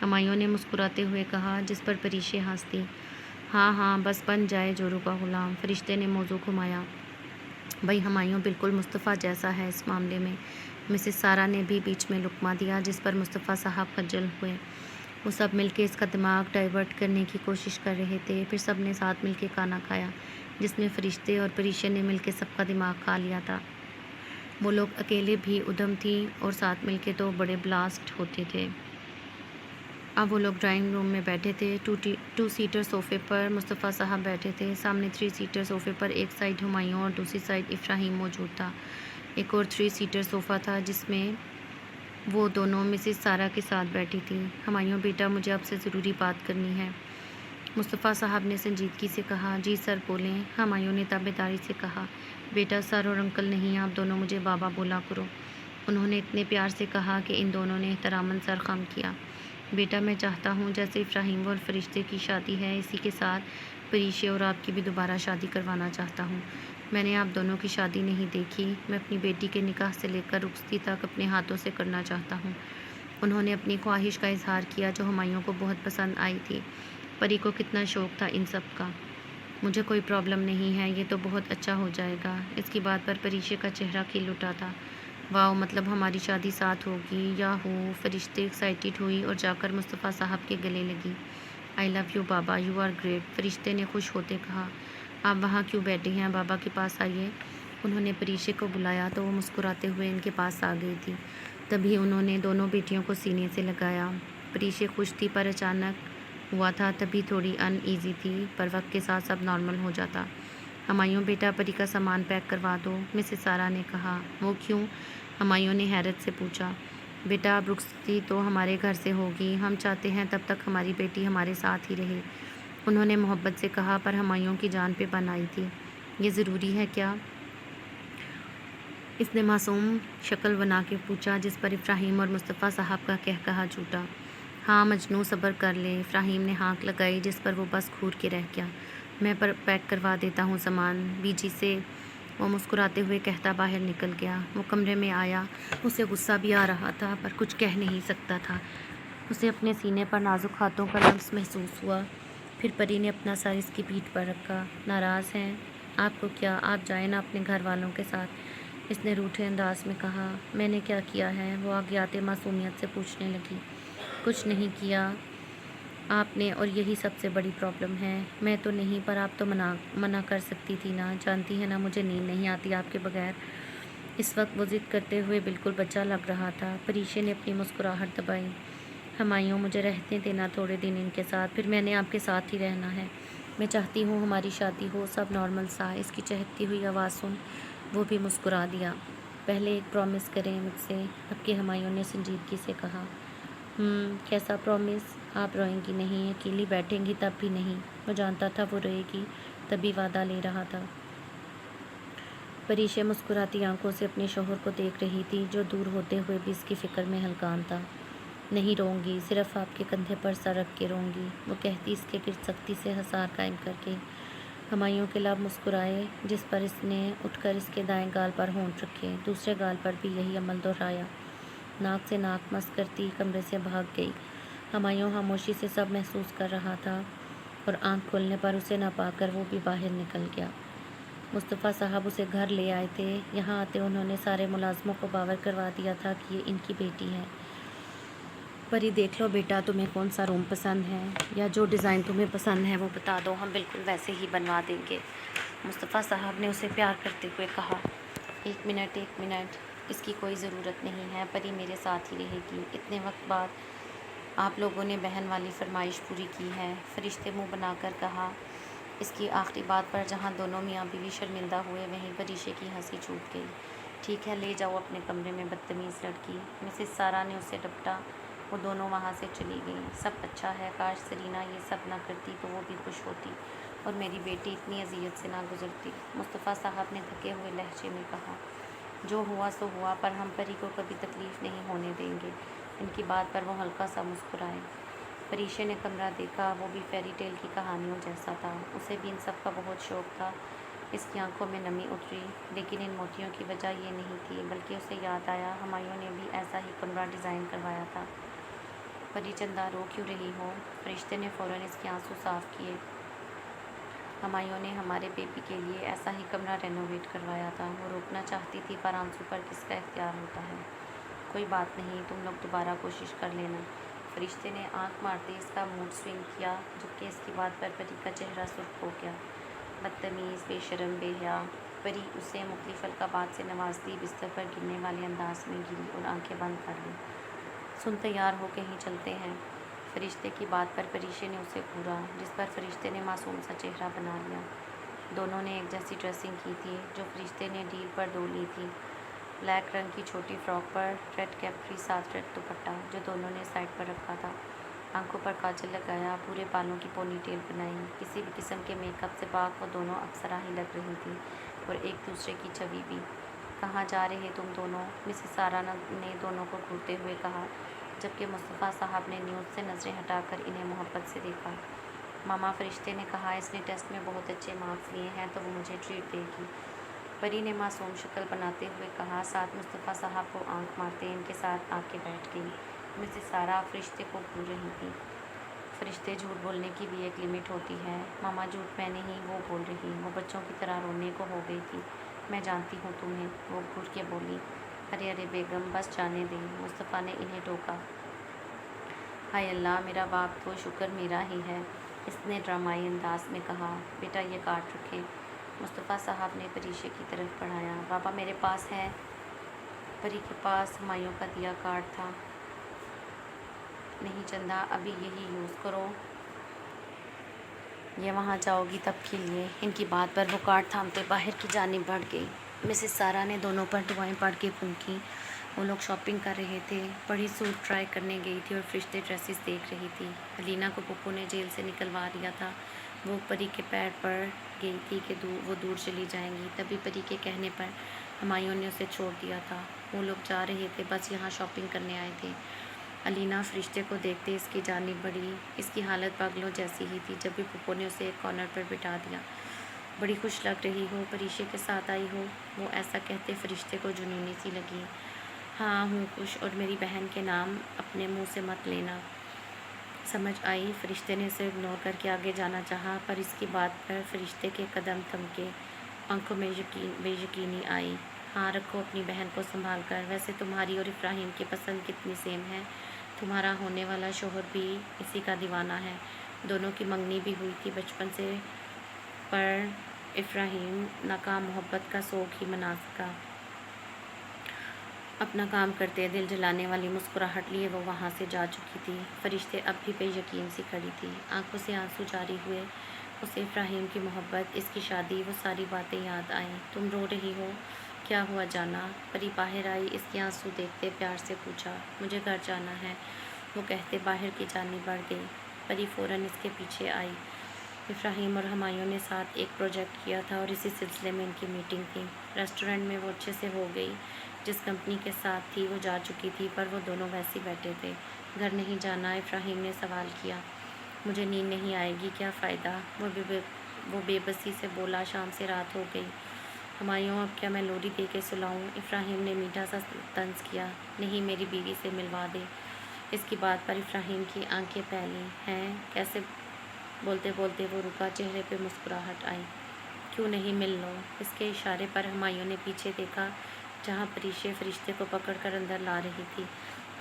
ہمایوں نے مسکراتے ہوئے کہا، جس پر پریشے ہنسی۔ ہاں ہاں، بس بن جائے جورو کا غلام۔ فرشتے نے موضوع گھمایا۔ بھائی ہمایوں بالکل مصطفیٰ جیسا ہے اس معاملے میں۔ مسز سارہ نے بھی بیچ میں لقمہ دیا، جس پر مصطفیٰ صاحب خجل ہوئے۔ وہ سب مل کے اس کا دماغ ڈائیورٹ کرنے کی کوشش کر رہے تھے۔ پھر سب نے ساتھ مل کے کھانا کھایا، جس میں فرشتے اور پریشے نے مل کے سب کا دماغ کھا لیا تھا۔ وہ لوگ اکیلے بھی ادھم تھیں اور ساتھ مل کے تو بڑے بلاسٹ ہوتے تھے۔ اب وہ لوگ ڈرائنگ روم میں بیٹھے تھے۔ 2 سیٹر صوفے پر مصطفیٰ صاحب بیٹھے تھے۔ سامنے 3 سیٹر صوفے پر ایک سائیڈ ہمایوں اور دوسری سائیڈ ابراہیم موجود تھا۔ ایک اور 3 سیٹر صوفہ تھا، جس میں وہ دونوں مسز سارہ کے ساتھ بیٹھی تھیں۔ ہمایوں بیٹا، مجھے آپ سے ضروری بات کرنی ہے، مصطفیٰ صاحب نے سنجیدگی سے کہا۔ جی سر بولیں، ہمایوں نے تابعداری سے کہا۔ بیٹا، سر اور انکل نہیں، آپ دونوں مجھے بابا بولا کرو، انہوں نے اتنے پیار سے کہا کہ ان دونوں نے احتراماً سر خم کیا۔ بیٹا، میں چاہتا ہوں جیسے ابراہیم اور فرشتے کی شادی ہے، اسی کے ساتھ پریشے اور آپ کی بھی دوبارہ شادی کروانا چاہتا ہوں۔ میں نے آپ دونوں کی شادی نہیں دیکھی، میں اپنی بیٹی کے نکاح سے لے کر رخصتی تک اپنے ہاتھوں سے کرنا چاہتا ہوں۔ انہوں نے اپنی خواہش کا اظہار کیا، جو ہمایوں کو بہت پسند آئی تھی۔ پری کو کتنا شوق تھا ان سب کا۔ مجھے کوئی پرابلم نہیں ہے، یہ تو بہت اچھا ہو جائے گا۔ اس کی بات پر پریشے کا چہرہ کھل اٹھا تھا۔ واؤ، مطلب ہماری شادی ساتھ ہوگی، یا ہو؟ فرشتے ایکسائٹیڈ ہوئی اور جا کر مصطفیٰ صاحب کے گلے لگی۔ آئی لو یو بابا، یو آر گریٹ، فرشتے نے خوش ہوتے کہا۔ آپ وہاں کیوں بیٹھے ہیں، بابا کے پاس آئیے۔ انہوں نے پریشے کو بلایا تو وہ مسکراتے ہوئے ان کے پاس آ گئی تھی۔ تبھی انہوں نے دونوں بیٹیوں کو سینے سے لگایا۔ پریشے خوش تھی، پر اچانک ہوا تھا تبھی تھوڑی ان ایزی تھی، پر وقت کے ساتھ سب نارمل ہو جاتا۔ ہمایوں بیٹا، پری کا سامان پیک کروا دو، مسز سارہ نے کہا۔ وہ کیوں؟ ہمایوں نے حیرت سے پوچھا۔ بیٹا، اب رخصتی تو ہمارے گھر سے ہوگی، ہم چاہتے ہیں تب تک ہماری بیٹی ہمارے ساتھ ہی رہے، انہوں نے محبت سے کہا، پر ہمایوں کی جان پہ بن آئی تھی۔ یہ ضروری ہے کیا؟ اس نے معصوم شکل بنا کے پوچھا، جس پر ابراہیم اور مصطفیٰ صاحب کا قہقہہ چھوٹا۔ ہاں مجنوں، صبر کر لے، ابراہیم نے ہانک لگائی، جس پر وہ بس گھور کے رہ گیا۔ میں پیک کروا دیتا ہوں سامان بی جی سے، وہ مسکراتے ہوئے کہتا باہر نکل گیا۔ وہ کمرے میں آیا، اسے غصہ بھی آ رہا تھا، پر کچھ کہہ نہیں سکتا تھا۔ اسے اپنے سینے پر نازک ہاتھوں کا لمس محسوس ہوا۔ پھر پری نے اپنا سر اس کی پیٹھ پر رکھا۔ ناراض ہیں؟ آپ کو کیا، آپ جائیں نا اپنے گھر والوں کے ساتھ، اس نے روٹھے انداز میں کہا۔ میں نے کیا کیا ہے؟ وہ آگیاتے معصومیت سے پوچھنے لگی۔ کچھ نہیں کیا آپ نے، اور یہی سب سے بڑی پرابلم ہے۔ میں تو نہیں، پر آپ تو منع کر سکتی تھی نا، جانتی ہے نا مجھے نیند نہیں آتی آپ کے بغیر۔ اس وقت وہ ضد کرتے ہوئے بالکل بچہ لگ رہا تھا۔ پریشے نے اپنی مسکراہٹ دبائی۔ ہمایوں، مجھے رہنے دینا تھوڑے دن ان کے ساتھ، پھر میں نے آپ کے ساتھ ہی رہنا ہے۔ میں چاہتی ہوں ہماری شادی ہو، سب نارمل سا۔ اس کی چہکتی ہوئی آواز سن وہ بھی مسکرا دیا۔ پہلے ایک پرومس کریں مجھ سے، اب کے ہمایوں نے سنجیدگی سے کہا۔ کیسا پرومس؟ آپ روئیں گی نہیں، اکیلی بیٹھیں گی تب بھی نہیں؟ وہ جانتا تھا وہ روئے گی، تبھی وعدہ لے رہا تھا۔ پریشے مسکراتی آنکھوں سے اپنے شوہر کو دیکھ رہی تھی، جو دور ہوتے ہوئے بھی اس کی فکر میں ہلکان تھا۔ نہیں روں گی، صرف آپ کے کندھے پر سر رکھ کے روں گی، وہ کہتی اس کے گرد سختی سے حصار قائم کر کے۔ ہمایوں کے لب مسکرائے، جس پر اس نے اٹھ کر اس کے دائیں گال پر ہونٹ رکھے، دوسرے گال پر بھی یہی عمل دہرایا۔ ناک سے ناک مس کرتی کمرے سے بھاگ گئی۔ ہمایوں خاموشی سے سب محسوس کر رہا تھا، اور آنکھ کھولنے پر اسے نہ پا کر وہ بھی باہر نکل گیا۔ مصطفیٰ صاحب اسے گھر لے آئے تھے۔ یہاں آتے انہوں نے سارے ملازموں کو باور کروا دیا تھا کہ یہ ان کی بیٹی ہے۔ پری دیکھ لو بیٹا، تمہیں کون سا روم پسند ہے، یا جو ڈیزائن تمہیں پسند ہے وہ بتا دو، ہم بالکل ویسے ہی بنوا دیں گے، مصطفیٰ صاحب نے اسے پیار کرتے ہوئے کہا۔ ایک منٹ، اس کی کوئی ضرورت نہیں ہے، پری میرے ساتھ ہی رہے گی۔ اتنے وقت بعد آپ لوگوں نے بہن والی فرمائش پوری کی ہے، فرشتے منہ بنا کر کہا۔ اس کی آخری بات پر جہاں دونوں میاں بیوی شرمندہ ہوئے، وہیں پریشے کی ہنسی چھوٹ گئی۔ ٹھیک ہے، لے جاؤ اپنے کمرے میں، بدتمیز لڑکی، مسز سارہ نے اسے ڈپٹا۔ وہ دونوں وہاں سے چلی گئیں۔ سب اچھا ہے، کاش سرینا یہ سب نہ کرتی تو وہ بھی خوش ہوتی، اور میری بیٹی اتنی اذیت سے نہ گزرتی، مصطفیٰ صاحب نے تھکے ہوئے لہجے میں کہا۔ جو ہوا سو ہوا، پر ہم پری کو کبھی تکلیف نہیں ہونے دیں گے۔ ان کی بات پر وہ ہلکا سا مسکرائے۔ پریشے نے کمرہ دیکھا، وہ بھی فیری ٹیل کی کہانیوں جیسا تھا۔ اسے بھی ان سب کا بہت شوق تھا۔ اس کی آنکھوں میں نمی اتری، لیکن ان موتیوں کی وجہ یہ نہیں تھی، بلکہ اسے یاد آیا ہمایوں نے بھی ایسا ہی کمرہ ڈیزائن کروایا تھا۔ پری چندہ رو کیوں رہی ہو؟ فرشتے نے فوراً اس کے آنسو صاف کیے۔ ہمایوں نے ہمارے بیبی کے لیے ایسا ہی کمرہ رینوویٹ کروایا تھا۔ وہ روکنا چاہتی تھی پر آنسو پر کس کا اختیار ہوتا ہے۔ کوئی بات نہیں، تم لوگ دوبارہ کوشش کر لینا۔ فرشتے نے آنکھ مارتے اس کا موڈ سوئنگ کیا، جبکہ اس کی بات پر پری کا چہرہ سرخ ہو گیا۔ بدتمیز، بے شرم، بے حیا۔ پری اسے مختلف القابات سے نوازتی، بستر پر گرنے والے انداز میں گری اور آنکھیں بند کر لیں۔ سن، تیار ہو، کہیں چلتے ہیں؟ فرشتے کی بات پر پریشے نے اسے گھورا، جس پر فرشتے نے معصوم سا چہرہ بنا لیا۔ دونوں نے ایک جیسی ڈریسنگ کی تھی، جو فرشتے نے ڈیل پر دو لی تھی۔ بلیک رنگ کی چھوٹی فراک پر ریڈ کیپری، ساتھ ریڈ دوپٹہ جو دونوں نے سائڈ پر رکھا تھا۔ آنکھوں پر کاجل لگایا، پورے بالوں کی پونی ٹیل بنائی۔ کسی بھی قسم کے میک اپ سے پاک وہ دونوں اپسرا ہی لگ رہی تھیں، اور ایک دوسرے کی چھوی بھی۔ کہاں جا رہے تم دونوں؟ مسز سارہ نے دونوں کو گھورتے ہوئے کہا، جبکہ مصطفیٰ صاحب نے نیوز سے نظریں ہٹا کر انہیں محبت سے دیکھا۔ ماما، فرشتے نے کہا، اس نے ٹیسٹ میں بہت اچھے مارکس لیے ہیں تو وہ مجھے ٹریٹ دے گی۔ پری نے معصوم شکل بناتے ہوئے کہا، ساتھ مصطفیٰ صاحب کو آنکھ مارتے ان کے ساتھ آ کے بیٹھ گئی۔ مسز سارہ فرشتے کو گھور رہی تھی۔ فرشتے، جھوٹ بولنے کی بھی ایک لمٹ ہوتی ہے۔ ماما، جھوٹ میں نہیں، وہ بول رہی، وہ بچوں کی طرح رونے کو ہو گئی تھی۔ میں جانتی ہوں تمہیں، وہ گھور کے بولی۔ ارے ارے بیگم، بس جانے دیں، مصطفیٰ نے انہیں ٹوکا۔ ہائے اللہ، میرا باپ تو شکر میرا ہی ہے، اس نے ڈرامائی انداز میں کہا۔ بیٹا یہ کارڈ رکھیں، مصطفیٰ صاحب نے پریشے کی طرف بڑھایا۔ بابا میرے پاس ہے۔ پری کے پاس ہمایوں کا دیا کارڈ تھا۔ نہیں چندہ، ابھی یہی یوز کرو، یہ وہاں جاؤ گی تب کے لیے۔ ان کی بات پر وہ کارڈ تھامتے باہر کی جانب بڑھ گئی۔ مسز سارہ نے دونوں پر دعائیں پڑھ کے پھونکی۔ وہ لوگ شاپنگ کر رہے تھے۔ بڑی سوٹ ٹرائی کرنے گئی تھی اور فرشتے ڈریسز دیکھ رہی تھی۔ علینا کو پپو نے جیل سے نکلوا دیا تھا۔ وہ پری کے پیر پڑ گئی تھی کہ وہ دور چلی جائیں گی، تبھی پری کے کہنے پر ہمایوں نے اسے چھوڑ دیا تھا۔ وہ لوگ جا رہے تھے، بس یہاں شاپنگ کرنے آئے تھے۔ علینا فرشتے کو دیکھتے اس کی جانب بڑھی۔ اس کی حالت پاگلوں جیسی ہی تھی، جب بھی پپو نے اسے ایک کارنر پر بٹھا دیا۔ بڑی خوش لگ رہی ہو، پریشے کے ساتھ آئی ہو؟ وہ ایسا کہتے فرشتے کو جنونی سی لگی۔ ہاں ہوں خوش، اور میری بہن کے نام اپنے منہ سے مت لینا، سمجھ آئی؟ فرشتے نے اسے اگنور کر کے آگے جانا چاہا، پر اس کی بات پر فرشتے کے قدم تھمکے، آنکھوں میں بے یقینی آئی۔ ہاں رکھو اپنی بہن کو سنبھال کر۔ ویسے تمہاری اور ابراہیم کی پسند کتنی سیم ہے، تمہارا ہونے والا شوہر بھی اسی کا دیوانہ ہے۔ دونوں کی منگنی بھی ہوئی تھی بچپن سے، پر ابراہیم ناکام محبت کا سوگ ہی منا سکا۔ اپنا کام کرتے دل جلانے والی مسکراہٹ لیے وہ وہاں سے جا چکی تھی۔ فرشتے اب بھی بے یقین سی کھڑی تھی، آنکھوں سے آنسو جاری ہوئے۔ اسے ابراہیم کی محبت، اس کی شادی، وہ ساری باتیں یاد آئیں۔ تم رو رہی ہو، کیا ہوا جانا؟ پری باہر آئی، اس کے آنسو دیکھتے پیار سے پوچھا۔ مجھے گھر جانا ہے، وہ کہتے باہر کی جانب بڑھ گئی۔ پری فوراً اس کے پیچھے آئی۔ ابراہیم اور ہمایوں نے ساتھ ایک پروجیکٹ کیا تھا اور اسی سلسلے میں ان کی میٹنگ تھی۔ ریسٹورنٹ میں وہ اچھے سے ہو گئی۔ جس کمپنی کے ساتھ تھی وہ جا چکی تھی، پر وہ دونوں ویسے بیٹھے تھے۔ گھر نہیں جانا؟ ابراہیم نے سوال کیا۔ مجھے نیند نہیں آئے گی، کیا فائدہ؟ وہ بے بسی سے بولا۔ شام سے رات ہو گئی۔ ہمایوں، اب کیا میں لوری دے کے سلاؤں؟ ابراہیم نے میٹھا سا طنز کیا۔ نہیں، میری بیوی سے ملوا دے۔ اس کی بات پر ابراہیم کی آنکھیں پھیلی ہیں کیسے؟ بولتے بولتے وہ رکا، چہرے پہ مسکراہٹ آئی۔ کیوں نہیں مل لو؟ اس کے اشارے پر ہمایوں نے پیچھے دیکھا، جہاں پریشے فرشتے کو پکڑ کر اندر لا رہی تھی۔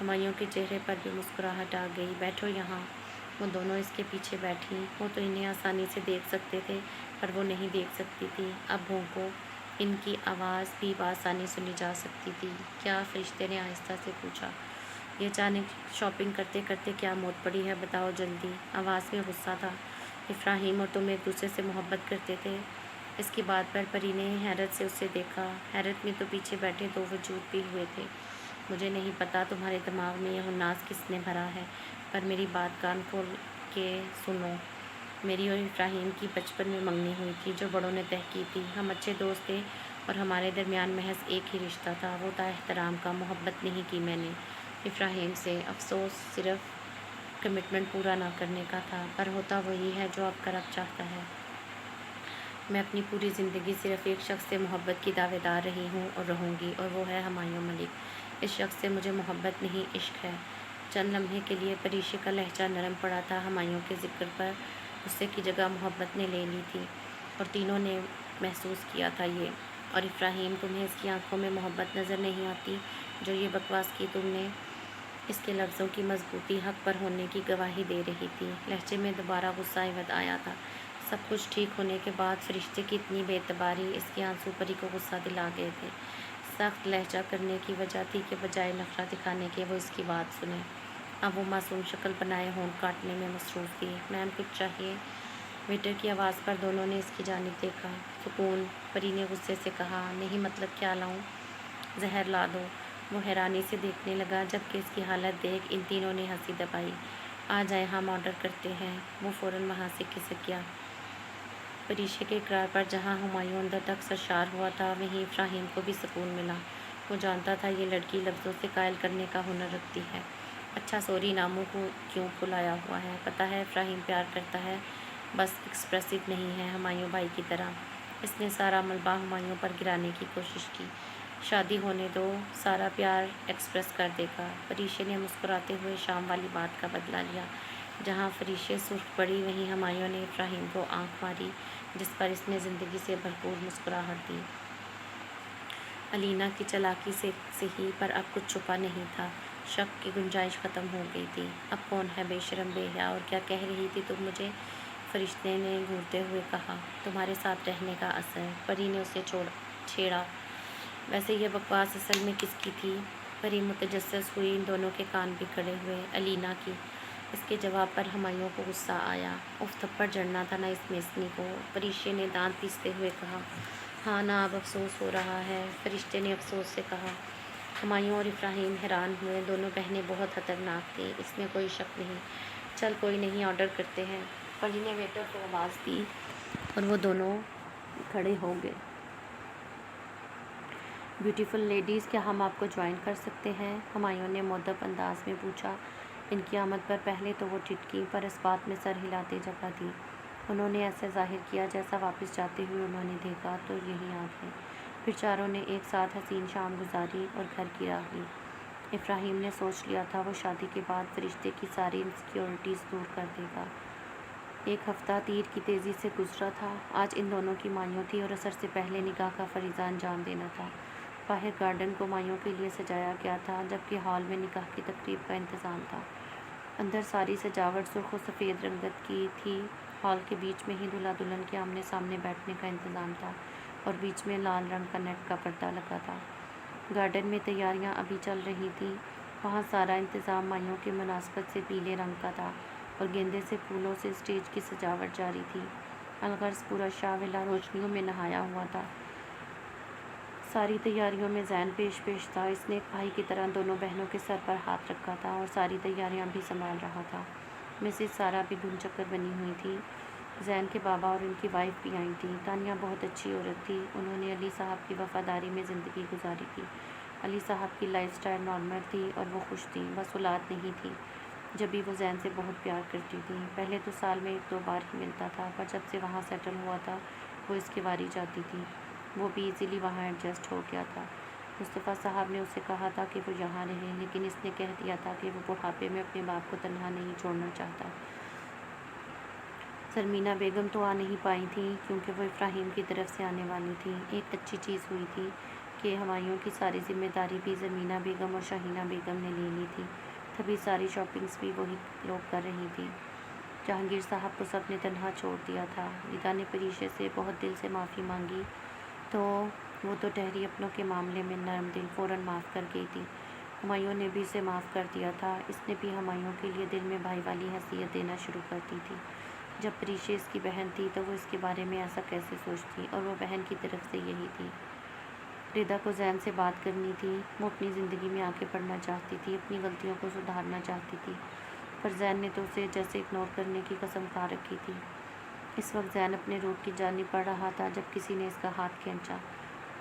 ہمایوں کے چہرے پر بھی مسکراہٹ آ گئی۔ بیٹھو یہاں۔ وہ دونوں اس کے پیچھے بیٹھیں۔ وہ تو انہیں آسانی سے دیکھ سکتے تھے، پر وہ نہیں دیکھ سکتی تھی۔ اب بھونکو، ان کی آواز بھی بآسانی سنی جا سکتی تھی۔ کیا؟ فرشتے نے آہستہ سے پوچھا۔ یہ اچانک شاپنگ کرتے کرتے کیا موت پڑی ہے، بتاؤ جلدی۔ آواز میں غصہ تھا۔ ابراہیم اور تم ایک دوسرے سے محبت کرتے تھے؟ اس کی بات پر پری نے حیرت سے اسے دیکھا۔ حیرت میں تو پیچھے بیٹھے دو وجود بھی ہوئے تھے۔ مجھے نہیں پتا تمہارے دماغ میں یہ ہناس کس نے بھرا ہے، پر میری بات کان کھول کے سنو۔ میری اور ابراہیم کی بچپن میں منگنی ہوئی تھی، جو بڑوں نے طے کی تھی۔ ہم اچھے دوست تھے اور ہمارے درمیان محض ایک ہی رشتہ تھا، وہ تھا احترام کا۔ محبت نہیں کی میں نے ابراہیم سے، افسوس صرف کمٹمنٹ پورا نہ کرنے کا تھا، پر ہوتا وہی ہے جو اب کا رب چاہتا ہے۔ میں اپنی پوری زندگی صرف ایک شخص سے محبت کی دعوے دار رہی ہوں اور رہوں گی، اور وہ ہے ہمایوں ملک۔ اس شخص سے مجھے محبت نہیں، عشق ہے۔ چند لمحے کے لیے پریشے کا لہجہ نرم پڑا تھا۔ ہمایوں کے ذکر پر غصے کی جگہ محبت نے لے لی تھی اور تینوں نے محسوس کیا تھا یہ۔ اور ابراہیم، تمہیں اس کی آنکھوں میں محبت نظر نہیں آتی جو یہ بکواس کی تم نے؟ اس کے لفظوں کی مضبوطی حق پر ہونے کی گواہی دے رہی تھی۔ لہجے میں دوبارہ غصہ عوض آیا تھا۔ سب کچھ ٹھیک ہونے کے بعد فرشتے کی اتنی بے اعتباری اس کی آنسو پری کو غصہ دلا گئے تھے۔ سخت لہجہ کرنے کی وجہ تھی کہ بجائے نفرت دکھانے کے وہ اس کی بات سنے۔ اب وہ معصوم شکل بنائے ہونٹ کاٹنے میں مصروف تھی۔ میم کچھ چاہیے؟ ویٹر کی آواز پر دونوں نے اس کی جانب دیکھا۔ سکون، پری نے غصے سے کہا۔ نہیں، مطلب کیا لاؤں؟ زہر لا دو۔ وہ حیرانی سے دیکھنے لگا جبکہ اس کی حالت دیکھ ان تینوں نے ہنسی دبائی۔ آ جائیں، ہم آرڈر کرتے ہیں۔ وہ فوراً وہاں سے کھسک گیا۔ پریشے کے اقرار پر جہاں ہمایوں اندر تک سرشار ہوا تھا وہیں ابراہیم کو بھی سکون ملا۔ وہ جانتا تھا یہ لڑکی لفظوں سے قائل کرنے کا ہنر رکھتی ہے۔ اچھا سوری ناموں کو کیوں پھلایا ہوا ہے؟ پتہ ہے ابراہیم پیار کرتا ہے، بس ایکسپریسو نہیں ہے ہمایوں بھائی کی طرح۔ اس نے سارا ملبہ ہمایوں پر گرانے کی کوشش کی۔ شادی ہونے دو، سارا پیار ایکسپریس کر دے گا۔ پریشے نے مسکراتے ہوئے شام والی بات کا بدلہ لیا۔ جہاں فریشے سرخ پڑی وہیں ہمایوں نے ابراہیم کو آنکھ ماری جس پر اس نے زندگی سے بھرپور مسکراہٹ دی۔ علینا کی چالاکی سے ہی پر اب کچھ چھپا نہیں تھا۔ شک کی گنجائش ختم ہو گئی تھی۔ اب کون ہے بے شرم بے حیا؟ اور کیا کہہ رہی تھی تم مجھے؟ فرشتے نے گھورتے ہوئے کہا۔ تمہارے ساتھ رہنے کا اثر۔ پری نے اسے چھیڑا۔ ویسے یہ بکواس اصل میں کس کی تھی؟ پری متجسس ہوئی۔ ان دونوں کے کان بھی کھڑے ہوئے۔ علینا کی۔ اس کے جواب پر ہمایوں کو غصہ آیا۔ اف، تھپڑ جڑنا تھا نا اس میسنی کو۔ پریشے نے دانت پیستے ہوئے کہا۔ ہاں نا، اب افسوس ہو رہا ہے، فرشتے نے افسوس سے کہا۔ ہمایوں اور ابراہیم حیران ہوئے۔ دونوں بہنیں بہت خطرناک تھیں، اس میں کوئی شک نہیں۔ چل کوئی نہیں، آرڈر کرتے ہیں۔ پری نے ویٹر کو آواز دی اور وہ دونوں کھڑے ہو گئے۔ بیوٹیفل لیڈیز، کیا ہم آپ کو جوائن کر سکتے ہیں؟ ہمایوں نے مؤدب انداز میں پوچھا۔ ان کی آمد پر پہلے تو وہ ٹھٹکی، پر اس بات میں سر ہلاتے جگہ دی۔ انہوں نے ایسے ظاہر کیا جیسا واپس جاتے ہوئے انہوں نے دیکھا تو یہی آپ ہیں۔ پھر چاروں نے ایک ساتھ حسین شام گزاری اور گھر کی راہ لی۔ ابراہیم نے سوچ لیا تھا وہ شادی کے بعد فرشتے کی ساری انسیکیورٹیز دور کر دے گا۔ ایک ہفتہ تیر کی تیزی سے گزرا تھا۔ آج ان دونوں کی مایوں تھی اور عصر سے پہلے نکاح کا فریضہ انجام دینا تھا۔ باہر گارڈن کو مایوں کے لیے سجایا گیا تھا جبکہ ہال میں نکاح کی تقریب کا انتظام تھا۔ اندر ساری سجاوٹ سرخ و سفید رنگت کی تھی۔ ہال کے بیچ میں ہی دلہا دلہن کے آمنے سامنے بیٹھنے کا انتظام تھا اور بیچ میں لال رنگ کا نیٹ کا پردہ لگا تھا۔ گارڈن میں تیاریاں ابھی چل رہی تھیں۔ وہاں سارا انتظام مایوں کی مناسبت سے پیلے رنگ کا تھا اور گیندے سے پھولوں سے اسٹیج کی سجاوٹ جاری تھی۔ الغرض پورا شاہ ولا روشنیوں میں نہایا ہوا تھا۔ ساری تیاریوں میں زین پیش تھا۔ اس نے ایک بھائی کی طرح دونوں بہنوں کے سر پر ہاتھ رکھا تھا اور ساری تیاریاں بھی سنبھال رہا تھا۔ مسز سارا بھی دھن چکر بنی ہوئی تھی۔ زین کے بابا اور ان کی وائف بھی آئی تھیں۔ تانیہ بہت اچھی عورت تھی۔ انہوں نے علی صاحب کی وفاداری میں زندگی گزاری تھی۔ علی صاحب کی لائف سٹائل نارمل تھی اور وہ خوش تھیں، بس اولاد نہیں تھی۔ جبھی وہ زین سے بہت پیار کرتی تھیں۔ پہلے تو سال میں 1-2 بار ہی ملتا تھا، پر جب سے وہاں سیٹل ہوا تھا وہ اس کے واری جاتی تھی۔ وہ بھی ایزیلی وہاں ایڈجسٹ ہو گیا تھا۔ مصطفیٰ صاحب نے اسے کہا تھا کہ وہ یہاں رہے، لیکن اس نے کہہ دیا تھا کہ وہ بڑھاپے میں اپنے باپ کو تنہا نہیں چھوڑنا چاہتا۔ زرمینہ بیگم تو آ نہیں پائی تھیں کیونکہ وہ ابراہیم کی طرف سے آنے والی تھیں۔ ایک اچھی چیز ہوئی تھی کہ ہمایوں کی ساری ذمہ داری بھی زرمینہ بیگم اور شاہینہ بیگم نے لے لی تھی، تبھی ساری شاپنگز بھی وہی لوگ کر رہی تھیں۔ جہانگیر صاحب کو سب نے تنہا چھوڑ دیا تھا۔ ردا نے پریشے سے بہت دل سے معافی مانگی تو وہ تو ٹہری اپنوں کے معاملے میں نرم دل، فوراً معاف کر گئی تھی۔ ہمایوں نے بھی اسے معاف کر دیا تھا۔ اس نے بھی ہمایوں کے لیے دل میں بھائی والی حیثیت دینا شروع کر دی تھی۔ جب پریشے اس کی بہن تھی تو وہ اس کے بارے میں ایسا کیسے سوچتی، اور وہ بہن کی طرف سے یہی تھی۔ ردا کو زین سے بات کرنی تھی۔ وہ اپنی زندگی میں آگے بڑھنا چاہتی تھی، اپنی غلطیوں کو سدھارنا چاہتی تھی، پر زین نے تو اسے جیسے اگنور کرنے کی قسم کھا رکھی تھی۔ اس وقت زین اپنے روٹ کی جانب بڑھ رہا تھا جب کسی نے اس کا ہاتھ کھینچا۔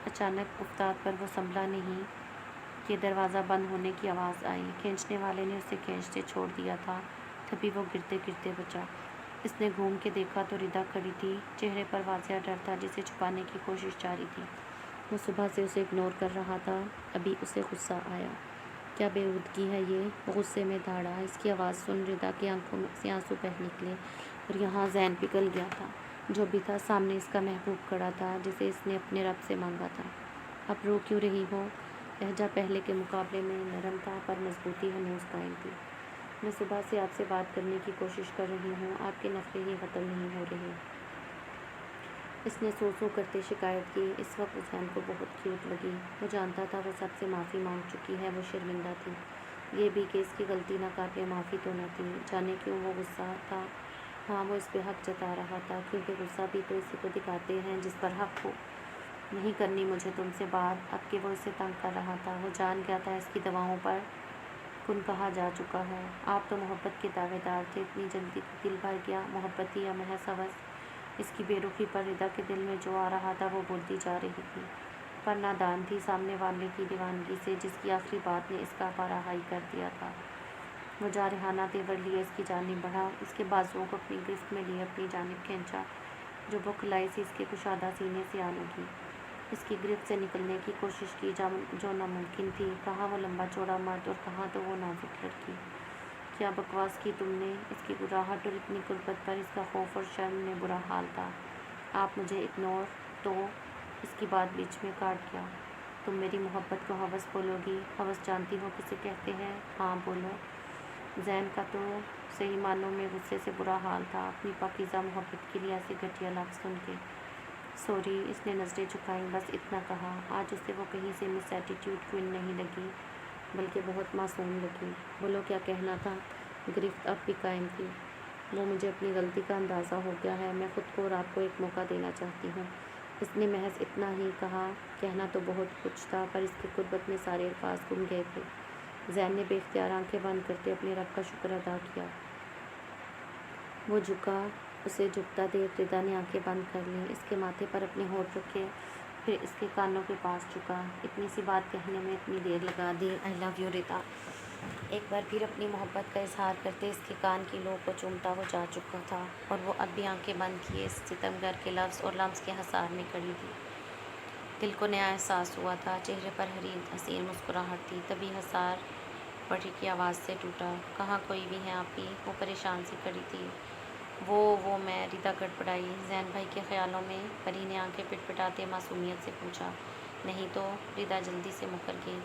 اچانک افتاد پر وہ سنبھلا نہیں کہ دروازہ بند ہونے کی آواز آئی۔ کھینچنے والے نے اسے کھینچتے چھوڑ دیا تھا، تبھی وہ گرتے گرتے بچا۔ اس نے گھوم کے دیکھا تو ردا کھڑی تھی۔ چہرے پر واضح ڈر تھا جسے چھپانے کی کوشش جاری تھی۔ وہ صبح سے اسے اگنور کر رہا تھا، ابھی اسے غصہ آیا کیا بےہودگی ہے یہ؟ وہ غصے میں دھاڑا۔ اس کی آواز سن ردا کی آنکھوں میں سے آنسو بہہ نکلے، اور یہاں زین پگھل گیا تھا۔ جو بھی تھا سامنے اس کا محبوب کھڑا تھا، جسے اس نے اپنے رب سے مانگا تھا۔ اب رو کیوں رہی ہو؟ لہجہ پہلے کے مقابلے میں نرم تھا، پر مضبوطی ہنوز قائم تھی۔ میں صبح سے آپ سے بات کرنے کی کوشش کر رہی ہوں، آپ کے نخرے ہی ختم نہیں ہو رہے۔ اس نے سو کرتے شکایت کی۔ اس وقت زین کو بہت کیوٹ لگی۔ وہ جانتا تھا وہ سب سے معافی مانگ چکی ہے، وہ شرمندہ تھی۔ یہ بھی کہ اس کی غلطی ناقابل معافی تو نہ تھی۔ جانے کیوں وہ غصہ تھا؟ ہاں، وہ اس پہ حق جتا رہا تھا، کیونکہ غصہ بھی تو اسی کو دکھاتے ہیں جس پر حق ہو۔ نہیں کرنی مجھے تم سے بات، اب کہ وہ اسے تنگ کر رہا تھا۔ وہ جان گیا تھا اس کی دواؤں پر کن کہا جا چکا ہے۔ آپ تو محبت کے دعوے دار تھے، اتنی جلدی دل بھر گیا؟ محبت ہی یا محض ہوس؟ اس کی بے رخی پر ردا کے دل میں جو آ رہا تھا وہ بولتی جا رہی تھی، پر نادان تھی سامنے والے کی دیوانگی سے، جس کی آخری بات نے اس کا پارا ہائی کر دیا تھا۔ وہ جارحانہ تیور لیے اس کی جانب بڑھا، اس کے بازوؤں کو اپنی گرفت میں لیے اپنی جانب کھینچا۔ جو بکھلائی سی اس کے کشادہ سینے سے آ لگی، اس کی گرفت سے نکلنے کی کوشش کی جو ناممکن تھی۔ کہاں وہ لمبا چوڑا مرد اور کہاں تو وہ نازک لڑکی۔ کیا بکواس کی تم نے؟ اس کی گراہٹ اور اتنی قربت پر اس کا خوف اور شرم میں برا حال تھا۔ آپ مجھے اگنور تو؟ اس کی بات بیچ میں کاٹ گیا۔ تم میری محبت کو ہوس بولو گی؟ ہوس جانتی ہو کسے کہتے ہیں؟ ہاں بولو۔ زین کا تو صحیح معنوں میں غصے سے برا حال تھا، اپنی پاکیزہ محبت کے لیے ایسے گھٹیا لفظ سن کے۔ سوری، اس نے نظریں جھکائیں، بس اتنا کہا۔ آج اسے وہ کہیں سے مس ایٹیٹیوڈ کوئن نہیں لگی، بلکہ بہت معصوم لگی۔ بولو کیا کہنا تھا؟ گرفت اب بھی قائم تھی۔ وہ مجھے اپنی غلطی کا اندازہ ہو گیا ہے، میں خود کو اور آپ کو ایک موقع دینا چاہتی ہوں۔ اس نے محض اتنا ہی کہا۔ کہنا تو بہت کچھ تھا، پر اس کی قربت میں سارے الفاظ گم گئے تھے۔ زین نے بے اختیار آنکھیں بند کرتے اپنے رب کا شکر ادا کیا۔ وہ جھکا، اسے جھکتا دیکھ ردا نے آنکھیں بند کر لیں، اس کے ماتھے پر اپنے ہونٹ رکھے، پھر اس کے کانوں کے پاس جھکا۔ اتنی سی بات کہنے میں اتنی دیر لگا دی، آئی لو یو ردا۔ ایک بار پھر اپنی محبت کا اظہار کرتے اس کے کان کی لو کو چومتا وہ جا چکا تھا، اور وہ اب بھی آنکھیں بند کیے اس ستمگر کے لفظ اور لمس کے حصار میں کھڑی تھی۔ دل کو نیا احساس ہوا تھا، چہرے پر حسین مسکراہٹ تھی، تبھی حصار پری کی آواز سے ٹوٹا۔ کہاں کوئی بھی ہے آپ ہی؟ وہ پریشان سی کھڑی تھی۔ وہ میں ردا گڑبڑائی۔ زین بھائی کے خیالوں میں؟ پری نے آنکھیں پٹپٹاتے معصومیت سے پوچھا۔ نہیں تو؟ ردا جلدی سے مکر گئی۔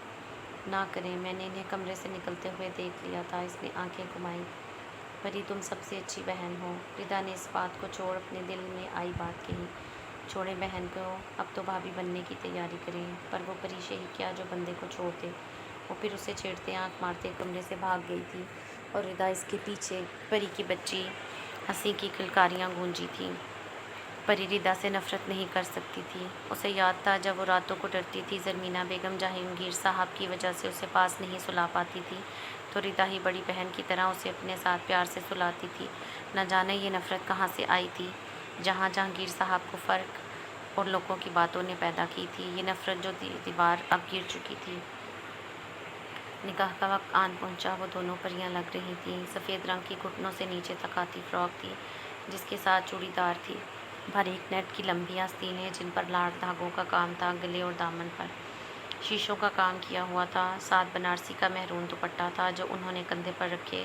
نہ کریں، میں نے انہیں کمرے سے نکلتے ہوئے دیکھ لیا تھا۔ اس نے آنکھیں گھمائیں۔ پری تم سب سے اچھی بہن ہو۔ ردا نے اس بات کو چھوڑ اپنے دل میں آئی بات کہی۔ چھوڑیں بہن کو، اب تو بھابھی بننے کی تیاری کریں۔ پر وہ پری سے ہی کیا جو بندے کو چھوڑ دے۔ وہ پھر اسے چھیڑتے آنکھ مارتے کمرے سے بھاگ گئی تھی، اور ردا اس کے پیچھے۔ پری کی بچی ہنسی کی کھلکاریاں گونجی تھیں۔ پری ردا سے نفرت نہیں کر سکتی تھی۔ اسے یاد تھا جب وہ راتوں کو ڈرتی تھی زرمینہ بیگم جہانگیر صاحب کی وجہ سے اسے پاس نہیں سلا پاتی تھی، تو ردا ہی بڑی بہن کی طرح اسے اپنے ساتھ پیار سے سلاتی تھی۔ نہ جانے یہ نفرت کہاں سے آئی تھی، جہاں جہانگیر صاحب کو فرق اور لوگوں کی باتوں نے پیدا کی تھی۔ یہ نفرت جو دیوار اب گر چکی تھی۔ نکاح کا وقت آن پہنچا۔ وہ دونوں پریاں لگ رہی تھیں۔ سفید رنگ کی گھٹنوں سے نیچے تک آتی فراک تھی، جس کے ساتھ چوڑی دار تھی، باریک نیٹ کی لمبی آستینیں جن پر لاٹ دھاگوں کا کام تھا، گلے اور دامن پر شیشوں کا کام کیا ہوا تھا۔ ساتھ بنارسی کا مہرون دوپٹہ تھا جو انہوں نے کندھے پر رکھے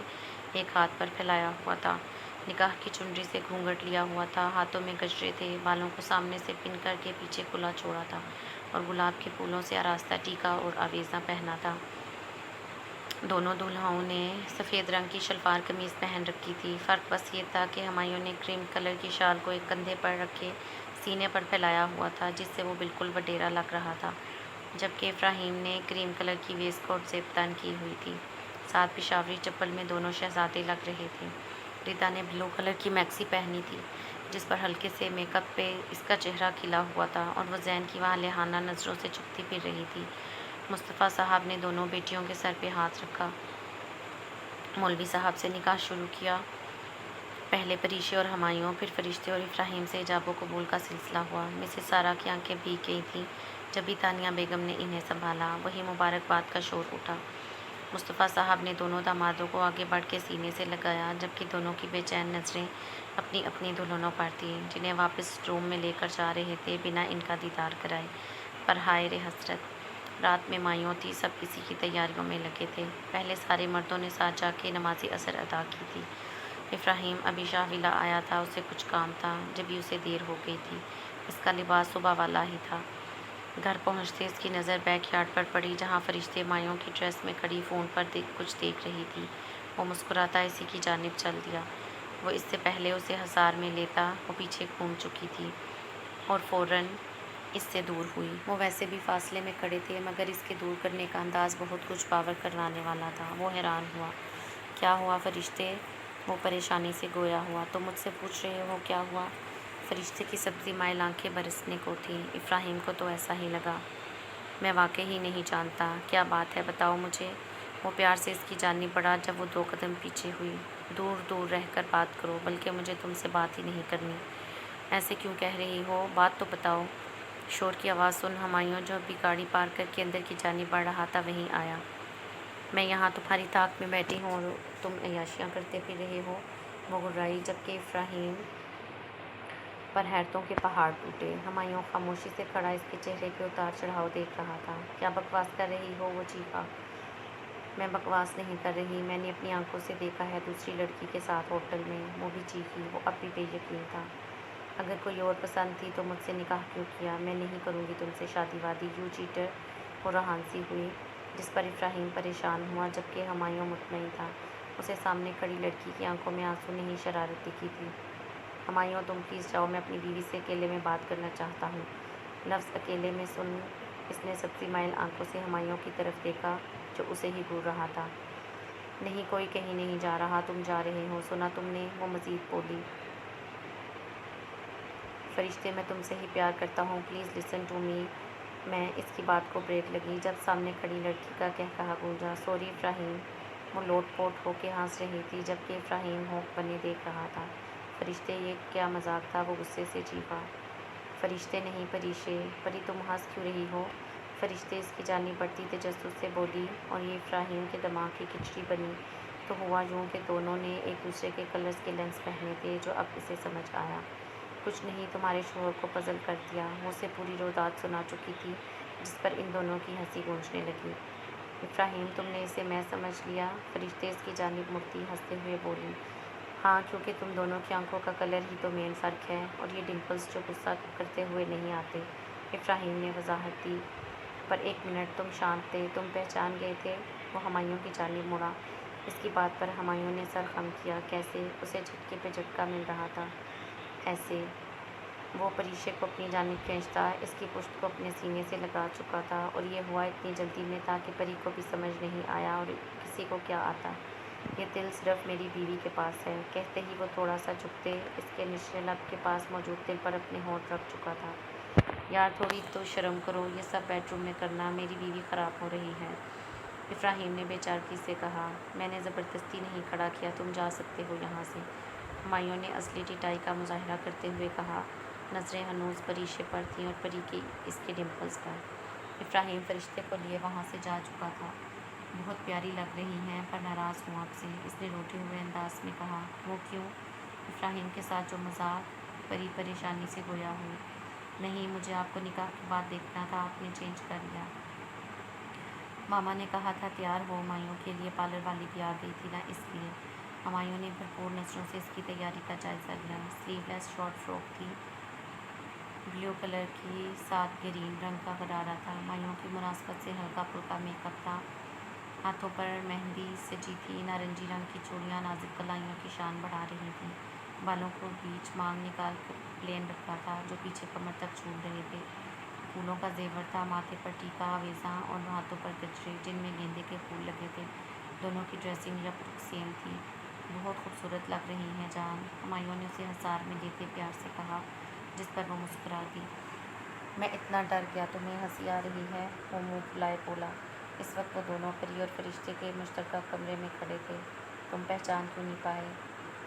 ایک ہاتھ پر پھیلایا ہوا تھا۔ نکاح کی چنری سے گھونگھٹ لیا ہوا تھا، ہاتھوں میں گجرے تھے، بالوں کو سامنے سے پن کر کے پیچھے کھلا چھوڑا تھا، اور گلاب کے پھولوں سے آراستہ ٹیکا اور آویزاں پہنا تھا۔ دونوں دولہاؤں نے سفید رنگ کی شلوار قمیض پہن رکھی تھی۔ فرق بس یہ تھا کہ ہمایوں نے کریم کلر کی شال کو ایک کندھے پر رکھے سینے پر پھیلایا ہوا تھا، جس سے وہ بالکل وڈیرا لگ رہا تھا، جبکہ افراہیم نے کریم کلر کی ویسٹ کوٹ زیب تن کی ہوئی تھی۔ ساتھ پشاوری چپل میں دونوں شہزادے لگ رہے تھے۔ ردا نے بلو کلر کی میکسی پہنی تھی، جس پر ہلکے سے میک اپ پہ اس کا چہرہ کھلا ہوا تھا، اور وہ زین کی والہانہ نظروں سے چپتی پھر رہی تھی۔ مصطفیٰ صاحب نے دونوں بیٹیوں کے سر پہ ہاتھ رکھا۔ مولوی صاحب سے نکاح شروع کیا۔ پہلے پریشے اور ہمایوں، پھر فرشتے اور افراہیم سے ایجاب و قبول کا سلسلہ ہوا۔ مسز سارا کی آنکھیں بھیگ گئی تھیں جب بھی تانیہ بیگم نے انہیں سنبھالا۔ وہی مبارکباد کا شور اٹھا۔ مصطفیٰ صاحب نے دونوں دامادوں کو آگے بڑھ کے سینے سے لگایا، جبکہ دونوں کی بے چین نظریں اپنی اپنی دلہنوں پر تھیں، جنہیں واپس روم میں لے کر جا رہے تھے بنا ان کا دیدار کرائے۔ پر ہائے رے حسرت! رات میں مایوں تھی، سب کسی کی تیاریوں میں لگے تھے۔ پہلے سارے مردوں نے ساتھ جا کے نماز عصر ادا کی تھی۔ ابراہیم ابھی شاہ ولا آیا تھا، اسے کچھ کام تھا، جبھی اسے دیر ہو گئی تھی۔ اس کا لباس صبح والا ہی تھا۔ گھر پہنچتے اس کی نظر بیک یارڈ پر پڑی، جہاں فرشتے مایوں کی ڈریس میں کھڑی فون پر کچھ دیکھ رہی تھی۔ وہ مسکراتا اسی کی جانب چل دیا۔ وہ اس سے پہلے اسے حصار میں لیتا وہ پیچھے گھوم چکی تھی اور فوراً اس سے دور ہوئی۔ وہ ویسے بھی فاصلے میں کھڑے تھے، مگر اس کے دور کرنے کا انداز بہت کچھ باور کرانے والا تھا۔ وہ حیران ہوا۔ کیا ہوا فرشتے؟ وہ پریشانی سے گویا ہوا۔ تم مجھ سے پوچھ رہے ہو کیا ہوا؟ فرشتے کی سبزی مائل آنکھیں برسنے کو تھیں۔ ابراہیم کو تو ایسا ہی لگا۔ میں واقعی نہیں جانتا۔ کیا بات ہے بتاؤ مجھے۔ وہ پیار سے اس کی جانب بڑھا جب وہ 2 قدم پیچھے ہوئی۔ دور دور رہ کر بات کرو، بلکہ مجھے تم سے بات ہی نہیں کرنی۔ ایسے کیوں کہہ رہی ہو؟ بات تو بتاؤ۔ شور کی آواز سن ہمایوں، جو ابھی گاڑی پارک کر کے اندر کی جانب بڑھ رہا تھا، وہیں آیا۔ میں یہاں تمہاری طاق میں بیٹھی ہوں اور تم عیاشیاں کرتے پھر رہے ہو، وہ گھبرائی، جبکہ ابراہیم پر حیرتوں کے پہاڑ ٹوٹے۔ ہمایوں خاموشی سے کھڑا اس کے چہرے کے اتار چڑھاؤ دیکھ رہا تھا۔ کیا بکواس کر رہی ہو؟ وہ چیخا۔ میں بکواس نہیں کر رہی، میں نے اپنی آنکھوں سے دیکھا ہے دوسری لڑکی کے ساتھ ہوٹل میں، وہ بھی چیخی۔ وہ اب بھی بے یقین تھا۔ اگر کوئی اور پسند تھی تو مجھ سے نکاح کیوں کیا؟ میں نہیں کروں گی تم سے شادی وادی، یو چیٹر۔ وہ رہانسی ہوئی، جس پر ابراہیم پریشان ہوا، جبکہ ہمایوں مطمئن تھا۔ اسے سامنے کھڑی لڑکی کی آنکھوں میں آنسو نہیں، شرارت دکھی تھی۔ ہمایوں تم پلیز جاؤ، میں اپنی بیوی سے اکیلے میں بات کرنا چاہتا ہوں۔ لفظ اکیلے میں سن اس نے سبزی مائل آنکھوں سے ہمایوں کی طرف دیکھا، جو اسے ہی گھور رہا تھا۔ نہیں، کوئی کہیں نہیں جا رہا، تم جا رہے ہو، سنا تم نے؟ وہ مزید بولی۔ فرشتے میں تم سے ہی پیار کرتا ہوں، پلیز لسن ٹو می۔ میں اس کی بات کو بریک لگی جب سامنے کھڑی لڑکی کا کہا گونجا، سوری ابراہیم۔ وہ لوٹ پوٹ ہو کے ہنس رہی تھی، جبکہ ابراہیم ہوک بنے دیکھ رہا تھا۔ فرشتے یہ کیا مذاق تھا؟ وہ غصے سے چیخا۔ فرشتے نہیں پریشے، پری تم ہنس کیوں رہی ہو؟ فرشتے اس کی جانب بڑھتی تجسس سے بولی، اور یہ ابراہیم کے دماغ کی کھچڑی بنی تو ہوا یوں کہ دونوں نے ایک دوسرے کے کلرز کے لینس پہنے تھے، جو اب اسے سمجھ آیا۔ کچھ نہیں، تمہارے شوہر کو پزل کر دیا۔ وہ اسے پوری رویداد سنا چکی تھی، جس پر ان دونوں کی ہنسی گونجنے لگی۔ ابراہیم تم نے اسے میں سمجھ لیا؟ فرشتے اس کی جانب مڑتی ہنستے ہوئے بولی، ہاں، کیونکہ تم دونوں کی آنکھوں کا کلر ہی تو مین فرق ہے، اور یہ ڈمپلز جو غصہ کرتے ہوئے نہیں آتے۔ ابراہیم نے وضاحت دی۔ پر ایک منٹ، تم شانت تھے، تم پہچان گئے تھے؟ وہ ہمایوں کی جانب مڑا۔ اس کی بات پر ہمایوں نے سر خم کیا۔ کیسے؟ اسے جھٹکے پہ جھٹکا مل رہا تھا۔ ایسے؟ وہ پریشے کو اپنی جانب کھینچتا اس کی پشت کو اپنے سینے سے لگا چکا تھا، اور یہ ہوا اتنی جلدی میں تھا کہ پری کو بھی سمجھ نہیں آیا، اور کسی کو کیا آتا۔ یہ دل صرف میری بیوی کے پاس ہے۔ کہتے ہی وہ تھوڑا سا جھکتے اس کے نچلے لب کے پاس موجود دل پر اپنے ہونٹ رکھ چکا تھا۔ یار تھوڑی تو شرم کرو، یہ سب بیڈ روم میں کرنا، میری بیوی خراب ہو رہی ہے، ابراہیم نے بے چارگی سے کہا۔ میں نے زبردستی نہیں کھڑا کیا، تم جا سکتے ہو یہاں سے، ہمایوں نے اصلی ڈٹائی کا مظاہرہ کرتے ہوئے کہا۔ نظریں ہنوز پریشے پر تھیں اور پری کی اس کے ڈمپلز پر۔ ابراہیم فرشتے کو لیے وہاں سے جا چکا تھا۔ بہت پیاری لگ رہی ہیں، پر ناراض ہوں آپ سے، اس نے روتے ہوئے انداز میں کہا۔ وہ کیوں؟ ابراہیم کے ساتھ جو مذاق؟ پری پریشانی سے گویا ہوئی۔ نہیں، مجھے آپ کو نکاح کے بعد دیکھنا تھا، آپ نے چینج کر لیا۔ ماما نے کہا تھا تیار ہو، ہمایوں کے لیے پارلر والی بھی آ گئی تھی نا، اس لیے۔ ہمایوں نے بھرپور نظروں سے اس کی تیاری کا جائزہ لیا۔ سلیو لیس شارٹ فراک تھی، بلیو کلر کی، ساتھ گرین رنگ کا غرارہ تھا۔ ہمایوں کی مناسبت سے ہلکا پھلکا میک اپ تھا، ہاتھوں پر مہندی سجی تھی، نارنجی رنگ کی چوڑیاں نازک کلائیوں کی شان بڑھا رہی تھیں۔ بالوں کو بیچ مانگ نکال کر پلین رکھا تھا، جو پیچھے کمر تک جھول رہے تھے۔ پھولوں کا زیور تھا، ماتھے پر ٹیکا آویزاں اور ہاتھوں پر گجرے، جن میں گیندے کے پھول لگے تھے۔ دونوں کی ڈریسنگ لگ بھگ سیم تھی۔ بہت خوبصورت لگ رہی ہیں جان، ہمایوں نے اسے حصار میں لیتے پیار سے کہا، جس پر وہ مسکرا دی۔ میں اتنا ڈر گیا، تمہیں ہنسی آ رہی ہے؟ وہ منہ پھلائے بولا۔ اس وقت وہ دونوں پری اور فرشتے کے مشترکہ کمرے میں کھڑے تھے۔ تم پہچان کیوں نہیں پائے؟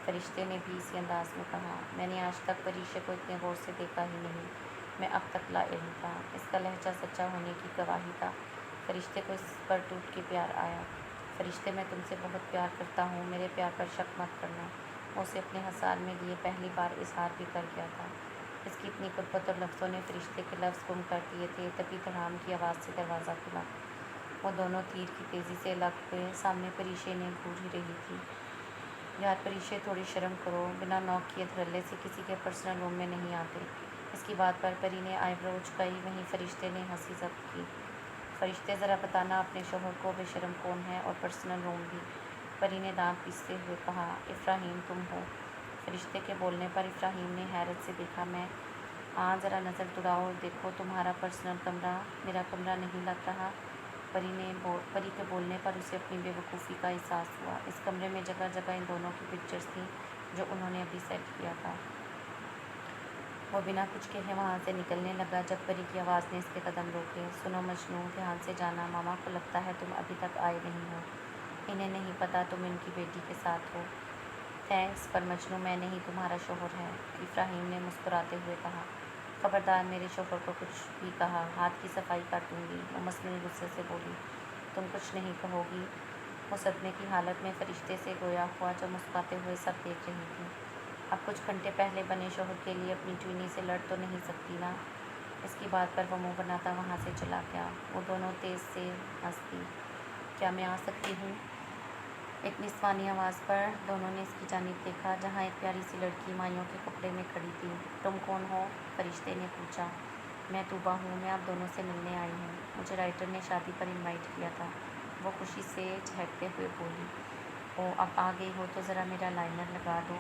فرشتے نے بھی اسی انداز میں کہا۔ میں نے آج تک پریشے کو اتنے غور سے دیکھا ہی نہیں، میں اب تک لا علم تھا۔ اس کا لہجہ سچا ہونے کی گواہی تھا۔ فرشتے کو اس پر ٹوٹ کے پیار آیا۔ فرشتے میں تم سے بہت پیار کرتا ہوں، میرے پیار پر شک مت کرنا۔ وہ اسے اپنے حصار میں لیے پہلی بار اظہار بھی کر گیا تھا۔ اس کی اتنی قربت اور لفظوں نے فرشتے کے لفظ گم کر دیے تھے۔ تبھی دھڑام کی آواز سے دروازہ کھلا۔ وہ دونوں تیر کی تیزی سے لگ ہوئے۔ سامنے پریشے نے گھور ہی رہی تھی۔ یار پریشے، تھوڑی شرم کرو، بنا نوک کیے دھڑلے سے کسی کے پرسنل روم میں نہیں آتے۔ اس کی بات پر پری نے آئی برو اچکائی، وہیں فرشتے نے ہنسی ضبط کی۔ فرشتے، ذرا بتانا اپنے شوہر کو بے شرم کون ہے، اور پرسنل روم بھی؟ پری نے دانت پیستے ہوئے کہا۔ افراہیم تم ہو۔ فرشتے کے بولنے پر افراہیم نے حیرت سے دیکھا۔ میں؟ ہاں، ذرا نظر دوڑاؤ اور دیکھو، تمہارا پرسنل کمرہ میرا کمرہ نہیں لگ رہا؟ پری کے بولنے پر اسے اپنی بے وقوفی کا احساس ہوا۔ اس کمرے میں جگہ جگہ ان دونوں کی پکچرز تھیں جو انہوں نے ابھی سیٹ کیا تھا۔ وہ بنا کچھ کہے وہاں سے نکلنے لگا جب پری کی آواز نے اس کے قدم روکے۔ سنو مجنوں، دھیان سے جانا، ماما کو لگتا ہے تم ابھی تک آئے نہیں ہو۔ انہیں نہیں پتا تم ان کی بیٹی کے ساتھ ہو۔ تھینکس، پر مجنوں میں نہیں، تمہارا شوہر ہے، افراہیم نے مسکراتے ہوئے کہا۔ خبردار میرے شوہر کو کچھ بھی کہا، ہاتھ کی صفائی کر دوں گی، وہ مصنوعی غصے سے بولی۔ تم کچھ نہیں کہو گی؟ وہ صدمے کی حالت میں فرشتے سے گویا ہوا جو مسکراتے ہوئے سب دیکھ رہی تھی۔ اب کچھ گھنٹے پہلے بنے شوہر کے لیے اپنی چوئنی سے لڑ تو نہیں سکتی نا؟ اس کی بات پر وہ منہ بناتا وہاں سے چلا گیا۔ وہ دونوں تیز سے ہنس دی۔ کیا میں آ سکتی ہوں؟ ایک نسوانی آواز پر دونوں نے اس کی جانب دیکھا جہاں ایک پیاری سی لڑکی مائیوں کے کپڑے میں کھڑی تھی۔ تم کون ہو؟ فرشتے نے پوچھا۔ میں توبہ ہوں، میں آپ دونوں سے ملنے آئی ہوں، مجھے رائٹر نے شادی پر انوائٹ کیا تھا، وہ خوشی سے چہکتے ہوئے بولی۔ او، اب آ گئی ہو تو ذرا میرا لائنر لگا دو،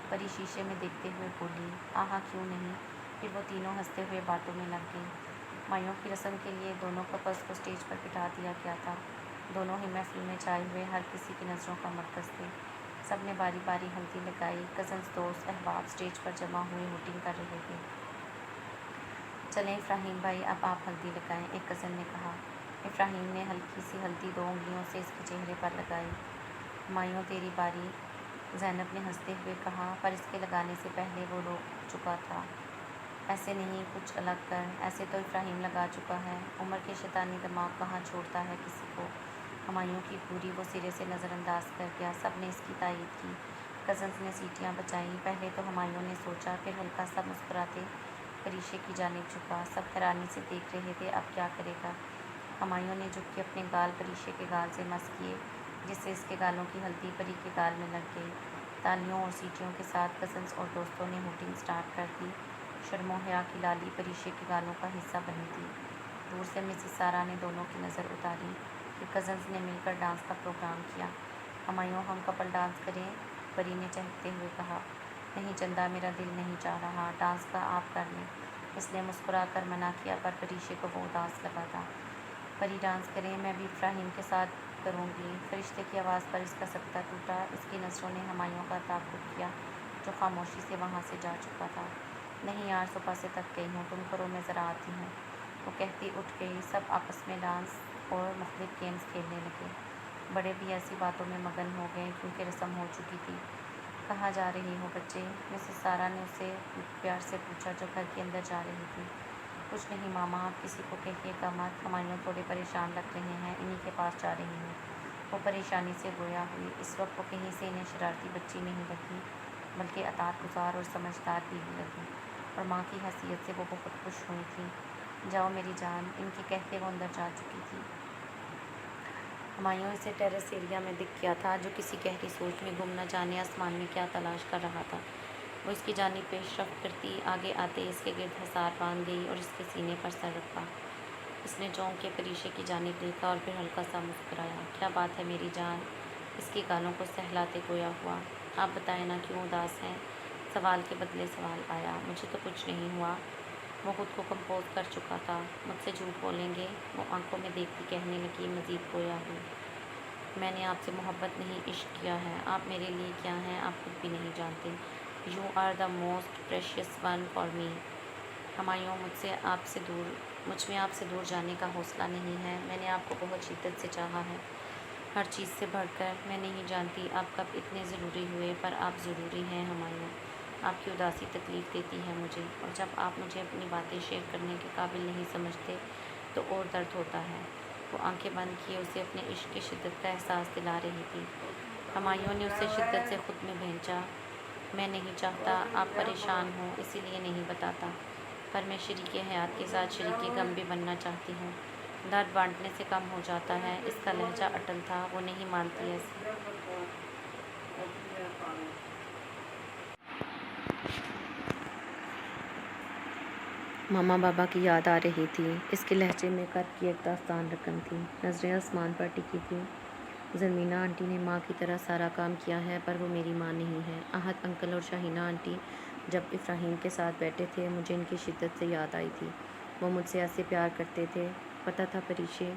پری شیشے میں دیکھتے ہوئے بولی۔ ہاں کیوں نہیں۔ پھر وہ تینوں ہنستے ہوئے باتوں میں لگ گئی۔ مائیوں کی رسم کے لیے دونوں کپلز کو اسٹیج پر بٹھا دیا گیا تھا۔ دونوں ہی محفل میں چھائے ہوئے ہر کسی کی نظروں کا مرکز تھے۔ سب نے باری باری ہلدی لگائی۔ کزنز، دوست، احباب اسٹیج پر جمع ہوئے ہوٹنگ کر رہے تھے۔ چلیں افراہیم بھائی، اب آپ ہلدی لگائیں، ایک کزن نے کہا۔ افراہیم نے ہلکی سی ہلدی 2 انگلیوں سے اس کے چہرے پر لگائی۔ مائیوں تیری باری، زینب نے ہنستے ہوئے کہا، پر اس کے لگانے سے پہلے وہ روک چکا تھا۔ ایسے نہیں، کچھ الگ کر، ایسے تو افراہیم لگا چکا ہے، عمر کے شیطانی دماغ کہاں چھوڑتا ہے کسی کو۔ ہمایوں کی پوری وہ سرے سے نظر انداز کر گیا۔ سب نے اس کی تائید کی۔ کزنز نے سیٹیاں بجائیں۔ پہلے تو ہمایوں نے سوچا، پھر ہلکا سا مسکراتے پریشے کی جانب جھکا۔ سب حیرانی سے دیکھ رہے تھے اب کیا کرے گا۔ ہمایوں نے جھک کے اپنے گال پریشے کے گال سے مس کیے، جس سے اس کے گالوں کی ہلدی پری کے گال میں لگ گئی۔ تالیوں اور سیٹیوں کے ساتھ کزنز اور دوستوں نے ہوٹنگ سٹارٹ کر دی۔ شرم و حیا کی لالی پریشے کے گالوں کا حصہ بنی تھی۔ دور سے مسز سارا نے دونوں کی نظر اتاری۔ پھر کزنز نے مل کر ڈانس کا پروگرام کیا۔ ہمایوں، ہم کپل ڈانس کریں؟ پری نے چہکتے ہوئے کہا۔ نہیں چندہ، میرا دل نہیں چاہ رہا، ڈانس کا آپ کر لیں، اس نے مسکرا کر منع کیا، پر پریشے کو وہ اداس لگا تھا۔ پری ڈانس کریں، میں بھی افراہیم کے ساتھ کروں گی۔ فرشتے کی آواز پر اس کا سکتہ ٹوٹا۔ اس کی نظروں نے ہمایوں کا تعاقب کیا جو خاموشی سے وہاں سے جا چکا تھا۔ نہیں یار، صبح سے تھک گئی ہوں، تم کرو، میں ذرا آتی ہوں، وہ کہتی اٹھ گئی۔ سب آپس میں ڈانس اور مختلف گیمز کھیلنے لگے۔ بڑے بھی ایسی باتوں میں مگن ہو گئے کیونکہ رسم ہو چکی تھی۔ کہاں جا رہی ہو بچے؟ مسز سارا نے اسے پیار سے پوچھا جو گھر کے اندر جا رہی تھی۔ کچھ نہیں ماما، آپ کسی کو کہیے گا مت، ہمایوں تھوڑے پریشان لگ رہے ہیں، انہی کے پاس جا رہی ہوں۔ وہ پریشانی سے گویا ہوئی۔ اس وقت وہ کہیں سے انہیں شرارتی بچی نہیں لگی بلکہ اطاعت گزار اور سمجھدار بیوی لگی، اور ماں کی حیثیت سے وہ بہت خوش ہوئی تھی۔ جاؤ میری جان، ان کے کہتے وہ اندر جا چکی تھی۔ ہمایوں اسے ٹیرس ایریا میں دکھ گیا تھا جو کسی گہری سوچ میں گم، نہ جانے آسمان میں کیا تلاش کر رہا تھا۔ وہ اس کی جانب پیش رفت کرتی آگے آتے اس کے گرد حصار باندھ گئی اور اس کے سینے پر سر رکھا۔ اس نے چونک کے پریشے کی جانب دیکھا اور پھر ہلکا سا مسکرایا۔ کیا بات ہے میری جان؟ اس کی گالوں کو سہلاتے گویا ہوا۔ آپ بتائیں نا، کیوں اداس ہیں؟ سوال کے بدلے سوال آیا۔ مجھے تو کچھ نہیں ہوا، وہ خود کو کمپوز کر چکا تھا۔ مجھ سے جھوٹ بولیں گے؟ وہ آنکھوں میں دیکھتی کہنے لگی، مزید گویا ہوئی۔ میں نے آپ سے محبت نہیں، عشق کیا ہے۔ آپ میرے لیے کیا ہیں آپ خود بھی نہیں جانتے۔ You are the most precious one for me. Humayun, مجھ میں آپ سے دور جانے کا حوصلہ نہیں ہے، میں نے آپ کو بہت شدت سے چاہا ہے، ہر چیز سے بڑھ کر۔ میں نہیں جانتی آپ کب اتنے ضروری ہوئے، پر آپ ضروری ہیں ہمایوں۔ آپ کی اداسی تکلیف دیتی ہے مجھے، اور جب آپ مجھے اپنی باتیں شیئر کرنے کے قابل نہیں سمجھتے تو اور درد ہوتا ہے۔ وہ آنکھیں بند کیے اسے اپنے عشق کی شدت کا احساس دلا رہی تھی۔ ہمایوں نے اسے شدت سے خود میں بھینچا۔ میں نہیں چاہتا آپ پریشان ہوں، اسی لیے نہیں بتاتا، پر میں شریک حیات کے ساتھ شریک غم بھی بننا چاہتی ہوں۔ درد بانٹنے سے کم ہو جاتا ہے۔ اس کا لہجہ اٹل تھا، وہ نہیں مانتی ایسے۔ ماما بابا کی یاد آ رہی تھی۔ اس کے لہجے میں کرب کی ایک داستان رقم تھی۔ نظریں آسمان پر ٹکی تھیں۔ زرمینہ آنٹی نے ماں کی طرح سارا کام کیا ہے، پر وہ میری ماں نہیں ہے۔ احد انکل اور شاہینہ آنٹی جب ابراہیم کے ساتھ بیٹھے تھے، مجھے ان کی شدت سے یاد آئی تھی۔ وہ مجھ سے ایسے پیار کرتے تھے۔ پتہ تھا پریشے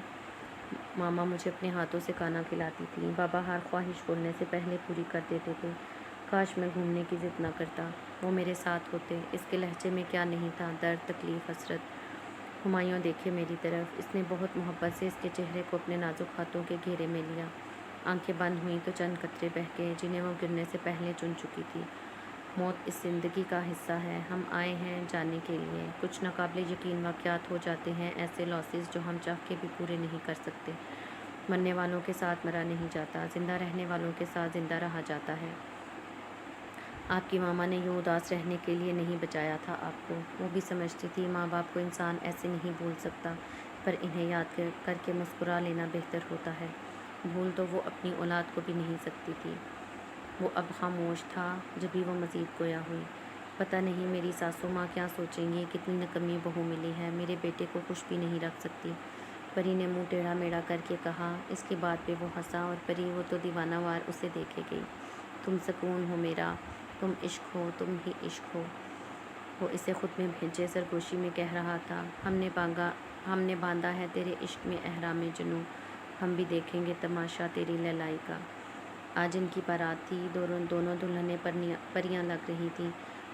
ماما مجھے اپنے ہاتھوں سے کھانا کھلاتی تھیں۔ بابا ہر خواہش بولنے سے پہلے پوری کر دیتے تھے۔ کاش میں گھومنے کی ضد نہ کرتا، وہ میرے ساتھ ہوتے۔ اس کے لہجے میں کیا نہیں تھا، درد، تکلیف، حسرت۔ ہمایوں دیکھے میری طرف۔ اس نے بہت محبت سے اس کے چہرے کو اپنے نازک ہاتھوں کے گھیرے میں لیا۔ آنکھیں بند ہوئیں تو چند قطرے بہہ گئے، جنہیں وہ گرنے سے پہلے چن چکی تھی۔ موت اس زندگی کا حصہ ہے۔ ہم آئے ہیں جانے کے لیے۔ کچھ ناقابل یقین واقعات ہو جاتے ہیں، ایسے لاسز جو ہم چاہ کے بھی پورے نہیں کر سکتے۔ مرنے والوں کے ساتھ مرا نہیں جاتا، زندہ رہنے والوں کے ساتھ زندہ رہا جاتا ہے۔ آپ کی ماما نے یوں اداس رہنے کے لیے نہیں بچایا تھا آپ کو۔ وہ بھی سمجھتی تھی ماں باپ کو انسان ایسے نہیں بھول سکتا، پر انہیں یاد کر کے مسکرا لینا بہتر ہوتا ہے۔ بھول تو وہ اپنی اولاد کو بھی نہیں سکتی تھی۔ وہ اب خاموش تھا، جبھی وہ مزید گویا ہوئی۔ پتہ نہیں میری ساسو ماں کیا سوچیں گی، کتنی نکمی بہو ملی ہے، میرے بیٹے کو خوش بھی نہیں رکھ سکتی۔ پری نے منہ ٹیڑھا میڑھا کر کے کہا۔ اس کی بات پہ وہ ہنسا اور پری وہ تو دیوانہ وار اسے دیکھے گئی۔ تم سکون ہو میرا، تم عشق ہو، تم ہی عشق ہو، وہ اسے خود میں بھیجے سرگوشی میں کہہ رہا تھا۔ ہم نے باندھا ہے تیرے عشق میں احرام جنوں، ہم بھی دیکھیں گے تماشا تیری لیلائی کا۔ آج ان کی بارات تھی، دونوں دلہنیں پریاں لگ رہی تھیں۔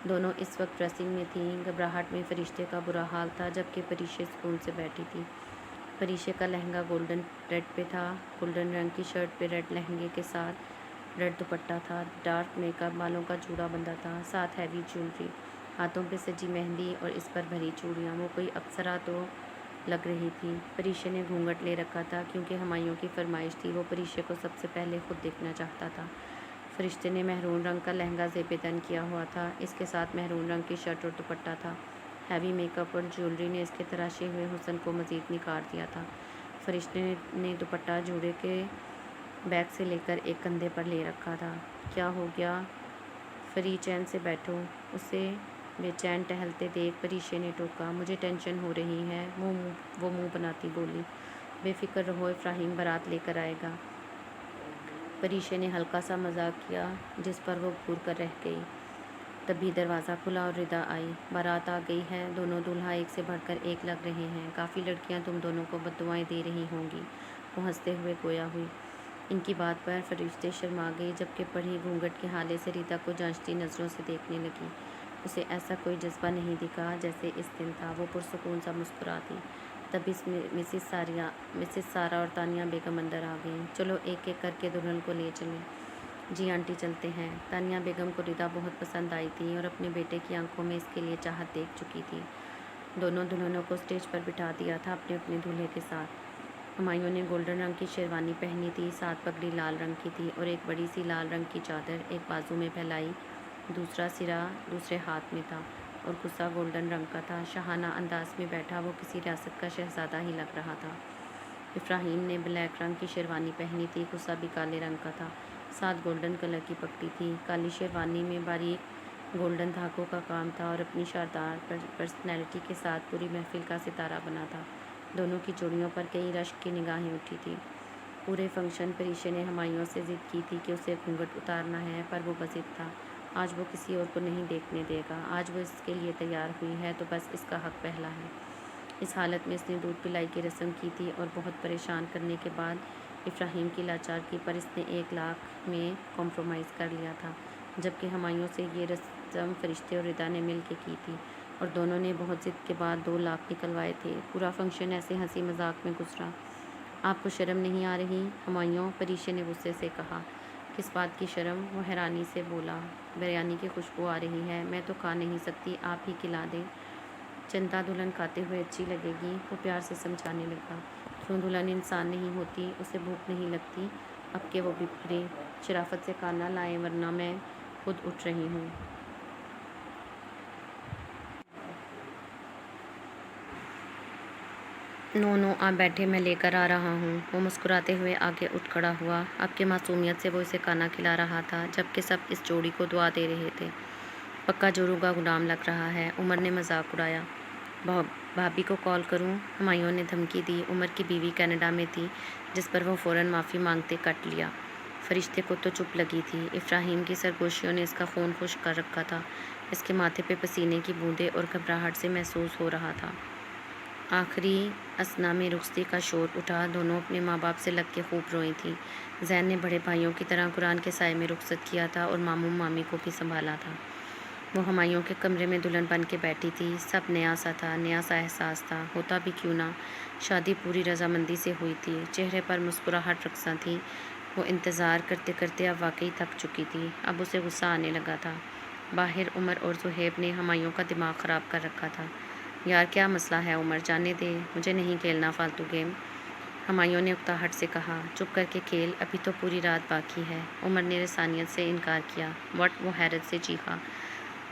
دونوں اس وقت ڈریسنگ میں تھیں۔ گھبراہٹ میں فرشتے کا برا حال تھا، جبکہ پریشے سکون سے بیٹھی تھی۔ پریشے کا لہنگا گولڈن ریڈ پہ تھا، گولڈن رنگ کی شرٹ پہ ریڈ لہنگے کے ساتھ ریڈ دوپٹہ تھا، ڈارک میک اپ، بالوں کا جوڑا بندھا تھا، ساتھ ہیوی جیولری، ہاتھوں پہ سجی مہندی اور اس پر بھری چوڑیاں۔ وہ کوئی اپسرا تو لگ رہی تھی۔ پریشے نے گھونگھٹ لے رکھا تھا، کیونکہ ہمایوں کی فرمائش تھی۔ وہ پریشے کو سب سے پہلے خود دیکھنا چاہتا تھا۔ فرشتے نے مہرون رنگ کا لہنگا زیب تن کیا ہوا تھا، اس کے ساتھ مہرون رنگ کی شرٹ اور دوپٹہ تھا۔ ہیوی میک اپ اور جیولری نے اس کے تراشے ہوئے حسن کو مزید نکھار دیا تھا۔ فرشتے نے دوپٹہ جوڑے کے بیک سے لے کر ایک کندھے پر لے رکھا تھا۔ کیا ہو گیا؟ فری چین سے بیٹھو، اسے بے چین ٹہلتے دیکھ پریشے نے ٹوکا۔ مجھے ٹینشن ہو رہی ہے، وہ منہ بناتی بولی۔ بے فکر رہو، ابراہیم بارات لے کر آئے گا۔ پریشے نے ہلکا سا مذاق کیا، جس پر وہ گھور کر رہ گئی۔ تبھی دروازہ کھلا اور ردا آئی۔ بارات آ گئی ہے، دونوں دولہا ایک سے بڑھ کر ایک لگ رہے ہیں، کافی لڑکیاں تم دونوں کو بددعائیں دے رہی ہوں گی، وہ ہنستے ہوئے گویا ہوئی۔ ان کی بات پر فرشتے شرما گئی، جبکہ پڑھی گھونگھٹ کے حالے سے ردا کو جانچتی نظروں سے دیکھنے لگی۔ اسے ایسا کوئی جذبہ نہیں دکھا جیسے اس دن تھا۔ وہ پرسکون سا مسکراتی۔ تبھی مسز سارا اور تانیہ بیگم اندر آ گئیں۔ چلو ایک ایک کر کے دلہن کو لے چلیں۔ جی آنٹی چلتے ہیں۔ تانیہ بیگم کو ردا بہت پسند آئی تھی اور اپنے بیٹے کی آنکھوں میں اس کے لیے چاہت دیکھ چکی تھی۔ دونوں دلہنوں کو اسٹیج پر بٹھا دیا تھا اپنے اپنے دولہے کے ساتھ۔ ہمایوں نے گولڈن رنگ کی شیروانی پہنی تھی، ساتھ پگڑی لال رنگ کی تھی اور ایک بڑی سی لال رنگ کی چادر ایک بازو میں پھیلائی، دوسرا سرا دوسرے ہاتھ میں تھا اور کسا گولڈن رنگ کا تھا۔ شاہانہ انداز میں بیٹھا وہ کسی ریاست کا شہزادہ ہی لگ رہا تھا۔ ابراہیم نے بلیک رنگ کی شیروانی پہنی تھی، کسا بھی کالے رنگ کا تھا، ساتھ گولڈن کلر کی پگڑی تھی۔ کالی شیروانی میں باریک گولڈن دھاگوں کا کام تھا اور اپنی شاندار پرسنالٹی کے ساتھ پوری محفل کا ستارہ بنا تھا۔ دونوں کی چوڑیوں پر کئی رشک کی نگاہیں اٹھی تھیں۔ پورے فنکشن پریشے نے ہمایوں سے ضد کی تھی کہ اسے گھونگھٹ اتارنا ہے، پر وہ بضد تھا۔ آج وہ کسی اور کو نہیں دیکھنے دے گا۔ آج وہ اس کے لیے تیار ہوئی ہے تو بس اس کا حق پہلا ہے۔ اس حالت میں اس نے دودھ پلائی کی رسم کی تھی اور بہت پریشان کرنے کے بعد ابراہیم کی لاچارگی پر اس نے 1,00,000 میں کمپرومائز کر لیا تھا، جبکہ ہمایوں سے یہ رسم فرشتے اور ردا نے مل کے کی تھی اور دونوں نے بہت ضد کے بعد 2,00,000 نکلوائے تھے۔ پورا فنکشن ایسے ہنسی مذاق میں گزرا۔ آپ کو شرم نہیں آ رہی ہمایوں؟ پریشے نے غصے سے کہا۔ کس بات کی شرم؟ وہ حیرانی سے بولا۔ بریانی کی خوشبو آ رہی ہے، میں تو کھا نہیں سکتی، آپ ہی کھلا دیں۔ چنتا دلہن کھاتے ہوئے اچھی لگے گی، وہ پیار سے سمجھانے لگا۔ کیوں دلہن انسان نہیں ہوتی؟ اسے بھوک نہیں لگتی؟ اب کہ وہ بپھرے، شرافت سے کھانا لائیں ورنہ میں خود اٹھ رہی ہوں۔ نو نو آپ بیٹھے، میں لے کر آ رہا ہوں۔ وہ مسکراتے ہوئے آگے اٹھ کھڑا ہوا۔ اب کی معصومیت سے وہ اسے کھانا کھلا رہا تھا جبکہ سب اس جوڑی کو دعا دے رہے تھے۔ پکا جورو کا غلام لگ رہا ہے، عمر نے مذاق اڑایا۔ بھابھی کو کال کروں؟ ہمایوں نے دھمکی دی۔ عمر کی بیوی کینیڈا میں تھی جس پر وہ فوراً معافی مانگتے کٹ لیا۔ فرشتے کو تو چپ لگی تھی۔ افراہیم کی سرگوشیوں نے اس کا خون خشک کر رکھا تھا۔ اس کے ماتھے پہ پسینے کی بوندیں اور گھبراہٹ سے محسوس ہو رہا تھا۔ آخری اثنا میں رخصتی کا شور اٹھا۔ دونوں اپنے ماں باپ سے لگ کے خوب روئی تھیں۔ زین نے بڑے بھائیوں کی طرح قرآن کے سائے میں رخصت کیا تھا اور ماموں مامی کو بھی سنبھالا تھا۔ وہ ہمایوں کے کمرے میں دلہن بن کے بیٹھی تھی۔ سب نیا سا تھا، نیا سا احساس تھا۔ ہوتا بھی کیوں نہ، شادی پوری رضامندی سے ہوئی تھی۔ چہرے پر مسکراہٹ رقصاں تھی۔ وہ انتظار کرتے کرتے اب واقعی تھک چکی تھی۔ اب اسے غصہ آنے لگا تھا۔ باہر عمر اور زہیب نے ہمایوں کا دماغ خراب کر رکھا تھا۔ یار کیا مسئلہ ہے عمر، جانے دے، مجھے نہیں کھیلنا فالتو گیم۔ ہمایوں نے اکتاہٹ سے کہا۔ چپ کر کے کھیل، ابھی تو پوری رات باقی ہے۔ عمر نے لسانیت سے انکار کیا۔ وٹ؟ وہ حیرت سے چیخا۔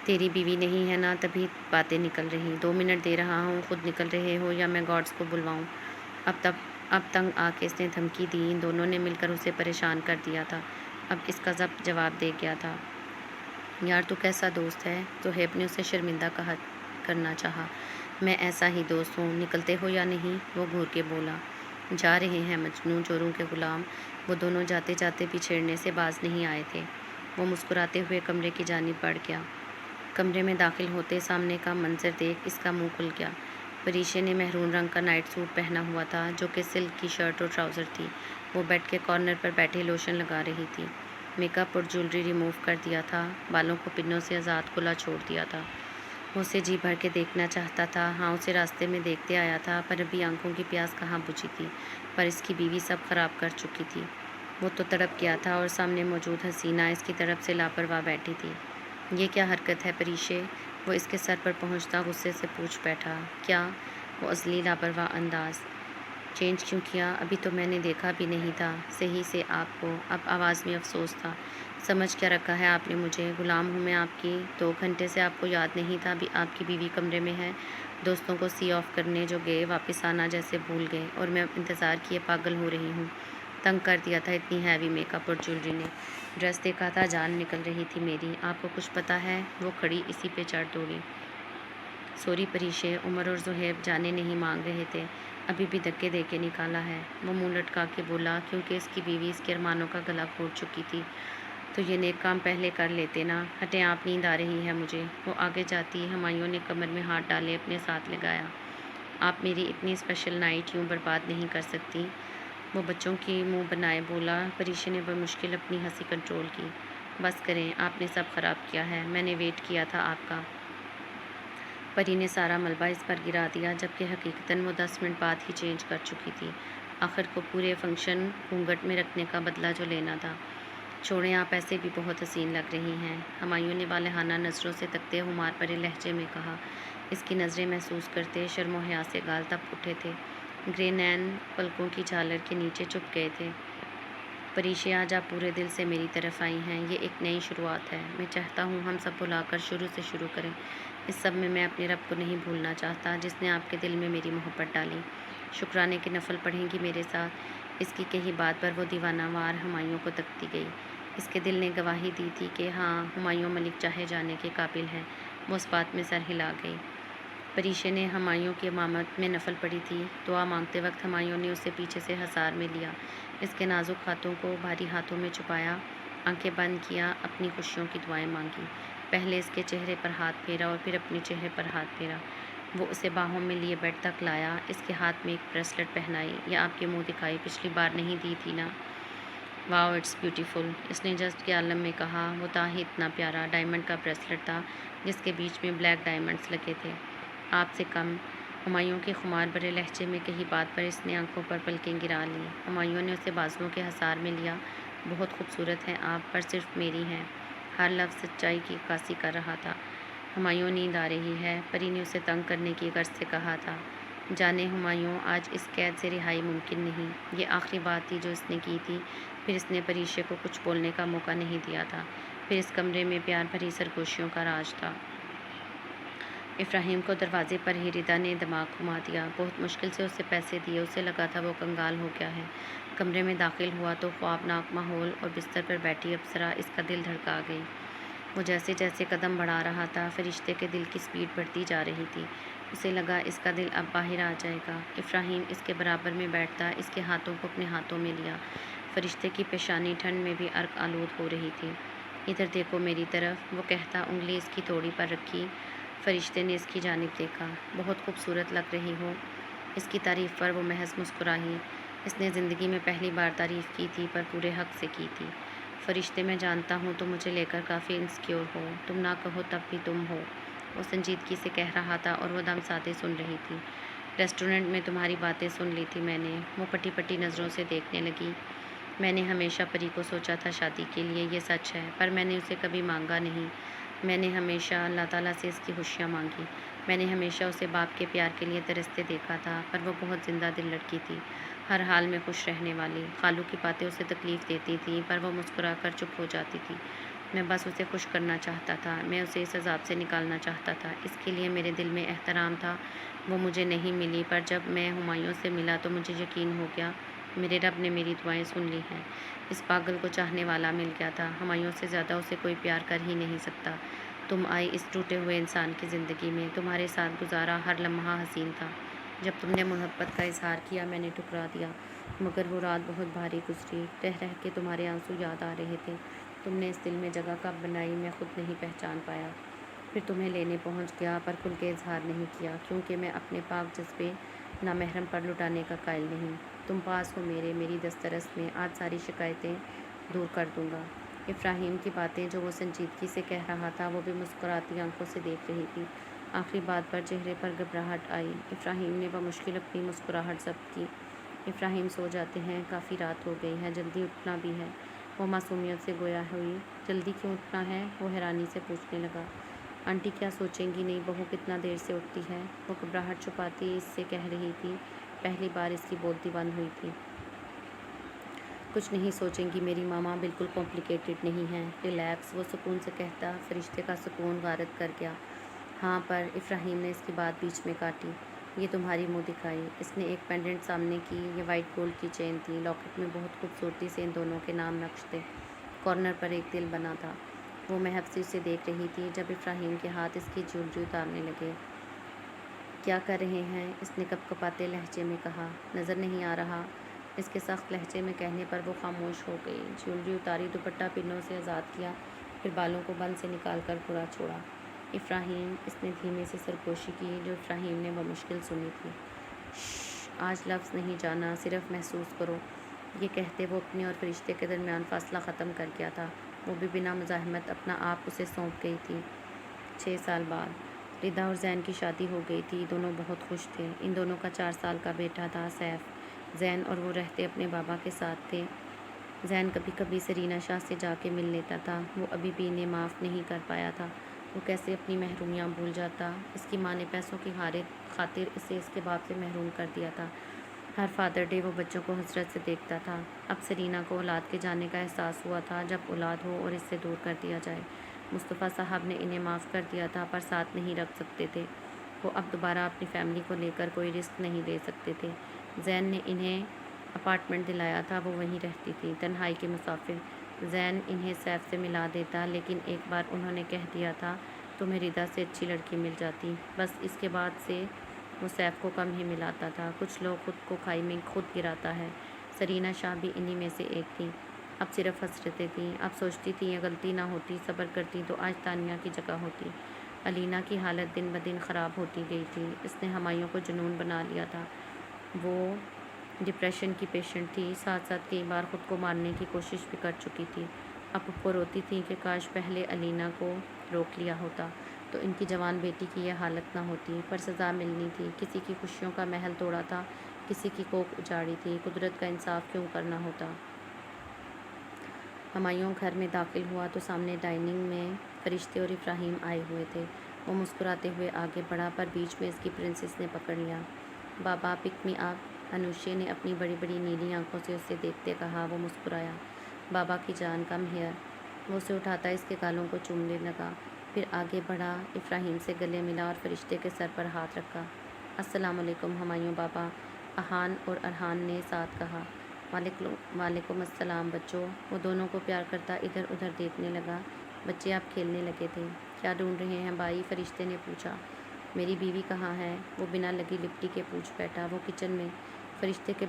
تیری بیوی نہیں ہے نا، تبھی باتیں نکل رہی۔ 2 منٹ دے رہا ہوں، خود نکل رہے ہو یا میں گارڈز کو بلواؤں؟ اب تنگ آ کے اس نے دھمکی دی۔ ان دونوں نے مل کر اسے پریشان کر دیا تھا۔ اب اس کا ضبط جواب دے گیا تھا۔ یار تو کیسا دوست ہے؟ زہیب نے اسے شرمندہ کرنا چاہا۔ میں ایسا ہی دوست ہوں، نکلتے ہو یا نہیں؟ وہ گھور کے بولا۔ جا رہے ہیں مجنوں جوروں کے غلام۔ وہ دونوں جاتے جاتے بھی چھیڑنے سے باز نہیں آئے تھے۔ وہ مسکراتے ہوئے کمرے کی جانب بڑھ گیا۔ کمرے میں داخل ہوتے سامنے کا منظر دیکھ اس کا منہ کھل گیا۔ پریشے نے مہرون رنگ کا نائٹ سوٹ پہنا ہوا تھا جو کہ سلک کی شرٹ اور ٹراؤزر تھی۔ وہ بیڈ کے کارنر پر بیٹھے لوشن لگا رہی تھی۔ میک اپ اور جیولری ریموو کر دیا تھا، بالوں کو پنوں سے آزاد کھلا چھوڑ دیا تھا۔ وہ اسے جی بھر کے دیکھنا چاہتا تھا۔ ہاں اسے راستے میں دیکھتے آیا تھا پر ابھی آنکھوں کی پیاس کہاں بجھی تھی، پر اس کی بیوی سب خراب کر چکی تھی۔ وہ تو تڑپ گیا تھا اور سامنے موجود حسینہ اس کی طرف سے لاپرواہ بیٹھی تھی۔ یہ کیا حرکت ہے پریشے؟ وہ اس کے سر پر پہنچتا غصے سے پوچھ بیٹھا۔ کیا؟ وہ ازلی لاپرواہ انداز۔ چینج کیوں کیا؟ ابھی تو میں نے دیکھا بھی نہیں تھا صحیح سے آپ کو۔ اب آواز میں افسوس تھا۔ سمجھ کیا رکھا ہے آپ نے مجھے؟ غلام ہوں میں آپ کی؟ 2 گھنٹے سے آپ کو یاد نہیں تھا بھی آپ کی بیوی کمرے میں ہے؟ دوستوں کو سی آف کرنے جو گئے واپس آنا جیسے بھول گئے، اور میں انتظار کیے پاگل ہو رہی ہوں۔ تنگ کر دیا تھا اتنی ہیوی میک اپ اور جیولری نے۔ ڈریس دیکھا تھا، جان نکل رہی تھی میری۔ آپ کو کچھ پتہ ہے؟ وہ کھڑی اسی پہ چڑھ دوڑی۔ سوری پریشے، عمر اور زہیب جانے نہیں مانگ رہے تھے، ابھی بھی دھکے دے کے نکالا ہے۔ وہ منہ لٹکا کے بولا کیونکہ اس کی بیوی اس کے ارمانوں کا گلا گھونٹ چکی تھی۔ تو یہ نیک کام پہلے کر لیتے نا۔ ہٹیں آپ، نیند آ رہی ہے مجھے۔ وہ آگے جاتی ہمایوں نے کمر میں ہاتھ ڈالے اپنے ساتھ لگایا۔ آپ میری اتنی اسپیشل نائٹ یوں برباد نہیں کر سکتی۔ وہ بچوں کی منہ بنائے بولا۔ پریشے نے بمشکل اپنی ہنسی کنٹرول کی۔ بس کریں، آپ نے سب خراب کیا ہے، میں نے ویٹ کیا تھا آپ کا۔ پری نے سارا ملبہ اس پر گرا دیا جبکہ حقیقتاً وہ 10 منٹ بعد ہی چینج کر چکی تھی۔ آخر کو پورے فنکشن گھونگھٹ میں رکھنے کا بدلہ جو لینا تھا۔ چھوڑیں، آپ ایسے بھی بہت حسین لگ رہی ہیں، ہمایوں نے والہانہ نظروں سے تکتے ہمار بھرے لہجے میں کہا۔ اس کی نظریں محسوس کرتے شرم و حیا سے گال تپ اٹھے تھے۔ گرے نین پلکوں کی جھالر کے نیچے چھپ گئے تھے۔ پریشے آج آپ پورے دل سے میری طرف آئی ہیں، یہ ایک نئی شروعات ہے۔ میں چاہتا ہوں ہم سب بھلا کر شروع سے شروع کریں۔ اس سب میں اپنے رب کو نہیں بھولنا چاہتا جس نے آپ کے دل میں میری محبت ڈالی۔ شکرانے کے نفل پڑھیں گی میرے ساتھ؟ اس کی کہی بات پر وہ دیوانہ وار ہمایوں کو تکتی گئی۔ اس کے دل نے گواہی دی تھی کہ ہاں ہمایوں ملک چاہے جانے کے قابل ہے۔ وہ اس بات میں سر ہلا گئی۔ پریشے نے ہمایوں کی امامت میں نفل پڑھی تھی۔ دعا مانگتے وقت ہمایوں نے اسے پیچھے سے حصار میں لیا، اس کے نازک ہاتھوں کو بھاری ہاتھوں میں چھپایا، آنکھیں بند کیا، اپنی خوشیوں کی دعائیں مانگی۔ پہلے اس کے چہرے پر ہاتھ پھیرا اور پھر اپنے چہرے پر ہاتھ پھیرا۔ وہ اسے باہوں میں لیے بیڈ تک لایا، اس کے ہاتھ میں ایک بریسلٹ پہنائی۔ یہ آپ کے منہ دکھائی پچھلی بار نہیں دی تھی نا؟ واو اٹس بیوٹیفل، اس نے جسٹ کے عالم میں کہا۔ وہ تھا ہی اتنا پیارا، ڈائمنڈ کا بریسلٹ تھا جس کے بیچ میں بلیک ڈائمنڈز لگے تھے۔ آپ سے کم، ہمایوں کے خمار بھرے لہجے میں کہی بات پر اس نے آنکھوں پر پلکیں گرا لیں۔ ہمایوں نے اسے بازوؤں کے حصار میں لیا۔ بہت خوبصورت ہیں آپ، پر صرف میری ہیں۔ ہر لفظ سچائی کی عکاسی کر رہا تھا۔ ہمایوں نیند آ رہی ہے، پری نے اسے تنگ کرنے کی غرض سے کہا تھا۔ جانے ہمایوں، آج اس قید سے رہائی ممکن نہیں۔ یہ آخری بات تھی جو اس نے کی تھی، پھر اس نے پریشے کو کچھ بولنے کا موقع نہیں دیا تھا۔ پھر اس کمرے میں پیار بھری سرگوشیوں کا راج تھا۔ ابراہیم کو دروازے پر ہی ردا نے دماغ گھما دیا۔ بہت مشکل سے اسے پیسے دیے، اسے لگا تھا وہ کنگال ہو گیا ہے۔ کمرے میں داخل ہوا تو خوابناک ماحول اور بستر پر بیٹھی ابصرا اس کا دل دھڑکا گئی۔ وہ جیسے جیسے قدم بڑھا رہا تھا فرشتے کے دل کی سپیڈ بڑھتی جا رہی تھی۔ اسے لگا اس کا دل اب باہر آ جائے گا۔ ابراہیم اس کے برابر میں بیٹھتا، اس کے ہاتھوں کو اپنے ہاتھوں میں لیا۔ فرشتے کی پیشانی ٹھنڈ میں بھی عرق آلود ہو رہی تھی۔ ادھر دیکھو میری طرف، وہ کہتا انگلی اس کی تھوڑی پر رکھی۔ فرشتے نے اس کی جانب دیکھا۔ بہت خوبصورت لگ رہی ہو۔ اس کی تعریف پر وہ محض مسکرائی۔ اس نے زندگی میں پہلی بار تعریف کی تھی پر پورے حق سے کی تھی۔ فرشتے میں جانتا ہوں تم مجھے لے کر کافی انسیکیور ہو، تم نہ کہو تب بھی تم ہو، وہ سنجیدگی سے کہہ رہا تھا اور وہ دم سادے سن رہی تھی۔ ریسٹورنٹ میں تمہاری باتیں سن لی تھی میں نے، وہ پٹی پٹی نظروں سے دیکھنے لگی۔ میں نے ہمیشہ پری کو سوچا تھا شادی کے لیے، یہ سچ ہے، پر میں نے اسے کبھی مانگا نہیں۔ میں نے ہمیشہ اللہ تعالیٰ سے اس کی خوشیاں مانگی۔ میں نے ہمیشہ اسے باپ کے پیار کے لیے ترستے دیکھا تھا، پر وہ بہت زندہ دل لڑکی تھی، ہر حال میں خوش رہنے والی۔ خالو کی باتیں اسے تکلیف دیتی تھیں پر وہ مسکرا کر چپ ہو جاتی تھی۔ میں بس اسے خوش کرنا چاہتا تھا، میں اسے اس عذاب سے نکالنا چاہتا تھا، اس کے لیے میرے دل میں احترام تھا۔ وہ مجھے نہیں ملی، پر جب میں ہمایوں سے ملا تو مجھے یقین ہو گیا میرے رب نے میری دعائیں سن لی ہیں۔ اس پاگل کو چاہنے والا مل گیا تھا، ہمایوں سے زیادہ اسے کوئی پیار کر ہی نہیں سکتا۔ تم آئی اس ٹوٹے ہوئے انسان کی زندگی میں، تمہارے ساتھ گزارا ہر لمحہ حسین تھا۔ جب تم نے محبت کا اظہار کیا میں نے ٹھکرا دیا، مگر وہ رات بہت بھاری گزری، رہ رہ کے تمہارے آنسو یاد آ رہے تھے۔ تم نے اس دل میں جگہ کب بنائی میں خود نہیں پہچان پایا۔ پھر تمہیں لینے پہنچ گیا پر کھل کے اظہار نہیں کیا، کیونکہ میں اپنے پاک جذبے نامحرم پر لٹانے کا قائل نہیں۔ تم پاس ہو میری دسترس میں، آج ساری شکایتیں دور کر دوں گا۔ ابراہیم کی باتیں جو وہ سنجیدگی سے کہہ رہا تھا وہ بھی مسکراتی آنکھوں سے دیکھ رہی تھی۔ آخری بات پر چہرے پر گھبراہٹ آئی۔ ابراہیم نے بمشکل اپنی مسکراہٹ ضبط کی۔ ابراہیم سو جاتے ہیں، کافی رات ہو گئی ہے، جلدی اٹھنا بھی ہے، وہ معصومیت سے گویا ہوئی۔ جلدی کیوں اٹھنا ہے؟ وہ حیرانی سے پوچھنے لگا۔ آنٹی کیا سوچیں گی؟ نئی بہو کتنا دیر سے اٹھتی ہے، وہ گھبراہٹ چھپاتی اس سے کہہ رہی تھی۔ پہلی بار اس کی بولتی بند ہوئی تھی۔ کچھ نہیں سوچیں گی میری ماما، بالکل کمپلیکیٹڈ نہیں ہے، ریلیکس، وہ سکون سے کہتا۔ فرشتے کا سکون غارت کر گیا۔ ہاں پر ابراہیم نے اس کی بات بیچ میں کاٹی۔ یہ تمہاری منہ دکھائی۔ اس نے ایک پینڈنٹ سامنے کی، یہ وائٹ گولڈ کی چین تھی، لاکٹ میں بہت خوبصورتی سے ان دونوں کے نام نقش تھے، کارنر پر ایک دل بنا تھا۔ وہ محب سے اسے دیکھ رہی تھی جب ابراہیم کے ہاتھ اس کی جیولری اتارنے لگے۔ کیا کر رہے ہیں؟ اس نے کپ کپاتے لہجے میں کہا۔ نظر نہیں آ رہا؟ اس کے سخت لہجے میں کہنے پر وہ خاموش ہو گئی۔ جیولری اتاری، دوپٹہ پنوں سے آزاد کیا، پھر بالوں کو بند سے نکال کر پورا چھوڑا۔ ابراہیم، اس نے دھیمے سے سرگوشی کی جو ابراہیم نے بمشکل سنی تھی۔ شش، آج لفظ نہیں جانا، صرف محسوس کرو، یہ کہتے وہ اپنے اور فرشتے کے درمیان فاصلہ ختم کر گیا تھا۔ وہ بھی بنا مزاحمت اپنا آپ اسے سونپ گئی تھی۔ 6 سال بعد ردا اور زین کی شادی ہو گئی تھی، دونوں بہت خوش تھے۔ ان دونوں کا 4 سال کا بیٹا تھا سیف۔ زین اور وہ رہتے اپنے بابا کے ساتھ تھے۔ زین کبھی کبھی سرینا شاہ سے جا کے مل لیتا تھا، وہ ابھی بھی انہیں معاف نہیں کر پایا تھا۔ وہ کیسے اپنی محرومیاں بھول جاتا؟ اس کی ماں نے پیسوں کی خاطر اسے اس کے باپ سے محروم کر دیا تھا۔ ہر فادر ڈے وہ بچوں کو حسرت سے دیکھتا تھا۔ اب سرینا کو اولاد کے جانے کا احساس ہوا تھا، جب اولاد ہو اور اس سے دور کر دیا جائے۔ مصطفیٰ صاحب نے انہیں معاف کر دیا تھا پر ساتھ نہیں رکھ سکتے تھے۔ وہ اب دوبارہ اپنی فیملی کو لے کر کوئی رسک نہیں لے سکتے تھے۔ زین نے انہیں اپارٹمنٹ دلایا تھا، وہ وہیں رہتی تھی، تنہائی کے مسافر۔ زین انہیں سیف سے ملا دیتا، لیکن ایک بار انہوں نے کہہ دیا تھا تمہیں ردا سے اچھی لڑکی مل جاتی، بس اس کے بعد سے وہ سیف کو کم ہی ملاتا تھا۔ کچھ لوگ خود کو کھائی میں خود گراتا ہے، سرینا شاہ بھی انہی میں سے ایک تھی۔ اب صرف حسرتیں تھیں، اب سوچتی تھی یہ غلطی نہ ہوتی، صبر کرتی تو آج تانیہ کی جگہ ہوتی۔ علینا کی حالت دن بدن خراب ہوتی گئی تھی، اس نے ہمایوں کو جنون بنا لیا تھا۔ وہ ڈپریشن کی پیشنٹ تھی، ساتھ ساتھ کئی بار خود کو مارنے کی کوشش بھی کر چکی تھی۔ اب وہ روتی تھی کہ کاش پہلے علینا کو روک لیا ہوتا تو ان کی جوان بیٹی کی یہ حالت نہ ہوتی، پر سزا ملنی تھی۔ کسی کی خوشیوں کا محل توڑا تھا، کسی کی کوکھ اجاڑی تھی، قدرت کا انصاف کیوں کرنا ہوتا؟ ہمایوں گھر میں داخل ہوا تو سامنے ڈائننگ میں فرشتے اور ابراہیم آئے ہوئے تھے۔ وہ مسکراتے ہوئے آگے بڑھا پر بیچ میں اس کی پرنسس نے پکڑ لیا۔ بابا پک می اپ، انوشے نے اپنی بڑی بڑی نیلی آنکھوں سے اسے دیکھتے کہا۔ وہ مسکرایا۔ بابا کی جان، کم ہیئر۔ وہ اسے اٹھاتا اس کے گالوں کو چومنے لگا، پھر آگے بڑھا، ابراہیم سے گلے ملا اور فرشتے کے سر پر ہاتھ رکھا۔ السلام علیکم ہمایوں بابا، احان اور ارحان نے ساتھ کہا۔ وعلیکم السلام بچوں۔ وہ دونوں کو پیار کرتا ادھر ادھر دیکھنے لگا۔ بچے آپ کھیلنے لگے تھے؟ کیا ڈھونڈ رہے ہیں بھائی؟ فرشتے نے پوچھا۔ میری بیوی کہاں ہے؟ وہ بنا لگی لپٹی کے پوچھ بیٹھا۔ وہ کچن میں۔ فرشتے کے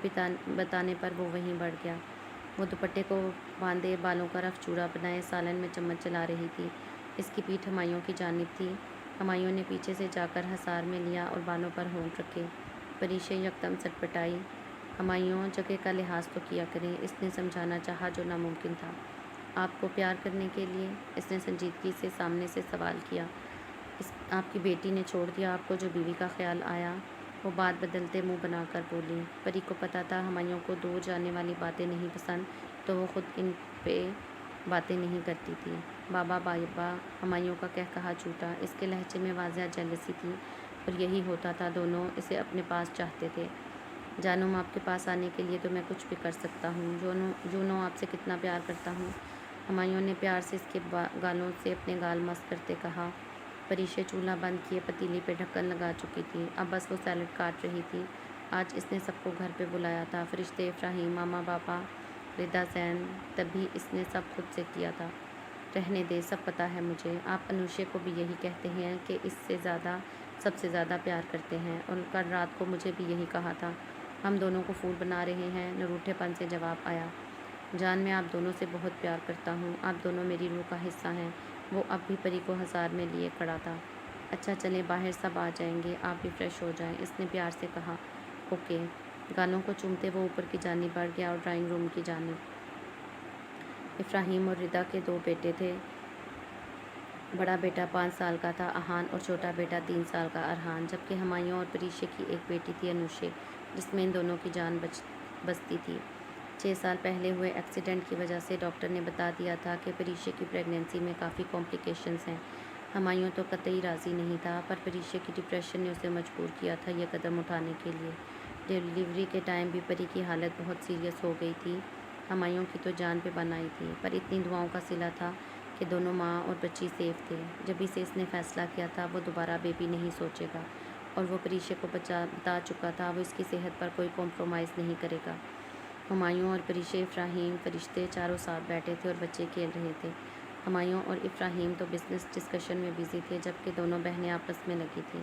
بتانے پر وہ وہیں بڑھ گیا۔ وہ دوپٹے کو باندھے، بالوں کا رف چوڑا بنائے سالن میں چمچ چلا رہی تھی۔ اس کی پیٹھ ہمایوں کی جانب تھی۔ ہمایوں نے پیچھے سے جا کر حصار میں لیا اور بالوں پر ہونٹ رکھے۔ پریشے یکدم سٹپٹائی۔ ہمایوں، جگہ کا لحاظ تو کیا کریں، اس نے سمجھانا چاہا جو ناممکن تھا۔ آپ کو پیار کرنے کے لیے؟ اس نے سنجیدگی سے سامنے سے سوال کیا۔ آپ کی بیٹی نے چھوڑ دیا آپ کو جو بیوی کا خیال آیا؟ وہ بات بدلتے منہ بنا کر بولی۔ پری کو پتہ تھا ہمایوں کو دور جانے والی باتیں نہیں پسند، تو وہ خود ان پہ باتیں نہیں کرتی تھی۔ بابا بابا، ہمایوں کا کہا جھوٹا۔ اس کے لہجے میں واضح جیلسی تھی اور یہی ہوتا تھا، دونوں اسے اپنے پاس چاہتے تھے۔ جانم، آپ کے پاس آنے کے لیے تو میں کچھ بھی کر سکتا ہوں۔ جونو آپ سے کتنا پیار کرتا ہوں۔ ہمایوں نے پیار سے اس کے گالوں سے اپنے گال مس کرتے کہا۔ پریشے چولہا بند کیے پتیلی پہ ڈھکن لگا چکی تھی، اب بس وہ سیلڈ کاٹ رہی تھی۔ آج اس نے سب کو گھر پہ بلایا تھا، فرشتے، ابراہیم، ماما، بابا، ردا، زین، تبھی اس نے سب خود سے کیا تھا۔ رہنے دے، سب پتہ ہے مجھے۔ آپ انوشے کو بھی یہی کہتے ہیں کہ اس سے زیادہ سب سے زیادہ پیار کرتے ہیں، اور کل رات کو مجھے بھی یہی کہا تھا۔ ہم دونوں کو پھول بنا رہے ہیں، نروٹھے پن سے جواب آیا۔ جان، میں آپ دونوں سے بہت پیار کرتا ہوں، آپ دونوں میری روح کا حصہ ہیں۔ وہ اب بھی پری کو حصار میں لیے کھڑا تھا۔ اچھا چلیں، باہر سب آ جائیں گے، آپ بھی فریش ہو جائیں، اس نے پیار سے کہا۔ اوکے۔ گالوں کو چومتے وہ اوپر کی جانب بڑھ گیا اور ڈرائنگ روم کی جانب۔ ابراہیم اور ردا کے 2 بیٹے تھے۔ بڑا بیٹا 5 سال کا تھا، احان، اور چھوٹا بیٹا 3 سال کا، ارحان، جبکہ ہمایوں اور پریشے کی ایک بیٹی تھی، انوشے، جس میں ان دونوں کی جان بستی تھی۔ 6 سال پہلے ہوئے ایکسیڈنٹ کی وجہ سے ڈاکٹر نے بتا دیا تھا کہ پریشے کی پریگنینسی میں کافی کمپلیکیشنز ہیں۔ ہمایوں تو قطعی راضی نہیں تھا، پر پریشے کی ڈپریشن نے اسے مجبور کیا تھا یہ قدم اٹھانے کے لیے۔ ڈیلیوری کے ٹائم بھی پری کی حالت بہت سیریس ہو گئی تھی۔ ہمایوں کی تو جان پہ بن آئی تھی، پر اتنی دعاؤں کا صلہ تھا کہ دونوں ماں اور بچی سیف تھے۔ جبھی سے اس نے فیصلہ کیا تھا وہ دوبارہ بیبی نہیں سوچے گا، اور وہ پریشے کو بتا چکا تھا وہ اس کی صحت پر کوئی کمپرومائز نہیں کرے گا۔ ہمایوں اور پریشے، ابراہیم، فرشتے چاروں ساتھ بیٹھے تھے اور بچے کھیل رہے تھے۔ ہمایوں اور ابراہیم تو بزنس ڈسکشن میں بیزی تھے، جبکہ دونوں بہنیں آپس میں لگی تھیں۔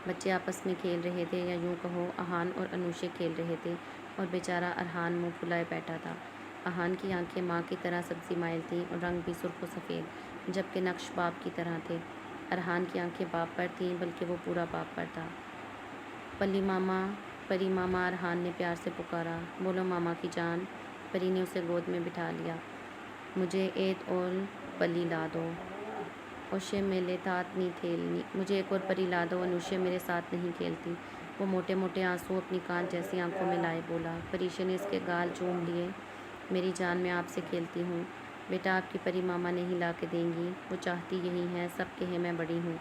بچے آپس میں کھیل رہے تھے، یا یوں کہو احان اور انوشے کھیل رہے تھے، اور بیچارہ ارحان منہ پھلائے بیٹھا تھا۔ احان کی آنکھیں ماں کی طرح سبزی مائل تھیں اور رنگ بھی سرخ و سفید، جبکہ نقش باپ کی طرح تھے۔ ارحان کی آنکھیں باپ پر تھیں، بلکہ وہ پورا باپ پر تھا۔ پری ماما، ارحان نے پیار سے پکارا۔ بولو ماما کی جان۔ پری نے اسے گود میں بٹھا لیا۔ مجھے ایک اور پلی لا دو، اوشے میرے ساتھ نہیں کھیلنی۔ مجھے ایک اور پری لا دو، انوشے میرے ساتھ نہیں کھیلتی۔ وہ موٹے موٹے آنسو اپنی کانچ جیسی آنکھوں میں لائے بولا۔ پریشے نے اس کے گال چوم لیے۔ میری جان، میں آپ سے کھیلتی ہوں۔ بیٹا، آپ کی پری ماما نہیں لا کے دیں گی، وہ چاہتی یہی ہے، سب کہیں میں بڑی ہوں۔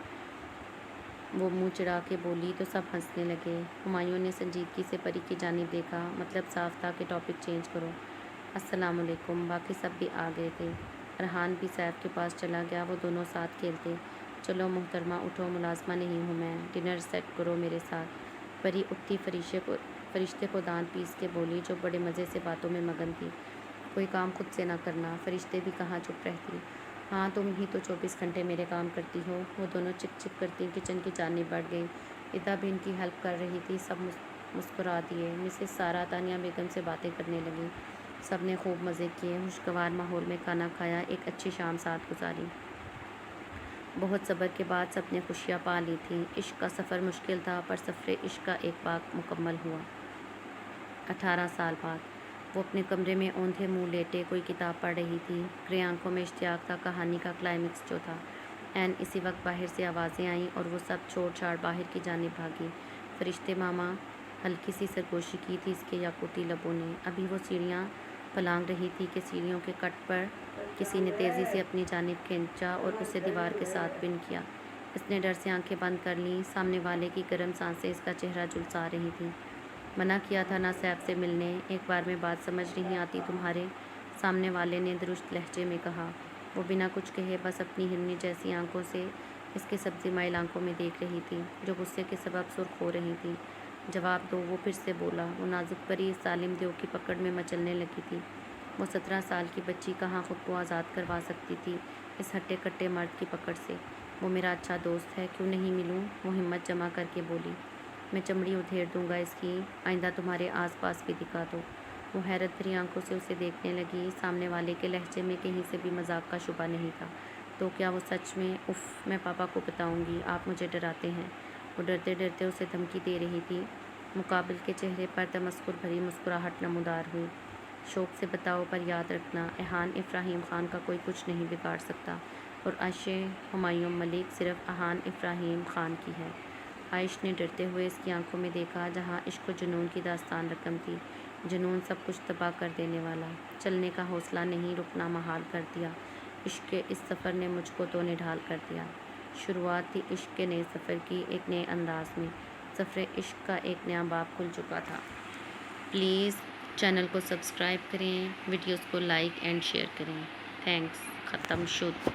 وہ منہ چڑھا کے بولی تو سب ہنسنے لگے۔ ہمایوں نے سنجیدگی سے پری کی جانب دیکھا، مطلب صاف تھا کہ ٹاپک چینج کرو۔ السلام علیکم۔ باقی سب بھی آ گئے تھے۔ ارحان بھی سیف کے پاس چلا گیا، وہ دونوں ساتھ کھیلتے۔ چلو محترمہ اٹھو، ملازمہ نہیں ہوں میں، ڈنر سیٹ کرو میرے ساتھ۔ پری اٹھتی فرشتے کو دانت پیس کے بولی، جو بڑے مزے سے باتوں میں مگن تھی۔ کوئی کام خود سے نہ کرنا۔ فرشتے بھی کہاں چپ رہتی۔ ہاں، تم ہی تو 24 گھنٹے میرے کام کرتی ہو۔ وہ دونوں چپ چپ کرتی کچن کی جانب بڑھ گئیں۔ ادا بھی ان کی ہیلپ کر رہی تھی۔ سب مسکرا دیے۔ مسز سارہ تانیہ بیگم سے باتیں کرنے لگیں۔ سب نے خوب مزے کیے، خوشگوار ماحول میں کھانا کھایا، ایک اچھی شام ساتھ گزاری۔ بہت صبر کے بعد سب نے خوشیاں پا لی تھیں۔ عشق کا سفر مشکل تھا، پر سفر عشق کا ایک پاک مکمل ہوا۔ 18 سال بعد وہ اپنے کمرے میں اوندھے منہ لیٹے کوئی کتاب پڑھ رہی تھی۔ گرے آنکھوں میں اشتیاق تھا کہانی کا کلائمیکس جو تھا۔ اسی وقت باہر سے آوازیں آئیں اور وہ سب چھوڑ چھاڑ باہر کی جانب بھاگی۔ فرشتے ماما، ہلکی سی سرگوشی کی تھی اس کے یاقوتی لبوں نے۔ ابھی وہ سیڑھیاں پھلانگ رہی تھی کہ سیڑھیوں کے کٹ پر کسی نے تیزی سے اپنی جانب کھینچا اور اسے دیوار کے ساتھ پن کیا۔ اس نے ڈر سے آنکھیں بند کر لیں۔ سامنے والے کی گرم سانسیں اس کا چہرہ جھلسا رہی تھیں۔ منع کیا تھا نا سیف سے ملنے، ایک بار میں بات سمجھ نہیں آتی تمہارے؟ سامنے والے نے درست لہجے میں کہا۔ وہ بنا کچھ کہے بس اپنی ہرنی جیسی آنکھوں سے اس کے سبزی مائل آنکھوں میں دیکھ رہی تھی جو غصے کے سبب سرخ ہو رہی تھی۔ جواب دو، وہ پھر سے بولا۔ وہ نازک پری سالم دیو کی پکڑ میں مچلنے لگی تھی۔ وہ 17 سال کی بچی کہاں خود کو آزاد کروا سکتی تھی اس ہٹے کٹے مرد کی پکڑ سے۔ وہ میرا اچھا دوست ہے، کیوں نہیں ملوں؟ وہ ہمت جمع کر کے بولی۔ میں چمڑی ادھیڑ دوں گا اس کی، آئندہ تمہارے آس پاس بھی دکھا دو۔ وہ حیرت بھری آنکھوں سے اسے دیکھنے لگی۔ سامنے والے کے لہجے میں کہیں سے بھی مذاق کا شبہ نہیں تھا۔ تو کیا وہ سچ میں؟ اف، میں پاپا کو بتاؤں گی، آپ مجھے ڈراتے ہیں۔ وہ ڈرتے ڈرتے اسے دھمکی دے رہی تھی۔ مقابل کے چہرے پر تمسخر بھری مسکراہٹ نمودار ہوئی۔ شوق سے بتاؤ، پر یاد رکھنا احان ابراہیم خان کا کوئی کچھ نہیں بگاڑ سکتا، اور عائشہ ہمایوں ملک صرف احان ابراہیم خان کی ہے۔ عائش نے ڈرتے ہوئے اس کی آنکھوں میں دیکھا جہاں عشق و جنون کی داستان رقم تھی۔ جنون سب کچھ تباہ کر دینے والا، چلنے کا حوصلہ نہیں، رکنا محال کر دیا۔ عشق کے اس سفر نے مجھ کو تو نڈھال کر دیا۔ شروعات تھی عشق کے نئے سفر کی، ایک نئے انداز میں۔ سفر عشق کا ایک نیا باب کھل چکا تھا۔ پلیز چینل کو سبسکرائب کریں، ویڈیوز کو لائک اینڈ شیئر کریں۔ تھینکس۔ ختم شد۔